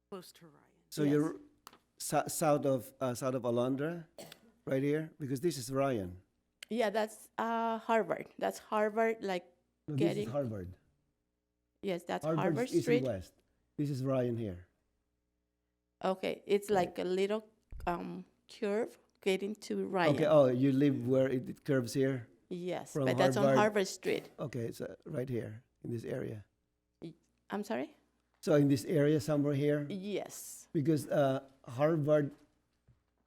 Close to Ryan. So Yes. you're south of Alondra, right here, because this is Ryan. Yeah, that's Harvard. That's Harvard, like No, this getting. is Harvard. Yes, that's Harvard's Harvard east and Street. west. This is Ryan here. Okay, it's like a little curve getting to Ryan. Okay. Oh, you live where it curves here. Yes, from but that's on Harvard. Harvard Street. Okay, it's right here in this area. I'm sorry? So in this area somewhere here, Yes, because Harvard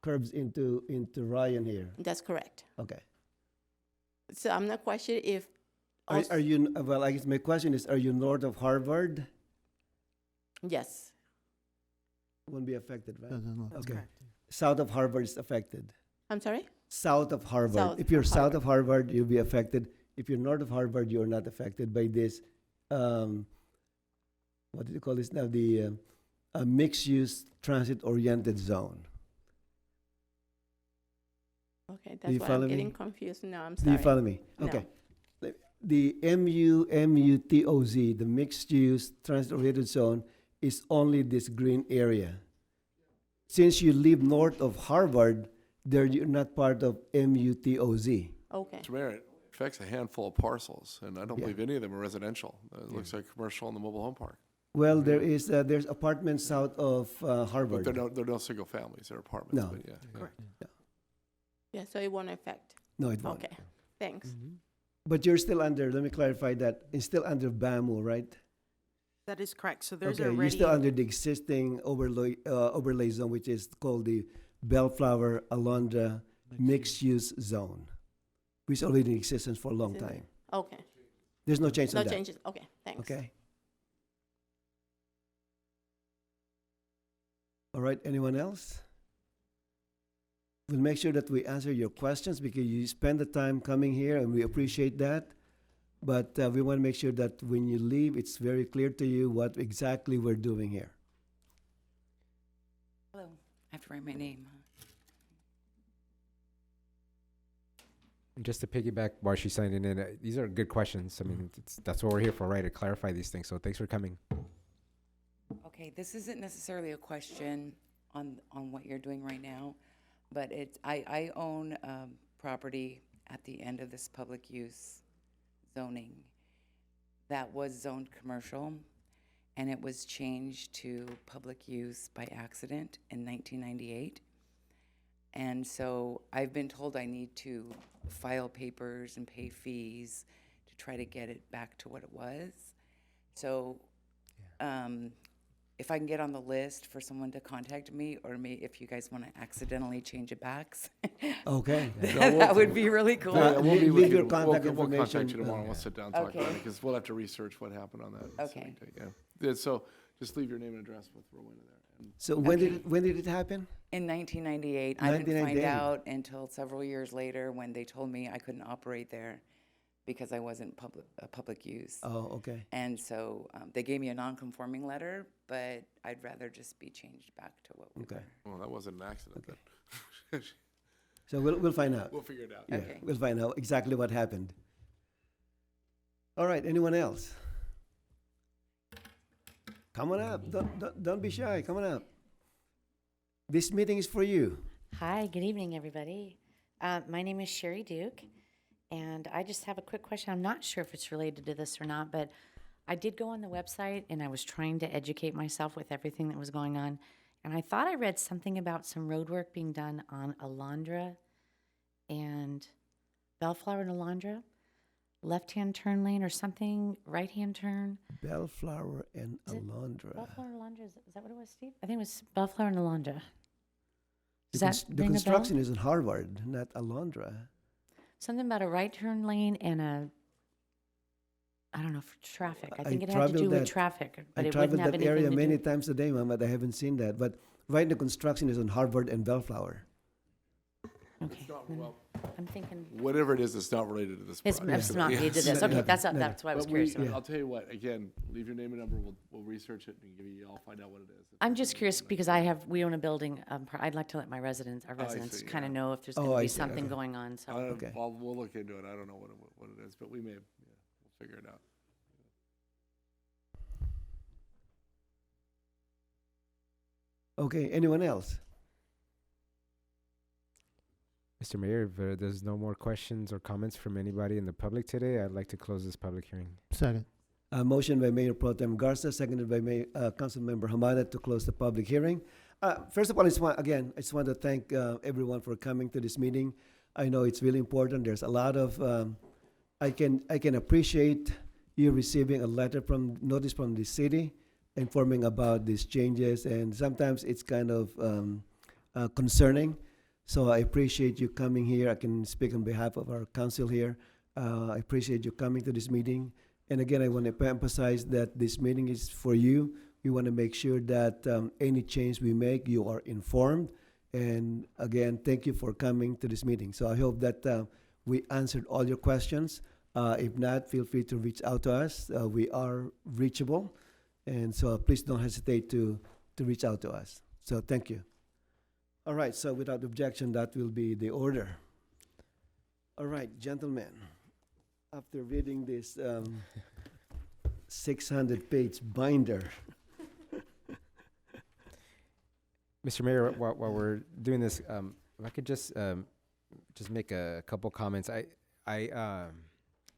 curves into Ryan here. that's correct. Okay. So I'm not quite sure if. Are you? Well, I guess my question is: are you north of Harvard? Yes, Won't be affected, right? No. Okay. South of Harvard is affected. I'm sorry? South of Harvard. South If you're of south of Harvard, you'll be affected. If you're north of Harvard, you're not affected by this. What do you call this now? The mixed-use transit-oriented zone. Okay, you that's why follow I'm me? getting confused now. I'm Do sorry. you follow me? No. Okay. The MUTOZ, the mixed-use transit-oriented zone, is only this green area. Since you live north of Harvard, you're not part of MUTOZ. Okay. Mr. Mayor, it affects a handful of parcels, and I don't Yeah. believe any of them are residential. It looks like commercial in the mobile home park. Well, there's apartments south of But Harvard. they're no single families, they're apartments. No. But yeah, Correct. Yeah, so it won't affect. No, it won't. Okay, thanks. But you're still under, let me clarify that, it's still under BAMU, right? That is correct. So there's Okay, you're already. still under the existing overlay zone, which is called the Bellflower Alondra Mixed-Use Zone, which is already in existence for a long Is it- time. Okay, There's no change no on that. changes. Okay, thanks. Okay. All right, anyone else? We'll make sure that we answer your questions because you spend the time coming here and we appreciate that. But we want to make sure that when you leave, it's very clear to you what exactly we're doing here. Hello, I have to write my name. And just to piggyback while she's signing in, these are good questions. I mean, that's what we're here for, right? To clarify these things. So thanks for coming. Okay, this isn't necessarily a question on what you're doing right now, but I own property at the end of this public use zoning that was zoned commercial, and it was changed to public use by accident in 1998. And so I've been told I need to file papers and pay fees to try to get it back to what it was. So if I can get on the list for someone to contact me, or if you guys want to accidentally change it back, Okay. that would be really cool. Yeah, we'll be Leave with your you. contact We'll information, contact you tomorrow. We'll sit down and talk about Okay. it because we'll have to research what happened on that. Okay. Yeah. So just leave your name and address with Rowena there. And So when did it happen? In 1998, I didn't find 1998. out until several years later when they told me I couldn't operate there because I wasn't public use. Oh, okay. And so they gave me a non-conforming letter, but I'd rather just be changed back to what we Okay. were. well, that wasn't an accident. Then. So we'll find out. We'll figure it out. Yeah, Okay. we'll find out exactly what happened. All right, anyone else? Come on up. Don't be shy. Come on up. This meeting is for you. Hi, good evening, everybody. My name is Sherry Duke, and I just have a quick question. I'm not sure if it's related to this or not, but I did go on the website, and I was trying to educate myself with everything that was going on, and I thought I read something about some road work being done on Alondra and Bellflower and Alondra, left-hand turn lane or something, right-hand turn. Bellflower and Is it Alondra. Bellflower and Alondra, is that what it was, Steve? I think it was Bellflower and Alondra. Does The that cons- the ring a bell? construction is in Harvard, not Alondra. Something about a right turn lane and I don't know, for traffic. I think it had to traveled do with that- traffic, I but it traveled wouldn't have that anything area to many do. times today, Mom, but I haven't seen that. But right, the construction is on Harvard and Bellflower. Okay, It's not, then well, I'm thinking, whatever it is, it's not related to this it's project. not related to this. Okay, that's why I was But curious we, about. I'll tell you what, again, leave your name and number, we'll research it and give you, I'll find out what it is. I'm just curious because we own a building. I'd like to let our residents see, kind of yeah. know if there's Oh, going to I be see, something okay. going on, so. Okay. We'll look into it. I don't know what it is, but we may, we'll figure it out. Okay, anyone else? Mr. Mayor, if there's no more questions or comments from anybody in the public today, I'd like to close this public hearing. Second. Motion by Mayor Pro Tem Garza, seconded by Councilmember Hamada to close the public hearing. First of all, I just want to thank everyone for coming to this meeting. I know it's really important. There's a lot of, I can appreciate you receiving a notice from the city informing about these changes, and sometimes it's kind of concerning. So I appreciate you coming here. I can speak on behalf of our council here. I appreciate you coming to this meeting. And again, I want to emphasize that this meeting is for you. We want to make sure that any change we make, you are informed. And again, thank you for coming to this meeting. So I hope that we answered all your questions. If not, feel free to reach out to us. We are reachable. And so please don't hesitate to reach out to us. So thank you. All right, so without objection, that will be the order. All right, gentlemen, after reading this 600-page binder. Mr. Mayor, while we're doing this, if I could just make a couple comments. I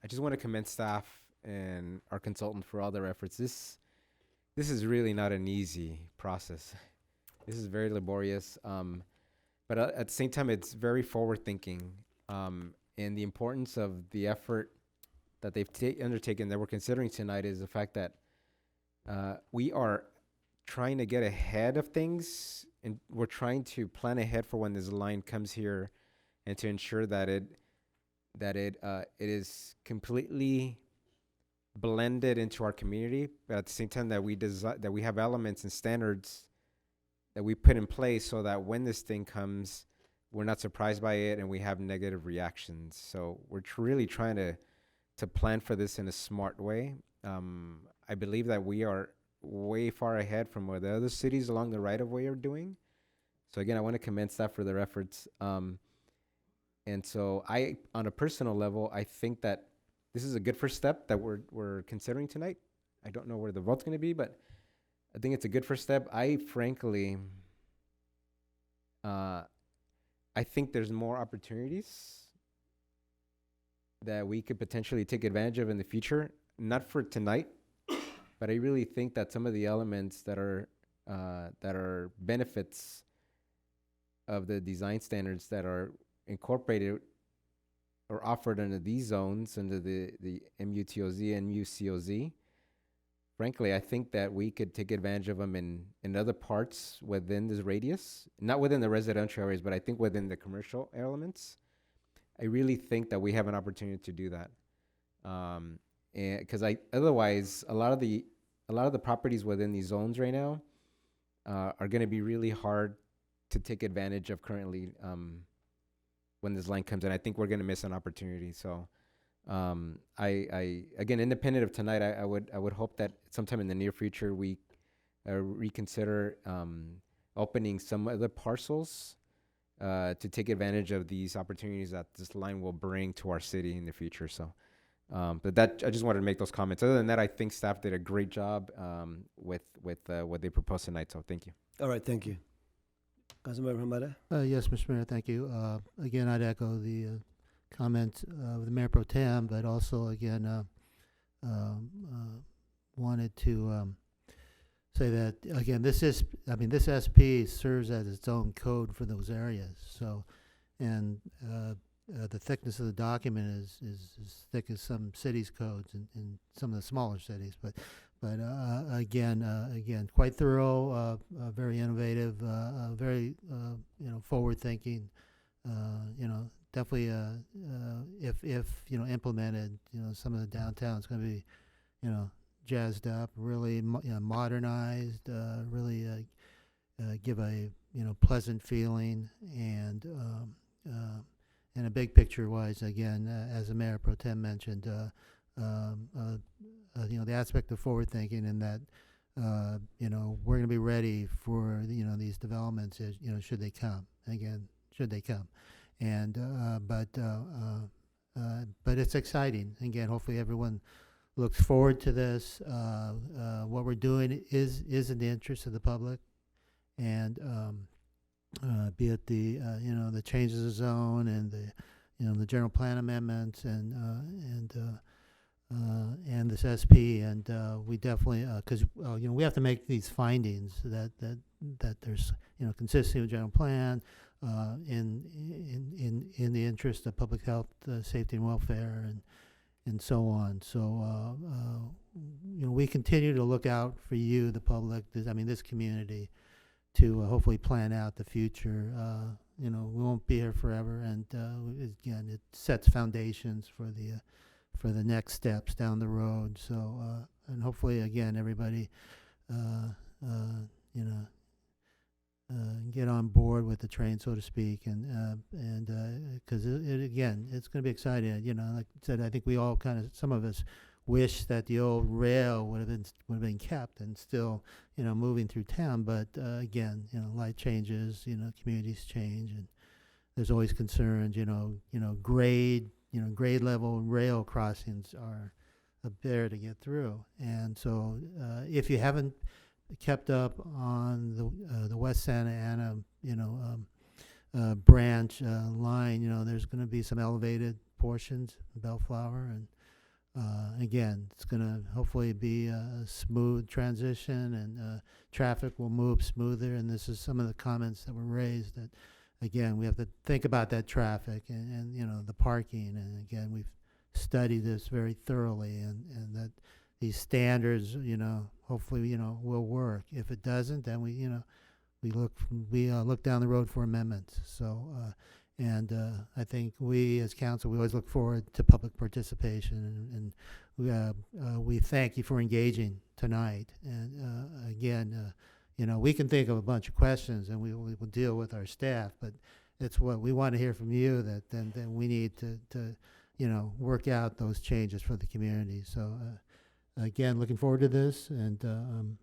just want to commend staff and our consultant for all their efforts. This is really not an easy process. This is very laborious, but at the same time, it's very forward-thinking. And the importance of the effort that they've undertaken that we're considering tonight is the fact that we are trying to get ahead of things, and we're trying to plan ahead for when this line comes here, and to ensure that it is completely blended into our community, but at the same time that we have elements and standards that we put in place so that when this thing comes, we're not surprised by it and we have negative reactions. So we're really trying to plan for this in a smart way. I believe that we are way far ahead from what the other cities along the right-of-way are doing. So again, I want to commend staff for their efforts. And so on a personal level, I think that this is a good first step that we're considering tonight. I don't know where the vote's going to be, but I think it's a good first step. I frankly, I think there's more opportunities that we could potentially take advantage of in the future. Not for tonight, but I really think that some of the elements that are benefits of the design standards that are incorporated or offered under these zones, under the MUTOZ and MUCOZ, frankly, I think that we could take advantage of them in other parts within this radius, not within the residential areas, but I think within the commercial elements. I really think that we have an opportunity to do that. And because otherwise, a lot of the properties within these zones right now are going to be really hard to take advantage of currently when this line comes in. I think we're going to miss an opportunity. So I again, independent of tonight, I would hope that sometime in the near future we reconsider opening some other parcels to take advantage of these opportunities that this line will bring to our city in the future. So, but that I just wanted to make those comments. Other than that, I think staff did a great job with what they proposed tonight. So, thank you. All right, thank you. Councilmember Hamada? Yes, Mr. Mayor, thank you. Again, I'd echo the comment of the Mayor Pro Tem, but also, again, wanted to say that, again, this SP serves as its own code for those areas. So, and the thickness of the document is as thick as some cities' codes in some of the smaller cities. But again, quite thorough, very innovative, very forward-thinking. Definitely, if implemented, some of the downtown is going to be, jazzed up, really modernized, really give a pleasant feeling, and a big picture wise, again, as the Mayor Pro Tem mentioned, the aspect of forward thinking, and that we're going to be ready for these developments as should they come. Again, should they come, and but it's exciting. Again, hopefully everyone looks forward to this. What we're doing is in the interest of the public, and be it the the changes of zone and the general plan amendments and this SP, and we definitely because we have to make these findings that there's consistency with general plan in the interest of public health, safety and welfare, and so on. So we continue to look out for you, the public, this community, to hopefully plan out the future. We won't be here forever, and again, it sets foundations for the next steps down the road. So and hopefully, again, everybody, get on board with the train, so to speak, and because it's going to be exciting. Like I said, I think we all some of us wish that the old rail would have been kept and still moving through town. But again, life changes, communities change, and there's always concerns. Grade level rail crossings are a bear to get through, and so if you haven't kept up on the West Santa Ana branch line, there's going to be some elevated portions, Bellflower, and again, it's going to hopefully be a smooth transition, and traffic will move smoother. And this is some of the comments that were raised, that again, we have to think about that traffic and the parking. And again, we've studied this very thoroughly, and that these standards, hopefully, will work. If it doesn't, then we look down the road for amendments. So, I think we as council, we always look forward to public participation, and we thank you for engaging tonight. And again, we can think of a bunch of questions, and we will deal with our staff, but it's what we want to hear from you, that then we need to work out those changes for the community. So again, looking forward to this, and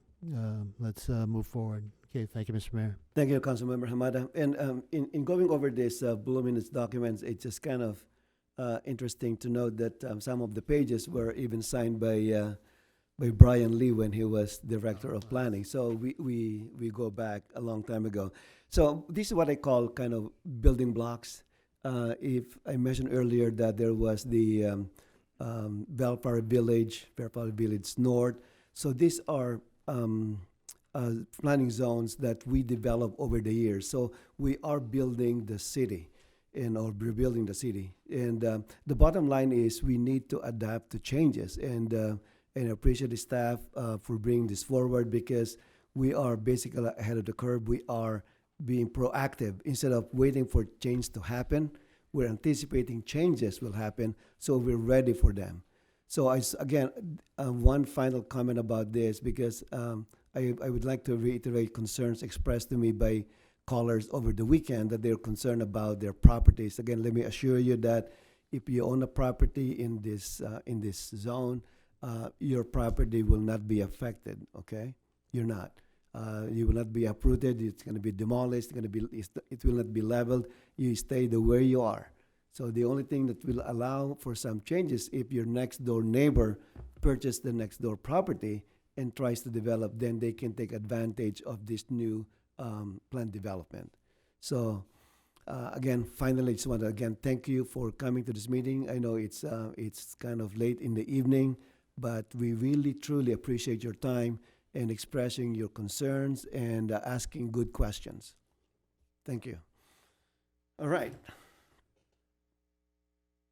let's move forward. Okay, thank you, Mr. Mayor. Thank you, Councilmember Hamada. And in going over this voluminous documents, it's just kind of interesting to note that some of the pages were even signed by Brian Lee when he was director of planning. So we go back a long time ago. So this is what I call kind of building blocks. If I mentioned earlier that there was the Bellflower Village North. So these are planning zones that we develop over the years. So we are building the city, or rebuilding the city. And the bottom line is we need to adapt to changes. And I appreciate the staff for bringing this forward, because we are basically ahead of the curve. We are being proactive. Instead of waiting for change to happen, we're anticipating changes will happen, so we're ready for them. So again, one final comment about this, because I would like to reiterate concerns expressed to me by callers over the weekend, that they're concerned about their properties. Again, let me assure you that if you own a property in this zone, your property will not be affected. Okay, you're not. You will not be uprooted. It's going to be demolished. It will not be leveled. You stay the way you are. So the only thing that will allow for some changes, if your next door neighbor purchased the next door property and tries to develop, then they can take advantage of this new planned development. So again, finally, just want to again thank you for coming to this meeting. I know it's kind of late in the evening, but we really truly appreciate your time and expressing your concerns and asking good questions. Thank you. All right.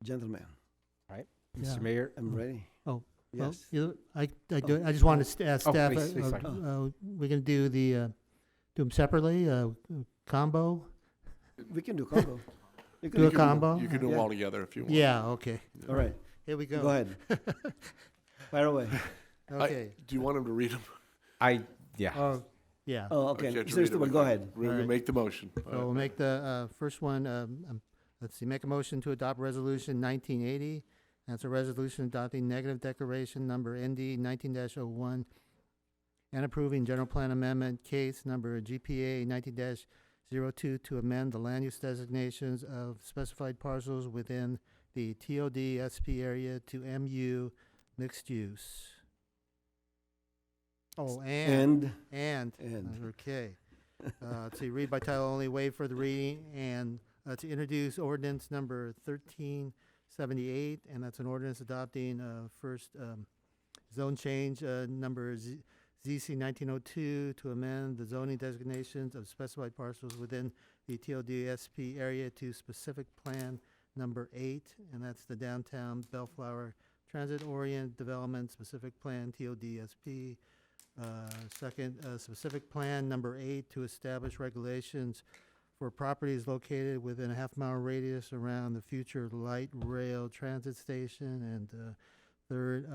Gentlemen. All right. Mr. Mayor. I'm ready. Oh, yes. well, I just wanted to ask staff, please, sorry. we're going to do do them separately, combo? We can do combo. Do a combo? You can do them all together if you want. Yeah, okay. All right. Here we go. Go ahead. Fire away. Okay. Do you want him to read them? Yeah. Yeah. Oh, okay. Okay, to Sir, read them. go ahead. We're going to make the motion. So we'll make the first one, let's see, make a motion to adopt resolution 1980. That's a resolution adopting negative declaration number ND 19-01 and approving general plan amendment case number GPA 19-02 to amend the land use designations of specified parcels within the TOD SP area to MU mixed use. Oh, and. Okay. To read by title only, waive for the reading, and to introduce ordinance number 1378, and that's an ordinance adopting first zone change number ZC 1902 to amend the zoning designations of specified parcels within the TODSP area to specific plan number 8, and that's the downtown Bellflower Transit-Oriented Development Specific Plan, TODSP. Second, specific plan number 8 to establish regulations for properties located within a half-mile radius around the future light rail transit station. And third,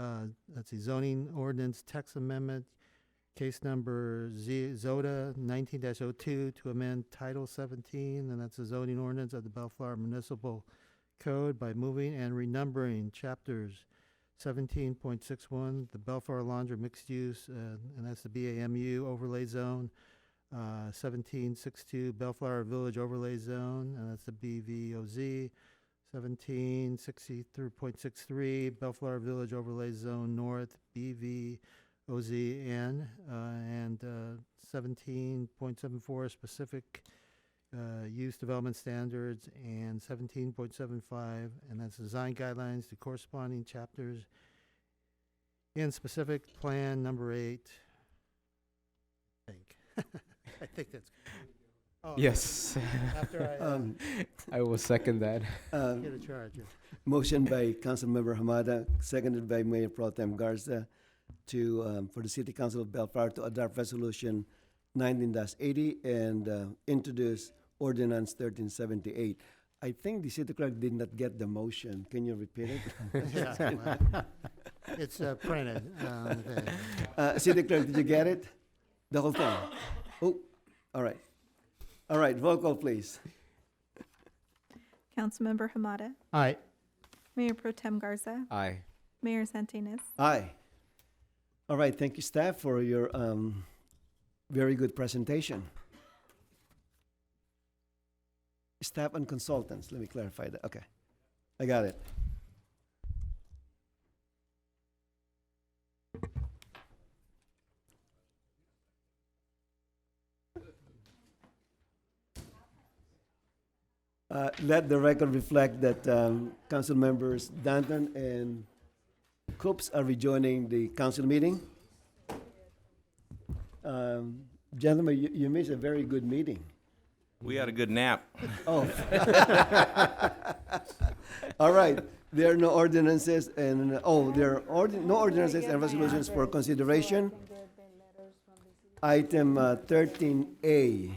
let's see, zoning ordinance text amendment, case number ZOTA 19-02 to amend Title 17, and that's the zoning ordinance of the Bellflower Municipal Code by moving and renumbering chapters 17.61, the Bellflower Laundry Mixed Use, and that's the BAMU Overlay Zone. 1762, Bellflower Village Overlay Zone, and that's the BVOZ. 1763.63, Bellflower Village Overlay Zone North, BVOZN, and 17.74, Specific Use Development Standards, and 17.75, and that's design guidelines to corresponding chapters in specific plan number 8. I think. I think that's. Oh, Yes. After I will second that. get a charge. Motion by Councilmember Hamada, seconded by Mayor Pro Tem Garza, to for the City Council of Bellflower to adopt Resolution 19-80 and introduce Ordinance 1378. I think the city clerk did not get the motion. Can you repeat it? Yeah, well, it's printed. City clerk, did you get it? The whole thing? Oh, all right. All right, roll call, please. Councilmember Hamada, Aye. Mayor Pro Tem Garza, Aye. Mayor Santinez. Aye. All right, thank you, staff, for your very good presentation. Staff and consultants, let me clarify that. Okay, I got it. Let the record reflect that council members Danton and Coops are rejoining the council meeting. Gentlemen, you missed a very good meeting. We had a good nap. Oh. All right. There are no ordinances and, there are no ordinances and resolutions for consideration. Item 13A.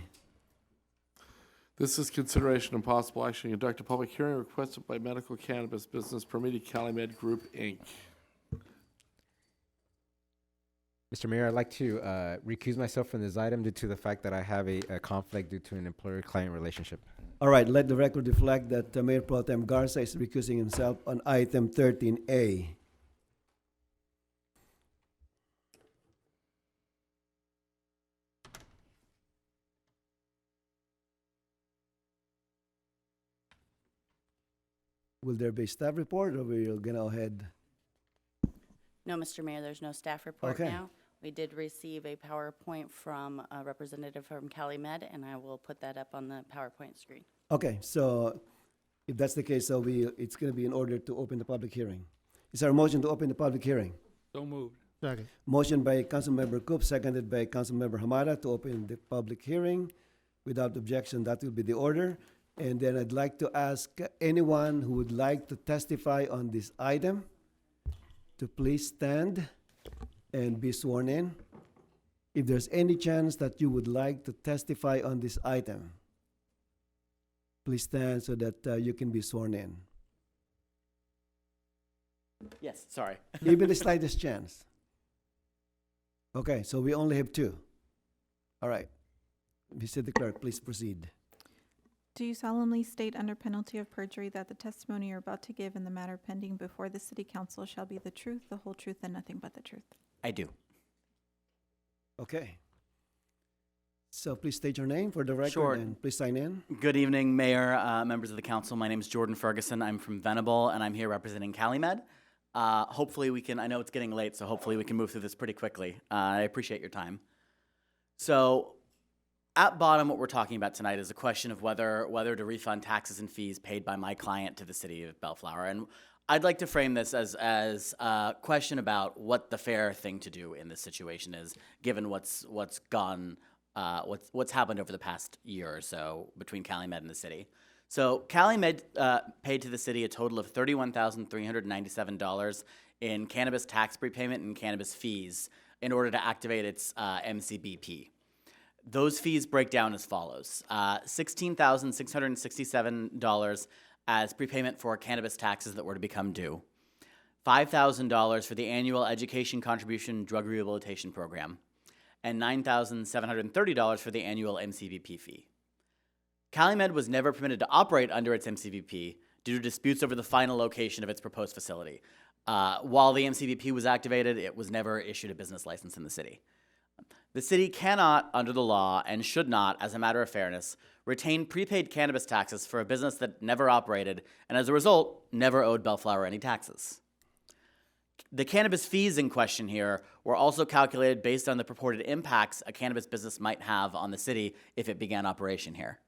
This is consideration and possible action to conduct a public hearing requested by Medical Cannabis Business Permitted CaliMed Group, Inc. Mr. Mayor, I'd like to recuse myself from this item due to the fact that I have a conflict due to an employer-client relationship. All right, let the record reflect that Mayor Pro Tem Garza is recusing himself on item 13A. Will there be staff report, or we'll go ahead? No, Mr. Mayor, there's no staff report Okay. now. We did receive a PowerPoint from a representative from CaliMed, and I will put that up on the PowerPoint screen. Okay, so if that's the case, so it's going to be in order to open the public hearing. Is there a motion to open the public hearing? So moved. Second. Motion by Councilmember Coop, seconded by Councilmember Hamada to open the public hearing. Without objection, that will be the order. And then I'd like to ask anyone who would like to testify on this item to please stand and be sworn in. If there's any chance that you would like to testify on this item, please stand so that you can be sworn in. Yes, sorry. Even the slightest chance. Okay, so we only have 2. All right. Mr. the Clerk, please proceed. Do you solemnly state under penalty of perjury that the testimony you're about to give in the matter pending before the City Council shall be the truth, the whole truth, and nothing but the truth? I do. Okay. So please state your name for the record Sure. and please sign in. Good evening, Mayor, members of the council. My name is Jordan Ferguson. I'm from Venable, and I'm here representing CaliMed. Hopefully we can, I know it's getting late, so hopefully we can move through this pretty quickly. I appreciate your time. So At bottom, what we're talking about tonight is a question of whether to refund taxes and fees paid by my client to the city of Bellflower. And I'd like to frame this as a question about what the fair thing to do in this situation is, given what's happened over the past year or so between Calumet and the city. So Calumet paid to the city a total of $31,397 in cannabis tax prepayment and cannabis fees in order to activate its MCBP. Those fees break down as follows. $16,667 as prepayment for cannabis taxes that were to become due. $5,000 for the annual education contribution drug rehabilitation program. And $9,730 for the annual MCBP fee. Calumet was never permitted to operate under its MCBP due to disputes over the final location of its proposed facility. While the MCBP was activated, it was never issued a business license in the city. The city cannot, under the law, and should not, as a matter of fairness, retain prepaid cannabis taxes for a business that never operated and, as a result, never owed Bellflower any taxes. The cannabis fees in question here were also calculated based on the purported impacts a cannabis business might have on the city if it began operation here.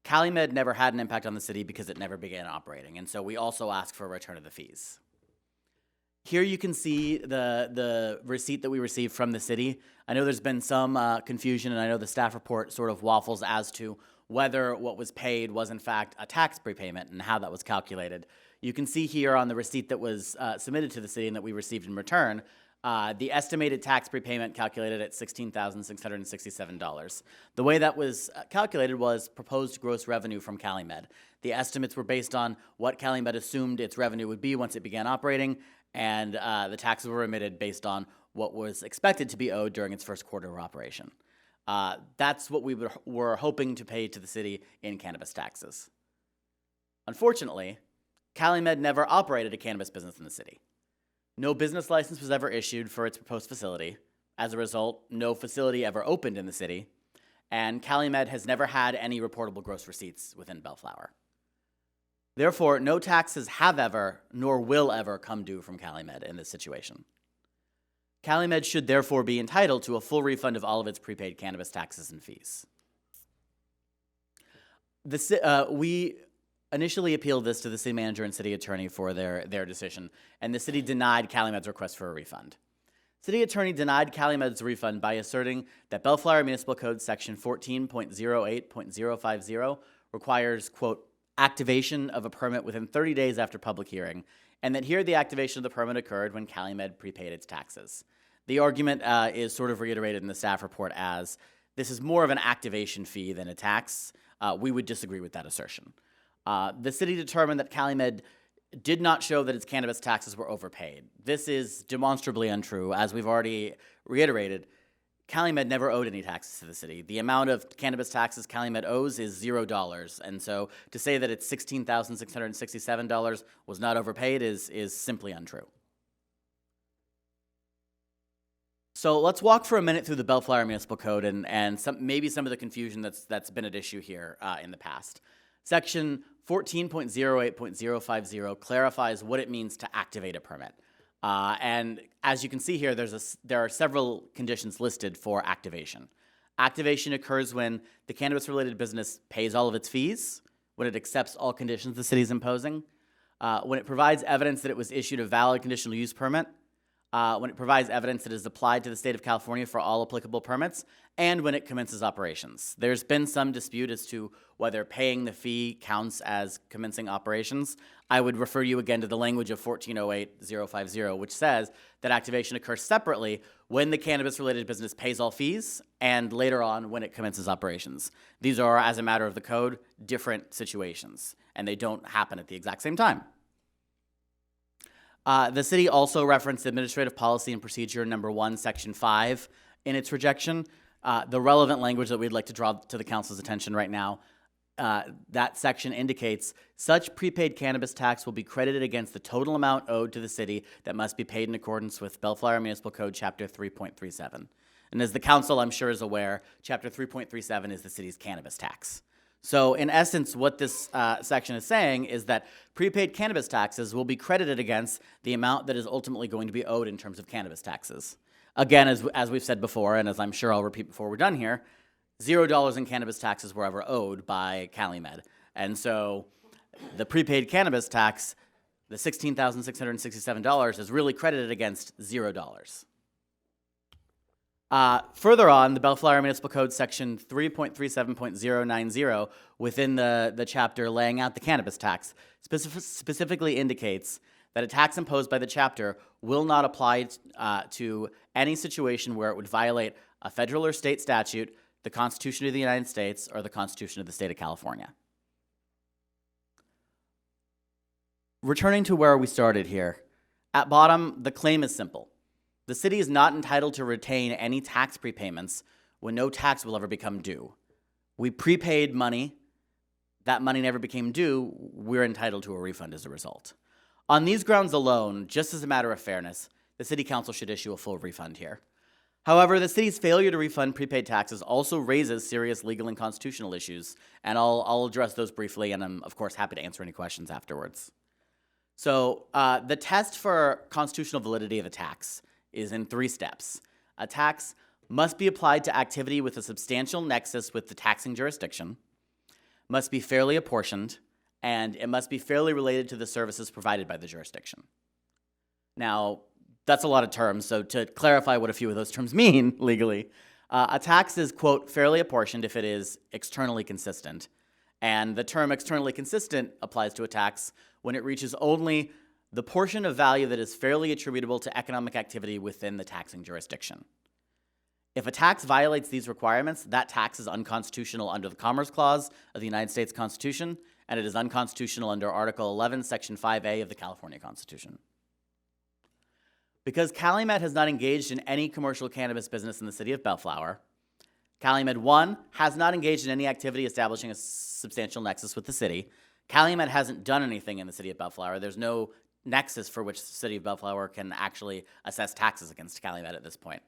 Calumet never had an impact on the city because it never began operating, and so we also ask for a return of the fees. Here you can see the receipt that we received from the city. I know there's been some confusion, and I know the staff report sort of waffles as to whether what was paid was in fact a tax prepayment and how that was calculated. You can see here on the receipt that was submitted to the city and that we received in return, the estimated tax prepayment calculated at $16,667. The way that was calculated was proposed gross revenue from Calumet. The estimates were based on what Calumet assumed its revenue would be once it began operating, and the taxes were remitted based on what was expected to be owed during its first quarter of operation. That's what we were hoping to pay to the city in cannabis taxes. Unfortunately, Calumet never operated a cannabis business in the city. No business license was ever issued for its proposed facility. As a result, no facility ever opened in the city, and Calumet has never had any reportable gross receipts within Bellflower. Therefore, no taxes have ever, nor will ever, come due from Calumet in this situation. Calumet should therefore be entitled to a full refund of all of its prepaid cannabis taxes and fees. We initially appealed this to the city manager and city attorney for their decision, and the city denied Calumet's request for a refund. City attorney denied Calumet's refund by asserting that Bellflower Municipal Code section 14.08.050 requires, quote, activation of a permit within 30 days after public hearing, and that here the activation of the permit occurred when Calumet prepaid its taxes. The argument is sort of reiterated in the staff report as this is more of an activation fee than a tax. We would disagree with that assertion. The city determined that Calumet did not show that its cannabis taxes were overpaid. This is demonstrably untrue. As we've already reiterated, Calumet never owed any taxes to the city. The amount of cannabis taxes Calumet owes is $0, and so to say that it's $16,667 was not overpaid is simply untrue. So let's walk for a minute through the Bellflower Municipal Code and maybe some of the confusion that's been at issue here in the past. Section 14.08.050 clarifies what it means to activate a permit. And as you can see here, there are several conditions listed for activation. Activation occurs when the cannabis-related business pays all of its fees, when it accepts all conditions the city is imposing, when it provides evidence that it was issued a valid conditional use permit, when it provides evidence that is applied to the state of California for all applicable permits, and when it commences operations. There's been some dispute as to whether paying the fee counts as commencing operations. I would refer you again to the language of 14.08.050, which says that activation occurs separately when the cannabis-related business pays all fees and later on when it commences operations. These are, as a matter of the code, different situations, and they don't happen at the exact same time. The city also referenced Administrative Policy and Procedure Number 1, Section 5 in its rejection. The relevant language that we'd like to draw to the council's attention right now, that section indicates such prepaid cannabis tax will be credited against the total amount owed to the city that must be paid in accordance with Bellflower Municipal Code Chapter 3.37. And as the council, I'm sure, is aware, Chapter 3.37 is the city's cannabis tax. So in essence, what this section is saying is that prepaid cannabis taxes will be credited against the amount that is ultimately going to be owed in terms of cannabis taxes. Again, as we've said before, and as I'm sure I'll repeat before we're done here, $0 in cannabis taxes were ever owed by Calumet. And so the prepaid cannabis tax, the $16,667, is really credited against $0. Further on, the Bellflower Municipal Code section 3.37.090 within the chapter laying out the cannabis tax specifically indicates that a tax imposed by the chapter will not apply to any situation where it would violate a federal or state statute, the Constitution of the United States, or the Constitution of the State of California. Returning to where we started here, at bottom, the claim is simple. The city is not entitled to retain any tax prepayments when no tax will ever become due. We prepaid money, that money never became due, we're entitled to a refund as a result. On these grounds alone, just as a matter of fairness, the city council should issue a full refund here. However, the city's failure to refund prepaid taxes also raises serious legal and constitutional issues, and I'll address those briefly, and I'm, of course, happy to answer any questions afterwards. So, the test for constitutional validity of a tax is in 3 steps. A tax must be applied to activity with a substantial nexus with the taxing jurisdiction, must be fairly apportioned, and it must be fairly related to the services provided by the jurisdiction. Now, that's a lot of terms, so to clarify what a few of those terms mean legally, a tax is, quote, fairly apportioned if it is externally consistent. And the term externally consistent applies to a tax when it reaches only the portion of value that is fairly attributable to economic activity within the taxing jurisdiction. If a tax violates these requirements, that tax is unconstitutional under the Commerce Clause of the United States Constitution, and it is unconstitutional under Article 11, Section 5A of the California Constitution. Because Calumet has not engaged in any commercial cannabis business in the city of Bellflower, Calumet, 1, has not engaged in any activity establishing a substantial nexus with the city. Calumet hasn't done anything in the city of Bellflower. There's no nexus for which the city of Bellflower can actually assess taxes against Calumet at this point.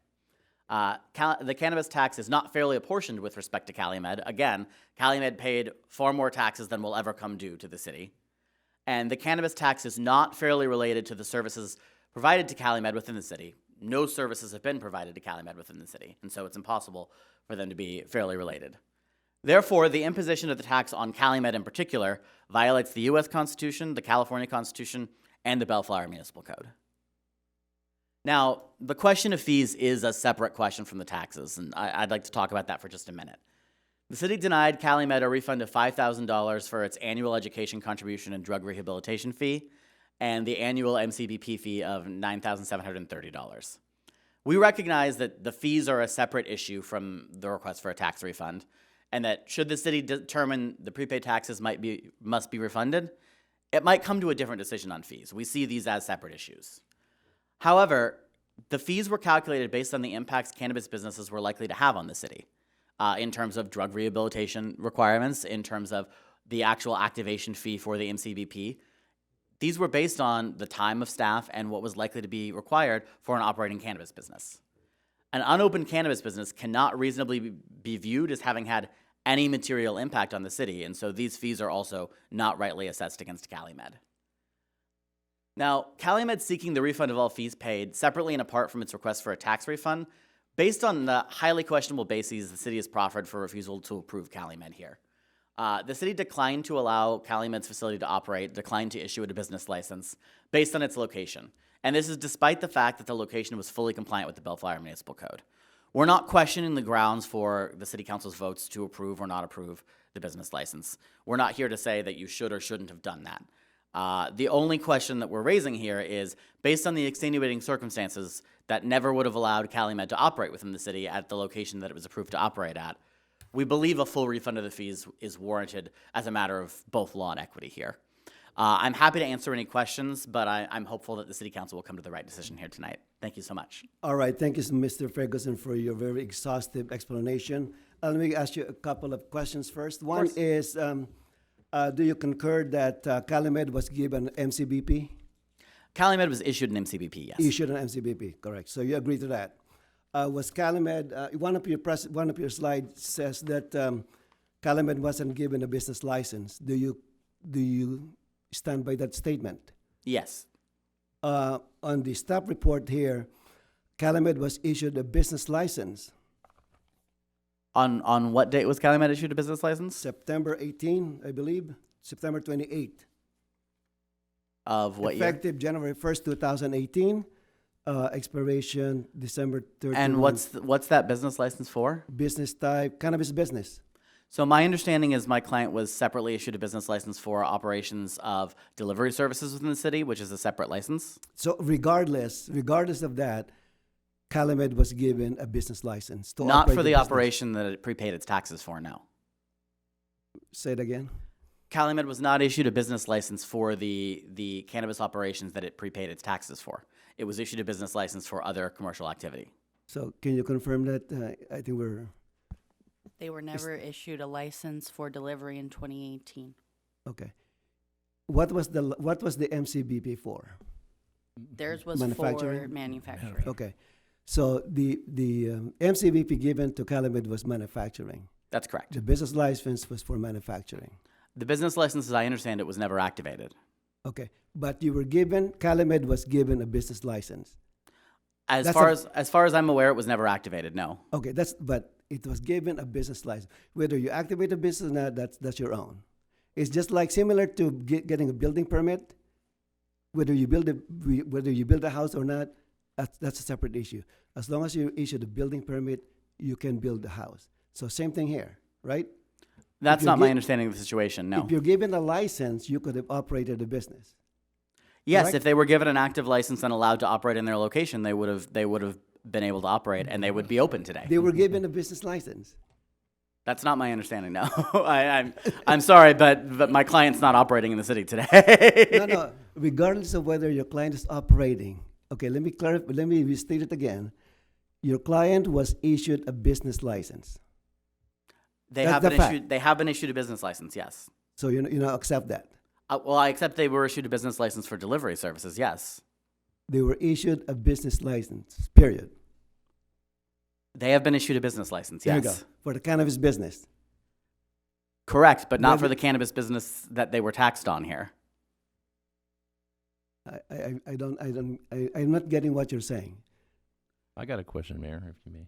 The cannabis tax is not fairly apportioned with respect to Calumet. Again, Calumet paid far more taxes than will ever come due to the city. And the cannabis tax is not fairly related to the services provided to Calumet within the city. No services have been provided to Calumet within the city, and so it's impossible for them to be fairly related. Therefore, the imposition of the tax on Calumet in particular violates the U.S. Constitution, the California Constitution, and the Bellflower Municipal Code. Now, the question of fees is a separate question from the taxes, and I'd like to talk about that for just a minute. The city denied Calumet a refund of $5,000 for its annual education contribution and drug rehabilitation fee, and the annual MCBP fee of $9,730. We recognize that the fees are a separate issue from the request for a tax refund, and that should the city determine the prepaid taxes must be refunded, it might come to a different decision on fees. We see these as separate issues. However, the fees were calculated based on the impacts cannabis businesses were likely to have on the city, in terms of drug rehabilitation requirements, in terms of the actual activation fee for the MCBP. These were based on the time of staff and what was likely to be required for an operating cannabis business. An unopened cannabis business cannot reasonably be viewed as having had any material impact on the city, and so these fees are also not rightly assessed against Calumet. Now, Calumet's seeking the refund of all fees paid separately and apart from its request for a tax refund based on the highly questionable bases the city has proffered for refusal to approve Calumet here. The city declined to allow Calumet's facility to operate, declined to issue it a business license based on its location. And this is despite the fact that the location was fully compliant with the Bellflower Municipal Code. We're not questioning the grounds for the city council's votes to approve or not approve the business license. We're not here to say that you should or shouldn't have done that. The only question that we're raising here is, based on the extenuating circumstances that never would have allowed Calumet to operate within the city at the location that it was approved to operate at, we believe a full refund of the fees is warranted as a matter of both law and equity here. I'm happy to answer any questions, but I'm hopeful that the city council will come to the right decision here tonight. Thank you so much. All right, thank you, Mr. Ferguson, for your very exhaustive explanation. Let me ask you a couple of questions first. One is, do you concur that Calumet was given MCBP? Calumet was issued an MCBP, yes. Issued an MCBP, correct. So you agree to that. Was Calumet, one of your slides says that Calumet wasn't given a business license. Do you stand by that statement? Yes. On the staff report here, Calumet was issued a business license. On what date was Calumet issued a business license? September 18, I believe, September 28. Of what year? Effective January 1st, 2018, expiration December 31. And what's that business license for? Business type, cannabis business. So my understanding is my client was separately issued a business license for operations of delivery services within the city, which is a separate license. So regardless of that, Calumet was given a business license to Not operate for the business. operation that it prepaid its taxes for, no. Say it again. Calumet was not issued a business license for the cannabis operations that it prepaid its taxes for. It was issued a business license for other commercial activity. So can you confirm that? I think They were never issued a license for delivery in 2018. okay. What was the MCBP for? Theirs was Manufacturing? for manufacturing. Okay. So the MCBP given to Calumet was manufacturing. That's correct. The business license was for manufacturing. The business license, as I understand it, was never activated. Okay. But Calumet was given a business license. As far as I'm aware, it was never activated, no. Okay, but it was given a business license. Whether you activate a business or not, that's your own. It's just like similar to getting a building permit. Whether you build a house or not, that's a separate issue. As long as you issue the building permit, you can build the house. So same thing here, right? That's not my understanding of the situation, no. If you're given a license, you could have operated a business. Yes, correct? if they were given an active license and allowed to operate in their location, they would have been able to operate, and they would be open today. They were given a business license. That's not my understanding, no. I'm sorry, but my client's not operating in the city today. No. Regardless of whether your client is operating, okay, let me clarify. Let me restate it again. Your client was issued a business license. They have been issued a business license, yes. So you now accept that. Well, I accept they were issued a business license for delivery services, yes. They were issued a business license, period. They have been issued a business license, There yes. you go. For the cannabis business. Correct, but not for the cannabis business that they were taxed on here. I'm not getting what you're saying. I got a question, Mayor, if you may.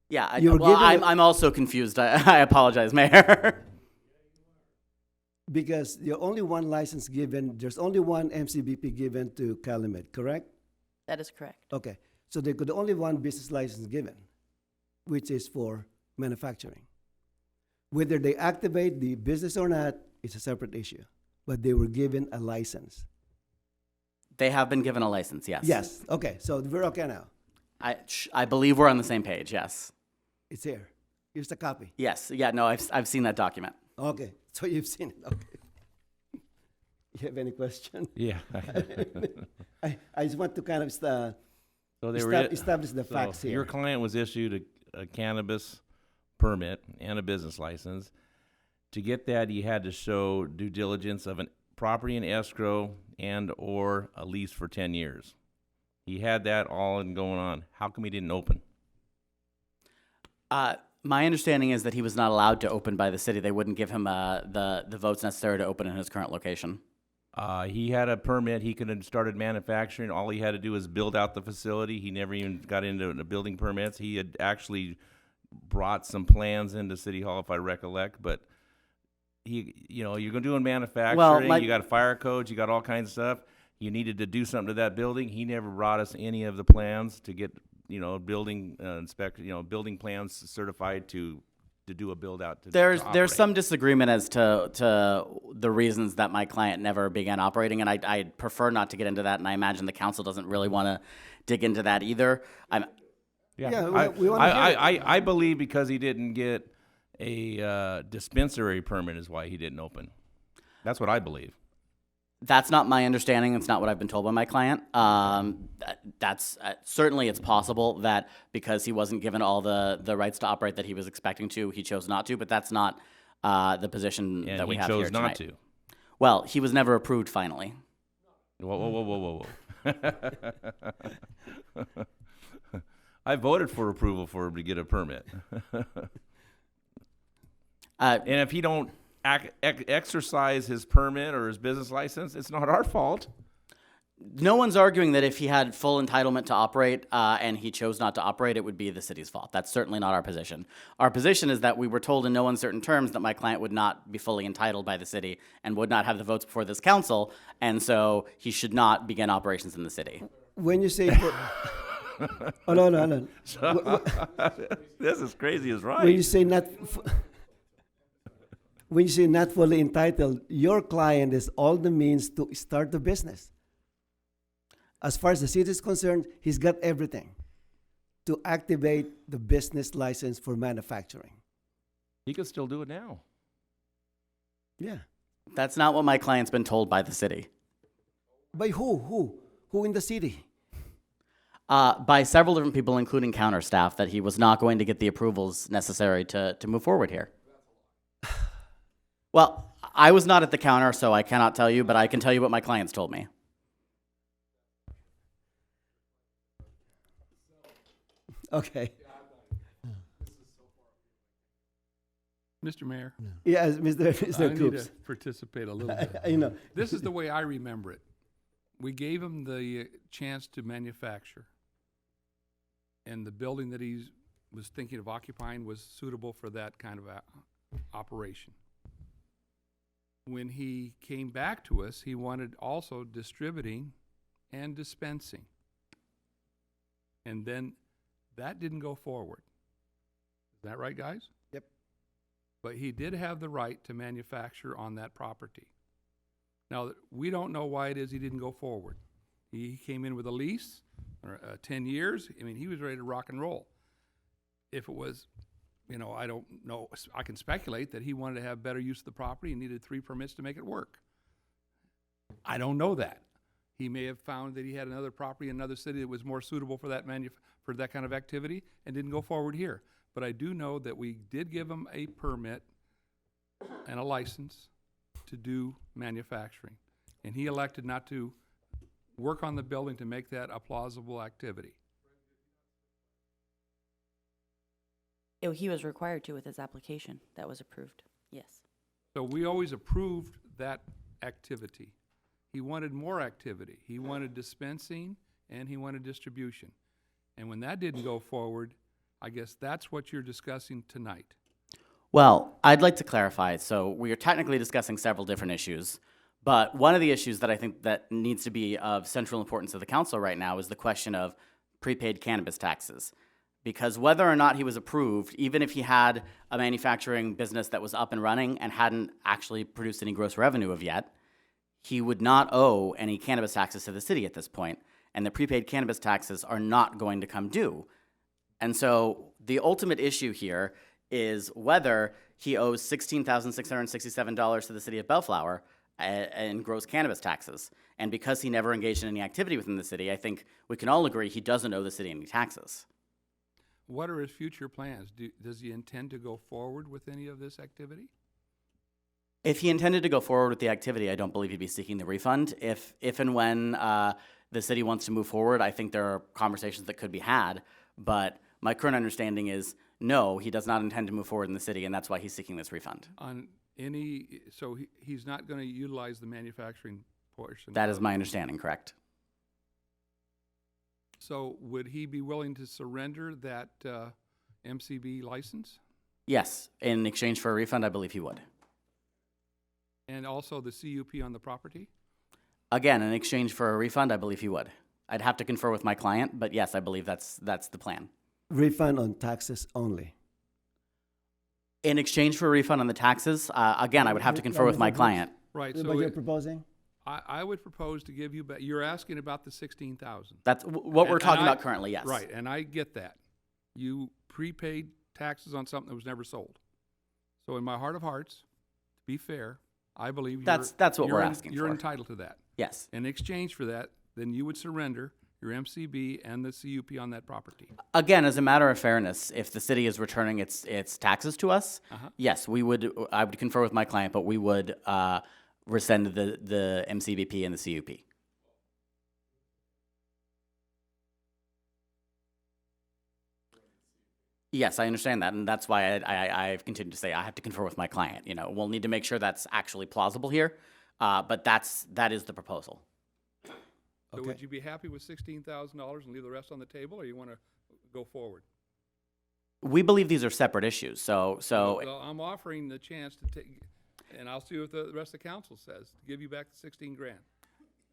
Yeah, I'm also confused. I apologize, Mayor. Because there's only one license given, there's only one MCBP given to Calumet, correct? That is correct. Okay, so there could only one business license given, which is for manufacturing. Whether they activate the business or not, it's a separate issue. But they were given a license. They have been given a license, yes. Yes, okay, so we're okay now. I believe we're on the same page, yes. It's here. Here's the copy. Yes, yeah, no, I've seen that document. Okay, so you've seen it, okay. You have any question? Yeah. I just want to kind of establish the facts here. Your client was issued a cannabis permit and a business license. To get that, you had to show due diligence of a property in escrow and or a lease for 10 years. He had that all going on. How come he didn't open? My understanding is that he was not allowed to open by the city. They wouldn't give him the votes necessary to open in his current location. He had a permit. He could have started manufacturing. All he had to do was build out the facility. He never even got into the building permits. He had actually brought some plans into City Hall, if I recollect. But you're doing manufacturing. You got fire codes. You got all kinds of stuff. You needed to do something to that building. He never brought us any of the plans to get building building plans certified to do a build out. There's some disagreement as to the reasons that my client never began operating, and I'd prefer not to get into that. And I imagine the council doesn't really want to dig into that either. I believe because he didn't get a dispensary permit is why he didn't open. That's what I believe. That's not my understanding. It's not what I've been told by my client. That's certainly it's possible that because he wasn't given all the rights to operate that he was expecting to, he chose not to. But that's not the position that we have here tonight. He chose not to. Well, he was never approved finally. Whoa. I voted for approval for him to get a permit. And if he don't exercise his permit or his business license, it's not our fault. no one's arguing that if he had full entitlement to operate and he chose not to operate, it would be the city's fault. That's certainly not our position. Our position is that we were told in no uncertain terms that my client would not be fully entitled by the city and would not have the votes before this council, and so he should not begin operations in the city. When you say, oh, no. This is crazy as right. When you say when you say not fully entitled, your client has all the means to start the business. As far as the city is concerned, he's got everything to activate the business license for manufacturing. He could still do it now. Yeah. That's not what my client's been told by the city. By who? Who in the city? By several different people, including counter staff, that he was not going to get the approvals necessary to move forward here. Well, I was not at the counter, so I cannot tell you, but I can tell you what my clients told me. Okay. Mr. Mayor? Yes, Mr. I need Coops. to participate a little bit. I know. This is the way I remember it. We gave him the chance to manufacture. And the building that he was thinking of occupying was suitable for that kind of operation. When he came back to us, he wanted also distributing and dispensing. And then that didn't go forward. Is that right, guys? Yep. But he did have the right to manufacture on that property. Now, we don't know why it is he didn't go forward. He came in with a lease, 10 years. I mean, he was ready to rock and roll. If it was, I don't know. I can speculate that he wanted to have better use of the property and needed 3 permits to make it work. I don't know that. He may have found that he had another property in another city that was more suitable for that for that kind of activity and didn't go forward here. But I do know that we did give him a permit and a license to do manufacturing. And he elected not to work on the building to make that a plausible activity. He was required to with his application that was approved, yes. So we always approved that activity. He wanted more activity. He wanted dispensing and he wanted distribution. And when that didn't go forward, I guess that's what you're discussing tonight. Well, I'd like to clarify. So we are technically discussing several different issues, but one of the issues that I think that needs to be of central importance to the council right now is the question of prepaid cannabis taxes. Because whether or not he was approved, even if he had a manufacturing business that was up and running and hadn't actually produced any gross revenue of yet, he would not owe any cannabis taxes to the city at this point, and the prepaid cannabis taxes are not going to come due. And so the ultimate issue here is whether he owes $16,667 to the city of Bellflower in gross cannabis taxes. And because he never engaged in any activity within the city, I think we can all agree he doesn't owe the city any taxes. What are his future plans? Does he intend to go forward with any of this activity? If he intended to go forward with the activity, I don't believe he'd be seeking the refund. If and when the city wants to move forward, I think there are conversations that could be had. But my current understanding is no, he does not intend to move forward in the city, and that's why he's seeking this refund. So he's not going to utilize the manufacturing portion? That is my understanding, correct? So would he be willing to surrender that MCB license? Yes, in exchange for a refund, I believe he would. And also the CUP on the property? Again, in exchange for a refund, I believe he would. I'd have to confer with my client, but yes, I believe that's the plan. Refund on taxes only. In exchange for a refund on the taxes, again, I would have to confer with my client. Right. So So you're proposing? I would propose to give you, you're asking about the 16,000. That's what we're talking about currently, yes. Right, and I get that. You prepaid taxes on something that was never sold. So in my heart of hearts, to be fair, I believe that's what we're asking you're for. entitled to that. Yes. In exchange for that, then you would surrender your MCB and the CUP on that property. Again, as a matter of fairness, if the city is returning its taxes to us, yes, I would confer with my client, but we would rescind the MCBP and the CUP. Yes, I understand that, and that's why I've continued to say I have to confer with my client. We'll need to make sure that's actually plausible here, but that is the proposal. So Okay. would you be happy with $16,000 and leave the rest on the table, or you want to go forward? We believe these are separate issues, so Well, I'm offering the chance to take, and I'll see what the rest of the council says, to give you back the 16 grand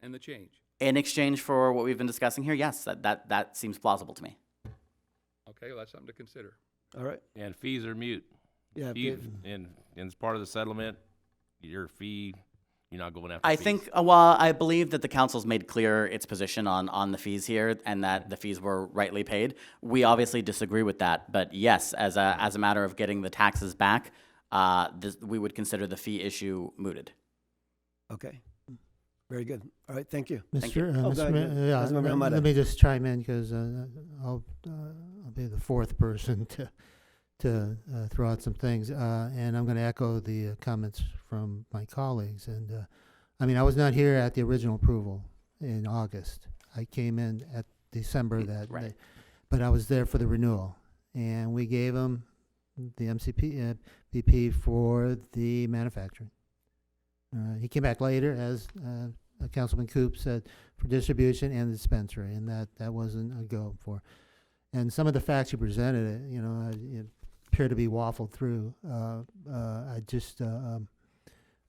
and the change. in exchange for what we've been discussing here, yes, that seems plausible to me. Okay, well, that's something to consider. All right. And fees are mute. Yeah. Fee, and as part of the settlement, your fee, you're not going after I fees. think, well, I believe that the council's made clear its position on the fees here and that the fees were rightly paid. We obviously disagree with that, but yes, as a matter of getting the taxes back, we would consider the fee issue mooted. Okay. Very good. All right. Thank you. Thank you. Oh, go ahead. Yeah, Councilmember Hamada. let me just chime in because I'll be the fourth person to throw out some things, and I'm going to echo the comments from my colleagues. And I mean, I was not here at the original approval in August. I came in at December that Right. day, but I was there for the renewal, and we gave them the BP for the manufacturing. He came back later, as Councilman Coop said, for distribution and the dispensary, and that wasn't a go for. And some of the facts you presented, it appear to be waffled through. I just,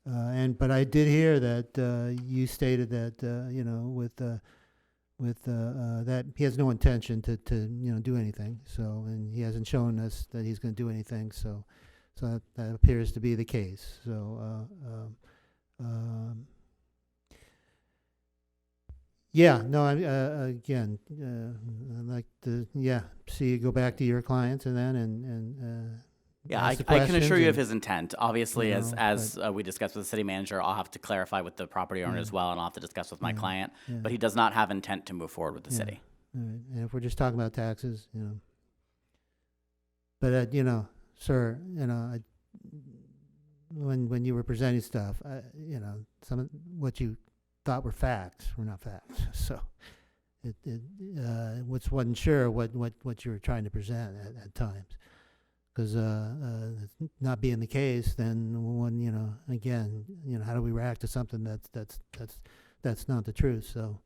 but I did hear that you stated that, with that he has no intention to do anything. So, and he hasn't shown us that he's going to do anything. So that appears to be the case. So, yeah, no, again, I'd like to, see you go back to your clients and then, and Yeah, ask the I can assure questions you of and- his intent. Obviously, you as know, we discussed with the city manager, I'll have to clarify with the property owner Yeah. as well, and I'll have to discuss with my Yeah. client. Yeah. But he does not have intent to move forward with the Yeah. city. All right. And if we're just talking about taxes, but sir, when you were presenting stuff, some of what you thought were facts were not facts. So wasn't sure what you were trying to present at times, because not being the case, then when again, how do we react to something that's not the truth? So.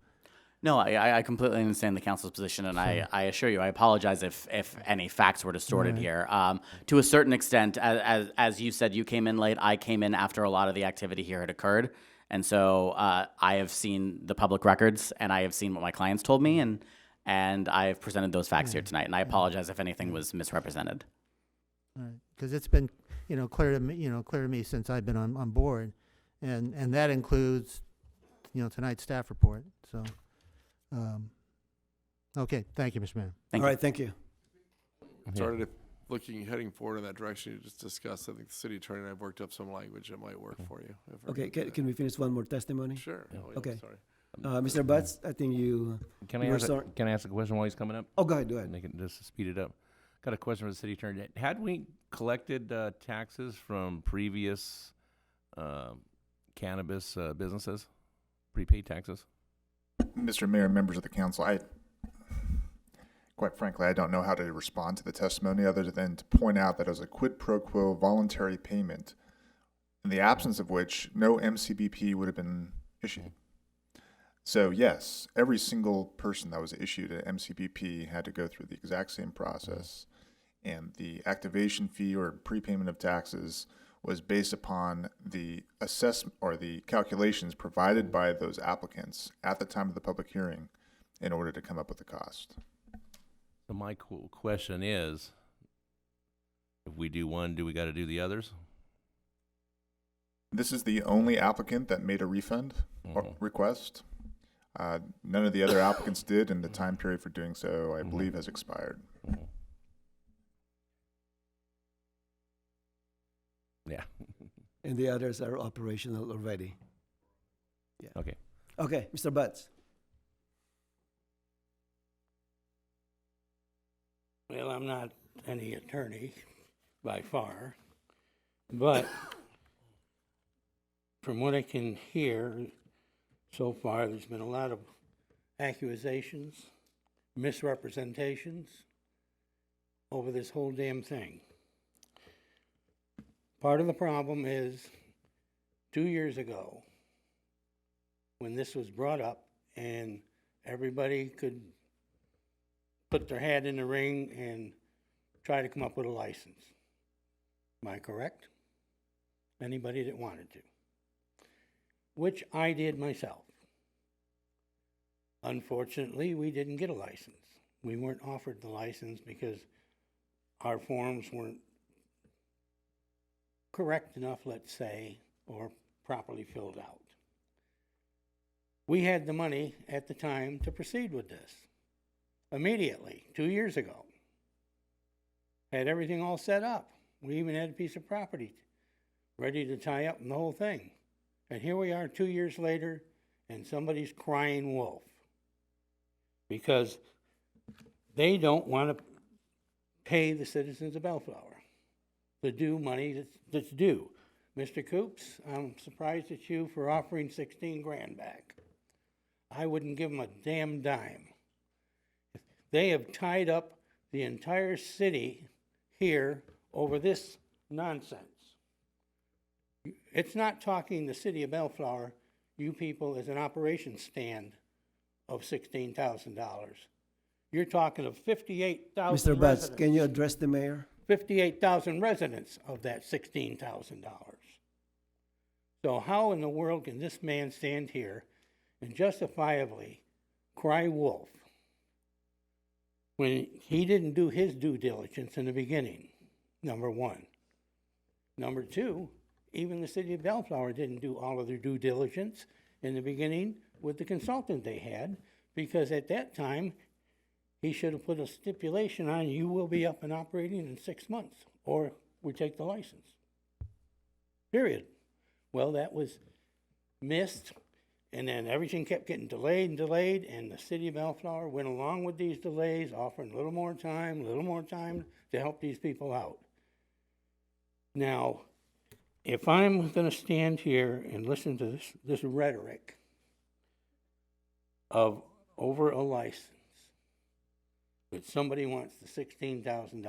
No, I completely understand the council's position, and I assure you, I apologize if any facts were distorted Right. here. To a certain extent, as you said, you came in late. I came in after a lot of the activity here had occurred, and so I have seen the public records, and I have seen what my clients told me, and I have presented those facts here tonight. And I apologize if anything was misrepresented. All right, because it's been clear to me since I've been on board, and that includes tonight's staff report. So. Okay, thank you, Mr. Mayor. All right. Thank you. Started heading forward in that direction you just discussed. I think the city attorney and I have worked up some language that might work for you. Okay. Can we finish one more testimony? Sure. Oh, yeah, Okay. sorry. Mr. Butts, I think you. Can you I were ask sor- can I ask a question while he's coming up? Oh, go ahead. Go ahead. Make it just to speed it up. Got a question for the city attorney. Had we collected taxes from previous cannabis businesses, prepaid taxes? Mr. Mayor, members of the council, quite frankly, I don't know how to respond to the testimony other than to point out that it was a quid pro quo voluntary payment, in the absence of which no MCBP would have been issued. So yes, every single person that was issued an MCBP had to go through the exact same process, and the activation fee or prepayment of taxes was based upon the assessment or the calculations provided by those applicants at the time of the public hearing in order to come up with the cost. So my question is, if we do one, do we got to do the others? This is the only applicant that made a refund or request. None of the other applicants did, and the time period for doing so, I believe, has expired. Yeah. And the others are operational already. Yeah. Okay. Okay, Mr. Butts. Well, I'm not any attorney by far, but from what I can hear so far, there's been a lot of accusations, misrepresentations over this whole damn thing. Part of the problem is 2 years ago, when this was brought up and everybody could put their hat in the ring and try to come up with a license. Am I correct? Anybody that wanted to. Which I did myself. Unfortunately, we didn't get a license. We weren't offered the license because our forms weren't correct enough, let's say, or properly filled out. We had the money at the time to proceed with this immediately, 2 years ago. Had everything all set up. We even had a piece of property ready to tie up and the whole thing. And here we are 2 years later, and somebody's crying wolf because they don't want to pay the citizens of Bellflower the due money that's due. Mr. Coops, I'm surprised at you for offering 16 grand back. I wouldn't give them a damn dime. They have tied up the entire city here over this nonsense. It's not talking the city of Bellflower, you people, as an operation stand of $16,000. You're talking of 58,000 Mr. Butts, residents. can you address the mayor? 58,000 residents of that $16,000. So how in the world can this man stand here and justifiably cry wolf when he didn't do his due diligence in the beginning, number one? Number two, even the city of Bellflower didn't do all of their due diligence in the beginning with the consultant they had, because at that time, he should have put a stipulation on, you will be up and operating in 6 months, or we take the license. Period. Well, that was missed, and then everything kept getting delayed and delayed, and the city of Bellflower went along with these delays, offering a little more time to help these people out. Now, if I'm going to stand here and listen to this rhetoric of over a license, that somebody wants the $16,000,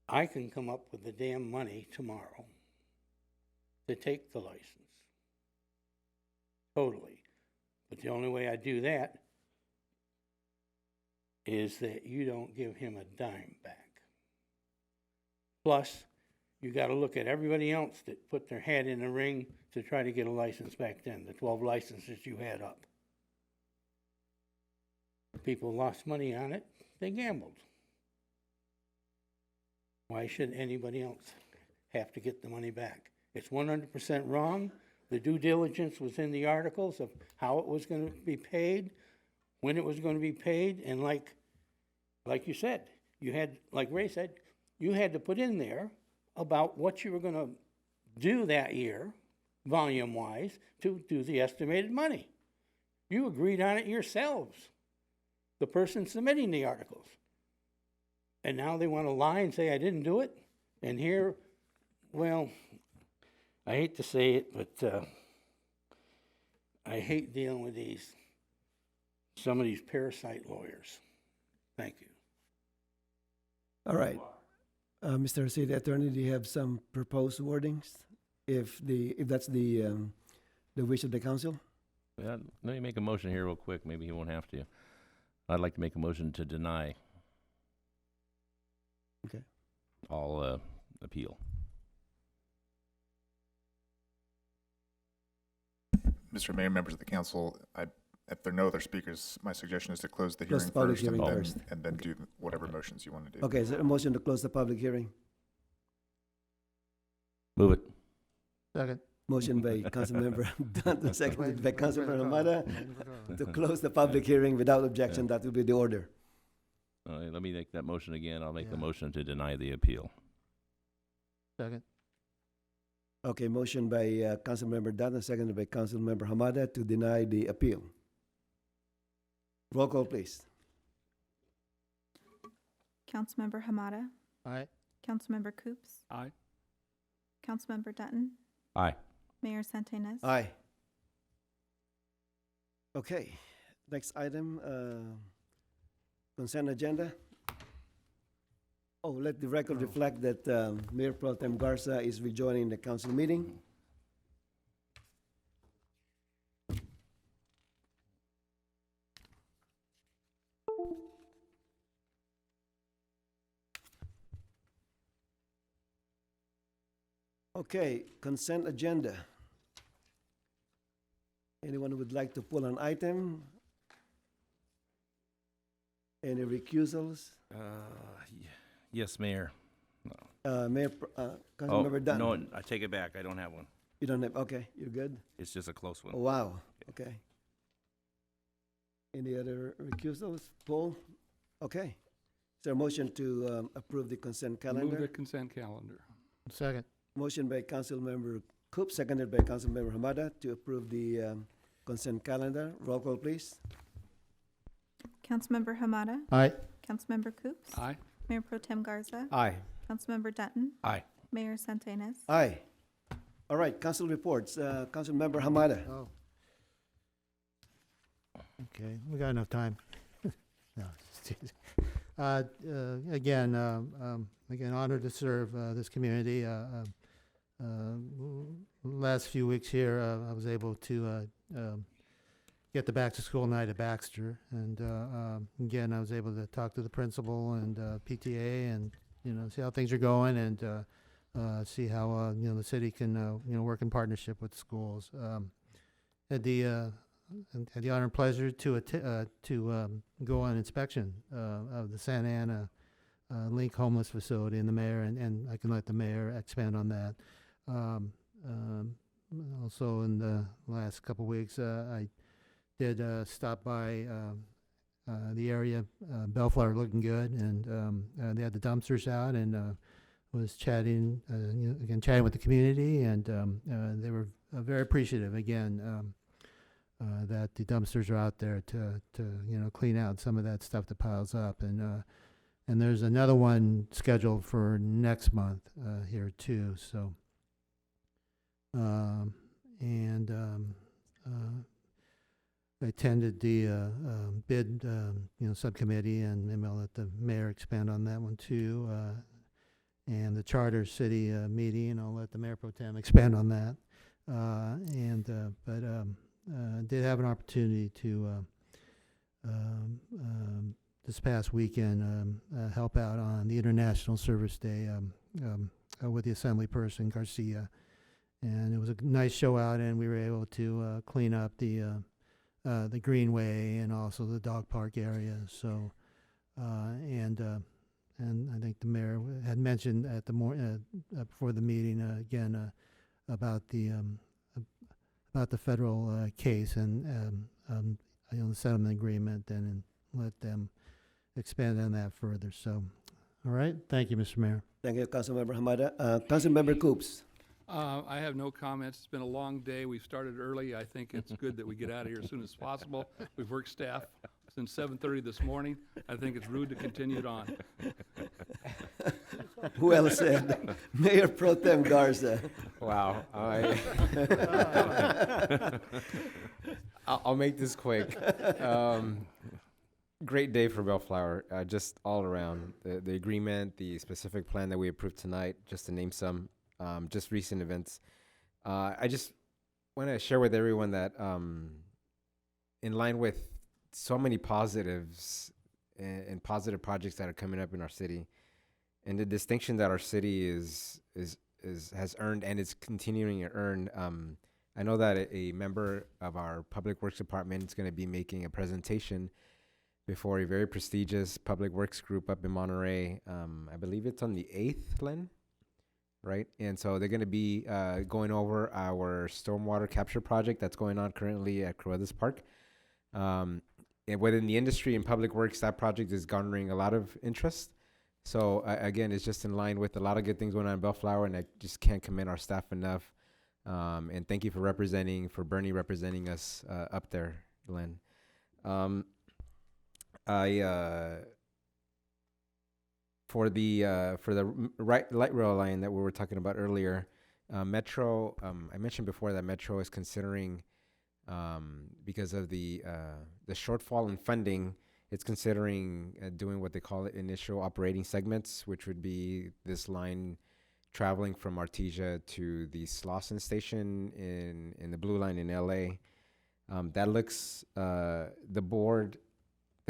I can come up with the damn money tomorrow to take the license. Totally. But the only way I do that is that you don't give him a dime back. Plus, you got to look at everybody else that put their hat in the ring to try to get a license back then, the 12 licenses you had up. People lost money on it, they gambled. Why should anybody else have to get the money back? It's 100% wrong. The due diligence was in the articles of how it was going to be paid, when it was going to be paid, and like you said, you had, like Ray said, you had to put in there about what you were going to do that year, volume-wise, to do the estimated money. You agreed on it yourselves, the person submitting the articles. And now they want to lie and say I didn't do it. And here, well, I hate to say it, but I hate dealing with some of these parasite lawyers. Thank you. All right. Mr. City Attorney, do you have some proposed wordings? If that's the wish of the council? Let me make a motion here real quick. Maybe he won't have to. I'd like to make a motion to deny. Okay. All appeal. Mr. Mayor, members of the council, if there are no other speakers, my suggestion is to close the Close hearing the public first, hearing and then, first. and then do whatever motions you want to do. Okay, is there a motion to close the public hearing? Move it. Second. Motion by Councilmember Danton, seconded by Councilmember Hamada to close the public hearing without objection. That will be the order. All right, let me make that motion again. I'll make the motion to deny the appeal. Second. Okay, motion by Councilmember Danton, seconded by Councilmember Hamada to deny the appeal. Roll call, please. Councilmember Hamada. Aye. Councilmember Coops. Aye. Councilmember Dutton. Aye. Mayor Santenaz. Aye. Okay, next item, consent agenda. Oh, let the record reflect that Mayor Pro Tem Garza is rejoining the council meeting. Okay, consent agenda. Anyone who would like to pull an item? Any recusals? Yes, Mayor. Councilmember Dunn? No, I take it back. I don't have one. You don't have, okay, you're good? It's just a close one. Oh, wow, okay. Any other recusals? Pull? Okay. Is there a motion to approve the consent Move the calendar? consent calendar. Second. Motion by Councilmember Coop, seconded by Councilmember Hamada to approve the consent calendar. Roll call, please. Councilmember Hamada? Aye. Councilmember Coops? Aye. Mayor Pro Tem Garza? Aye. Councilmember Dutton? Aye. Mayor Santenaz? Aye. All right, council reports. Councilmember Hamada. Oh. Okay, we got enough time. No, just teasing. Again, honored to serve this community. Last few weeks here, I was able to get the back to school night at Baxter, and again, I was able to talk to the principal and PTA, and see how things are going, and see how the city can work in partnership with schools. Had the honor and pleasure to go on inspection of the Santa Ana Link homeless facility, and the mayor, and I can let the mayor expand on that. Also, in the last couple weeks, I did stop by the area. Bellflower looking good, and they had the dumpsters out, and was chatting with the community, and they were very appreciative again that the dumpsters are out there to clean out some of that stuff that piles up, and there's another one scheduled for next month here too. So I attended the bid subcommittee, and maybe I'll let the mayor expand on that one too. And the charter city meeting, I'll let the mayor pro tem expand on that. Did have an opportunity to this past weekend help out on the International Service Day with the assembly person Garcia, and it was a nice show out, and we were able to clean up the greenway and also the dog park area. So and I think the mayor had mentioned at the before the meeting again about the federal case and the settlement agreement, and let them expand on that further. So, all right, thank you, Mr. Mayor. Thank you, Councilmember Hamada. Councilmember Coops. I have no comments. It's been a long day. We've started early. I think it's good that we get out of here as soon as possible. We've worked staff since 7:30 this morning. I think it's rude to continue it on. Well said. Mayor Pro Tem Garza. Wow. I'll make this quick. Great day for Bellflower, just all around. The agreement, the specific plan that we approved tonight, just to name some, just recent events. I just want to share with everyone that in line with so many positives and positive projects that are coming up in our city, and the distinction that our city has earned and is continuing to earn. I know that a member of our Public Works Department is going to be making a presentation before a very prestigious public works group up in Monterey. I believe it's on the 8th, Len, right? And so they're going to be going over our stormwater capture project that's going on currently at Cruedas Park. And within the industry and public works, that project is garnering a lot of interest. So again, it's just in line with a lot of good things going on in Bellflower, and I just can't commend our staff enough. And thank you for Bernie representing us up there, Len. For the light rail line that we were talking about earlier, Metro. I mentioned before that Metro is considering, because of the shortfall in funding, it's considering doing what they call initial operating segments, which would be this line traveling from Artesia to the Slauson station in the Blue Line in LA. That looks, the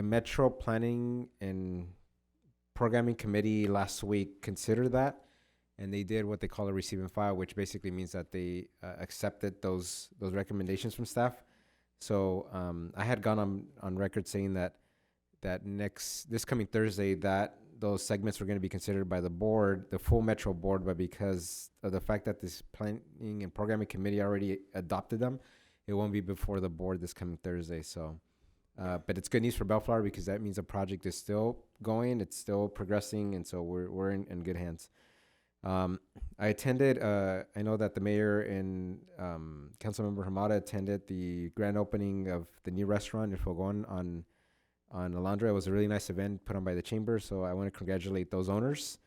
Metro Planning and Programming Committee last week considered that, and they did what they call a receive and file, which basically means that they accepted those recommendations from staff. So I had gone on record saying that this coming Thursday, that those segments were going to be considered by the board, the full Metro board, but because of the fact that this planning and programming committee already adopted them, it won't be before the board this coming Thursday. So, but it's good news for Bellflower because that means the project is still going, it's still progressing, and so we're in good hands. I attended, I know that the mayor and Councilmember Hamada attended the grand opening of the new restaurant in Fogon on Alondra. It was a really nice event put on by the chamber, so I want to congratulate those owners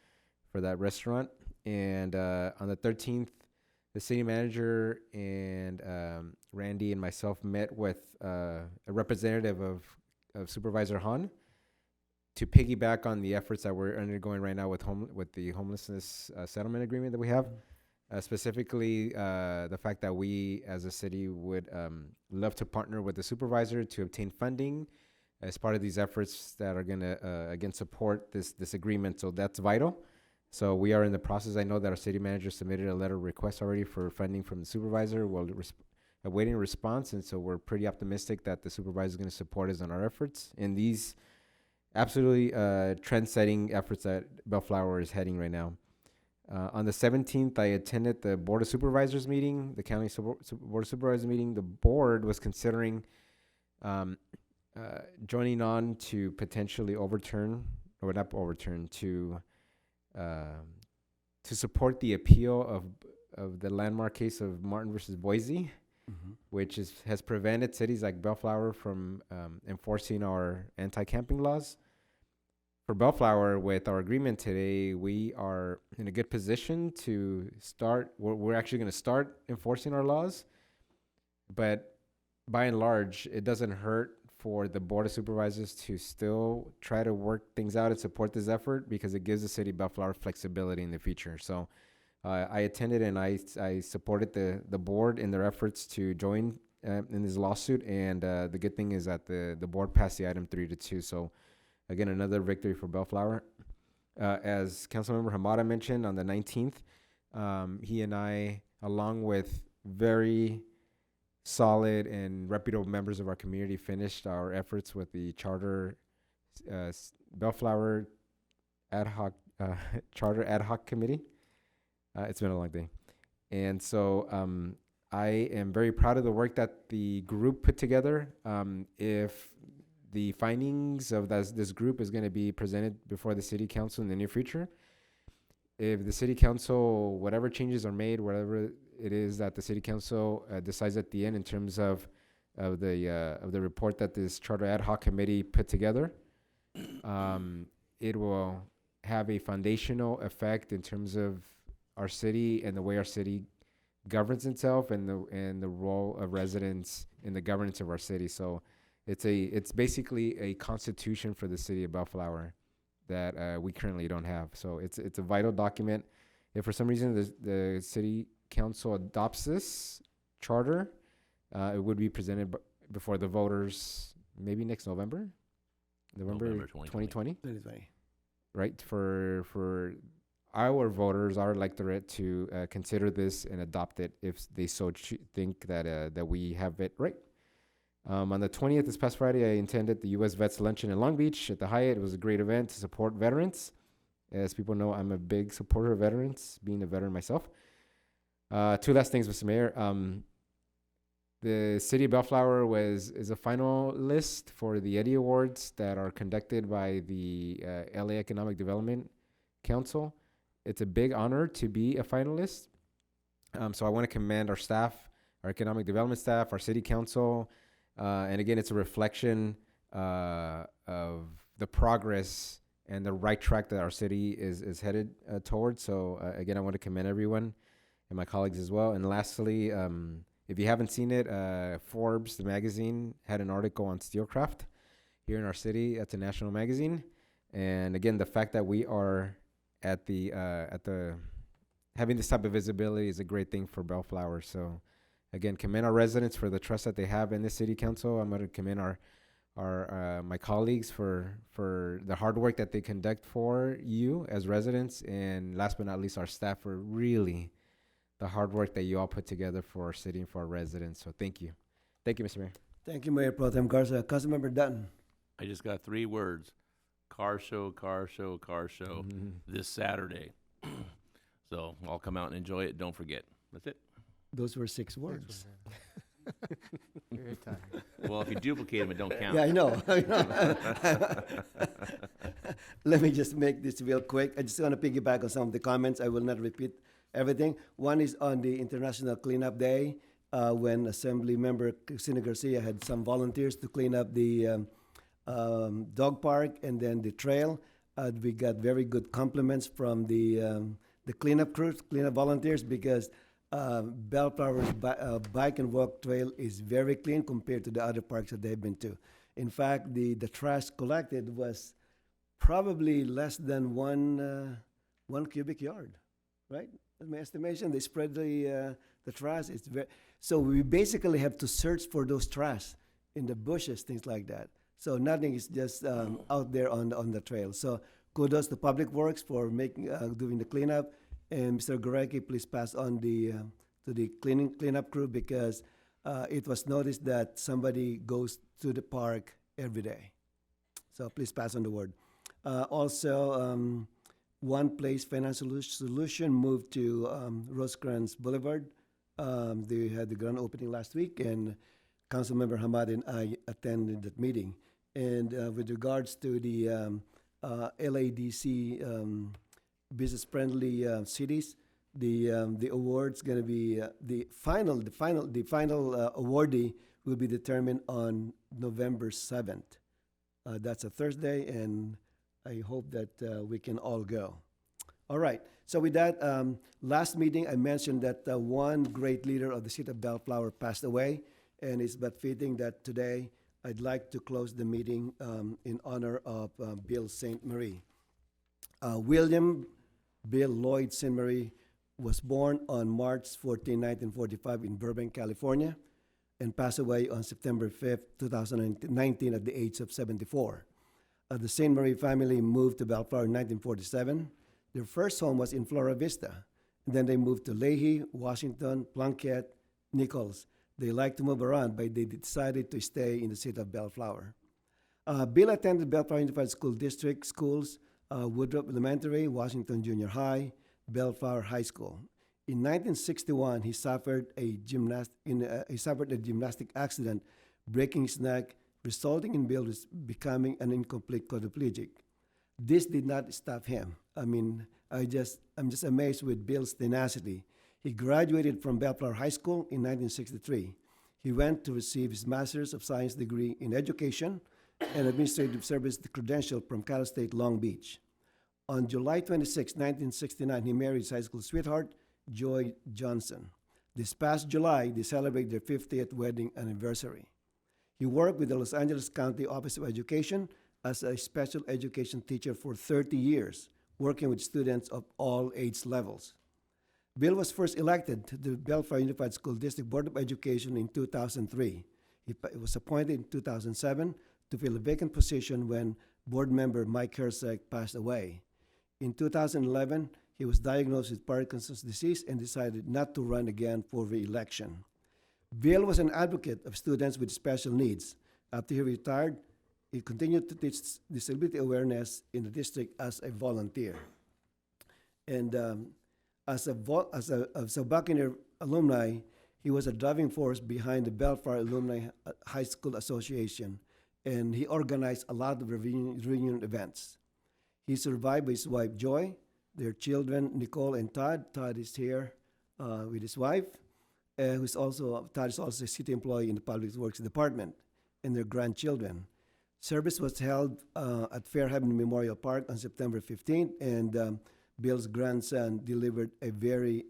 for that restaurant. And on the 13th, the city manager and Randy and myself met with a representative of Supervisor Han to piggyback on the efforts that we're undergoing right now with the homelessness settlement agreement that we have. Specifically, the fact that we as a city would love to partner with the supervisor to obtain funding as part of these efforts that are going to, again, support this agreement. So that's vital. So we are in the process. I know that our city manager submitted a letter of request already for funding from the supervisor. We're awaiting a response, and so we're pretty optimistic that the supervisor is going to support us in our efforts in these absolutely trend-setting efforts that Bellflower is heading right now. On the 17th, I attended the Board of Supervisors meeting, the County Board of Supervisors meeting. The board was considering joining on to potentially to support the appeal of the landmark case of Martin versus Boise, which has prevented cities like Bellflower from enforcing our anti-camping laws. For Bellflower, with our agreement today, we are in a good position to start. We're actually going to start enforcing our laws, but by and large, it doesn't hurt for the Board of Supervisors to still try to work things out and support this effort because it gives the city of Bellflower flexibility in the future. So I attended and I supported the board in their efforts to join in this lawsuit. And the good thing is that the board passed the item 3-2. So again, another victory for Bellflower. As Councilmember Hamada mentioned, on the 19th, he and I, along with very solid and reputable members of our community, finished our efforts with the charter Bellflower ad hoc charter ad hoc committee. It's been a long day, and so I am very proud of the work that the group put together. If the findings of this group is going to be presented before the city council in the near future, if the city council, whatever changes are made, whatever it is that the city council decides at the end in terms of the report that this charter ad hoc committee put together, it will have a foundational effect in terms of our city and the way our city governs itself and the role of residents in the governance of our city. So it's basically a constitution for the city of Bellflower that we currently don't have. So it's a vital document. If for some reason the city council adopts this charter, it would be presented before the voters maybe next November 2020. Right, for our voters, our electorate to consider this and adopt it if they so think that we have it right. On the 20th, this past Friday, I attended the U.S. Vets Luncheon in Long Beach at the Hyatt. It was a great event to support veterans. As people know, I'm a big supporter of veterans, being a veteran myself. Two last things, Mr. Mayor. The city of Bellflower is a finalist for the Eddie Awards that are conducted by the LA Economic Development Council. It's a big honor to be a finalist. So I want to commend our staff, our economic development staff, our city council. And again, it's a reflection of the progress and the right track that our city is headed towards. So again, I want to commend everyone and my colleagues as well. And lastly, if you haven't seen it, Forbes, the magazine, had an article on Steelcraft here in our city. That's a national magazine. And again, the fact that we are at the having this type of visibility is a great thing for Bellflower. So again, commend our residents for the trust that they have in the city council. I'm going to commend our my colleagues for the hard work that they conduct for you as residents, and last but not least, our staff for really the hard work that you all put together for our city and for our residents. So thank you. Thank you, Mr. Mayor. Thank you, Mayor Pro Tem Garza. Councilmember Dutton. I just got 3 words: car show, car show, car show. This Saturday. So I'll come out and enjoy it. Don't forget. That's it. Those were 6 words. Very tired. Well, if you duplicate them, it don't count. Yeah, I know. Let me just make this real quick. I just want to piggyback on some of the comments. I will not repeat everything. One is on the International Cleanup Day, when Assembly Member Cristina Garcia had some volunteers to clean up the dog park and then the trail. We got very good compliments from the cleanup crews, cleanup volunteers, because Bellflower's bike and walk trail is very clean compared to the other parks that they've been to. In fact, the trash collected was probably less than 1 cubic yard, right? That's my estimation. They spread the trash. It's so we basically have to search for those trash in the bushes, things like that. So nothing is just out there on the trail. So kudos to Public Works for doing the cleanup. And Mr. Gorecki, please pass on to the cleanup crew, because it was noticed that somebody goes to the park every day. So please pass on the word. Also, One Place Financial Solution moved to Rosecrans Boulevard. They had the grand opening last week, and Councilmember Hamad and I attended that meeting. And with regards to the LADC business-friendly cities, the award's going to be the final awardee will be determined on November 7th. That's a Thursday, and I hope that we can all go. All right. So with that, last meeting I mentioned that one great leader of the city of Bellflower passed away, and it's but fitting that today I'd like to close the meeting in honor of Bill St. Marie. William Bill Lloyd St. Marie was born on March 14, 1945 in Burbank, California, and passed away on September 5th, 2019 at the age of 74. The St. Marie family moved to Bellflower in 1947. Their first home was in Flora Vista. And then they moved to Leahy, Washington, Plunkett, Nichols. They liked to move around, but they decided to stay in the city of Bellflower. Bill attended Bellflower Unified School District schools, Woodruff Elementary, Washington Junior High, Bellflower High School. In 1961, he suffered a gymnastic accident, breaking his neck, resulting in Bill becoming an incomplete quadriplegic. This did not stop him. I mean, I'm just amazed with Bill's tenacity. He graduated from Bellflower High School in 1963. He went to receive his Master's of Science degree in Education and Administrative Service credential from Cal State Long Beach. On July 26, 1969, he married his high school sweetheart, Joy Johnson. This past July, they celebrate their 50th wedding anniversary. He worked with the Los Angeles County Office of Education as a special education teacher for 30 years, working with students of all age levels. Bill was first elected to the Bellflower Unified School District Board of Education in 2003. He was appointed in 2007 to fill a vacant position when board member Mike Hersek passed away. In 2011, he was diagnosed with Parkinson's disease and decided not to run again for re-election. Bill was an advocate of students with special needs. After he retired, he continued to teach disability awareness in the district as a volunteer. And as a Buccaneer alumni, he was a driving force behind the Bellflower Alumni High School Association, and he organized a lot of reunion events. He's survived by his wife, Joy, their children, Nicole and Todd. Todd is here with his wife, Todd is also a city employee in the Public Works Department, and their grandchildren. Service was held at Fairhaven Memorial Park on September 15th, and Bill's grandson delivered a very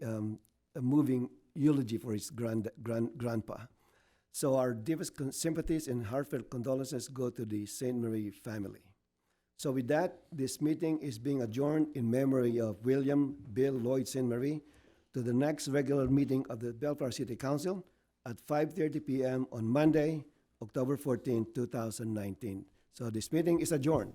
moving eulogy for his grandpa. So our deepest sympathies and heartfelt condolences go to the St. Marie family. So with that, this meeting is being adjourned in memory of William Bill Lloyd St. Marie to the next regular meeting of the Bellflower City Council at 5:30 p.m. on Monday, October 14, 2019. So this meeting is adjourned.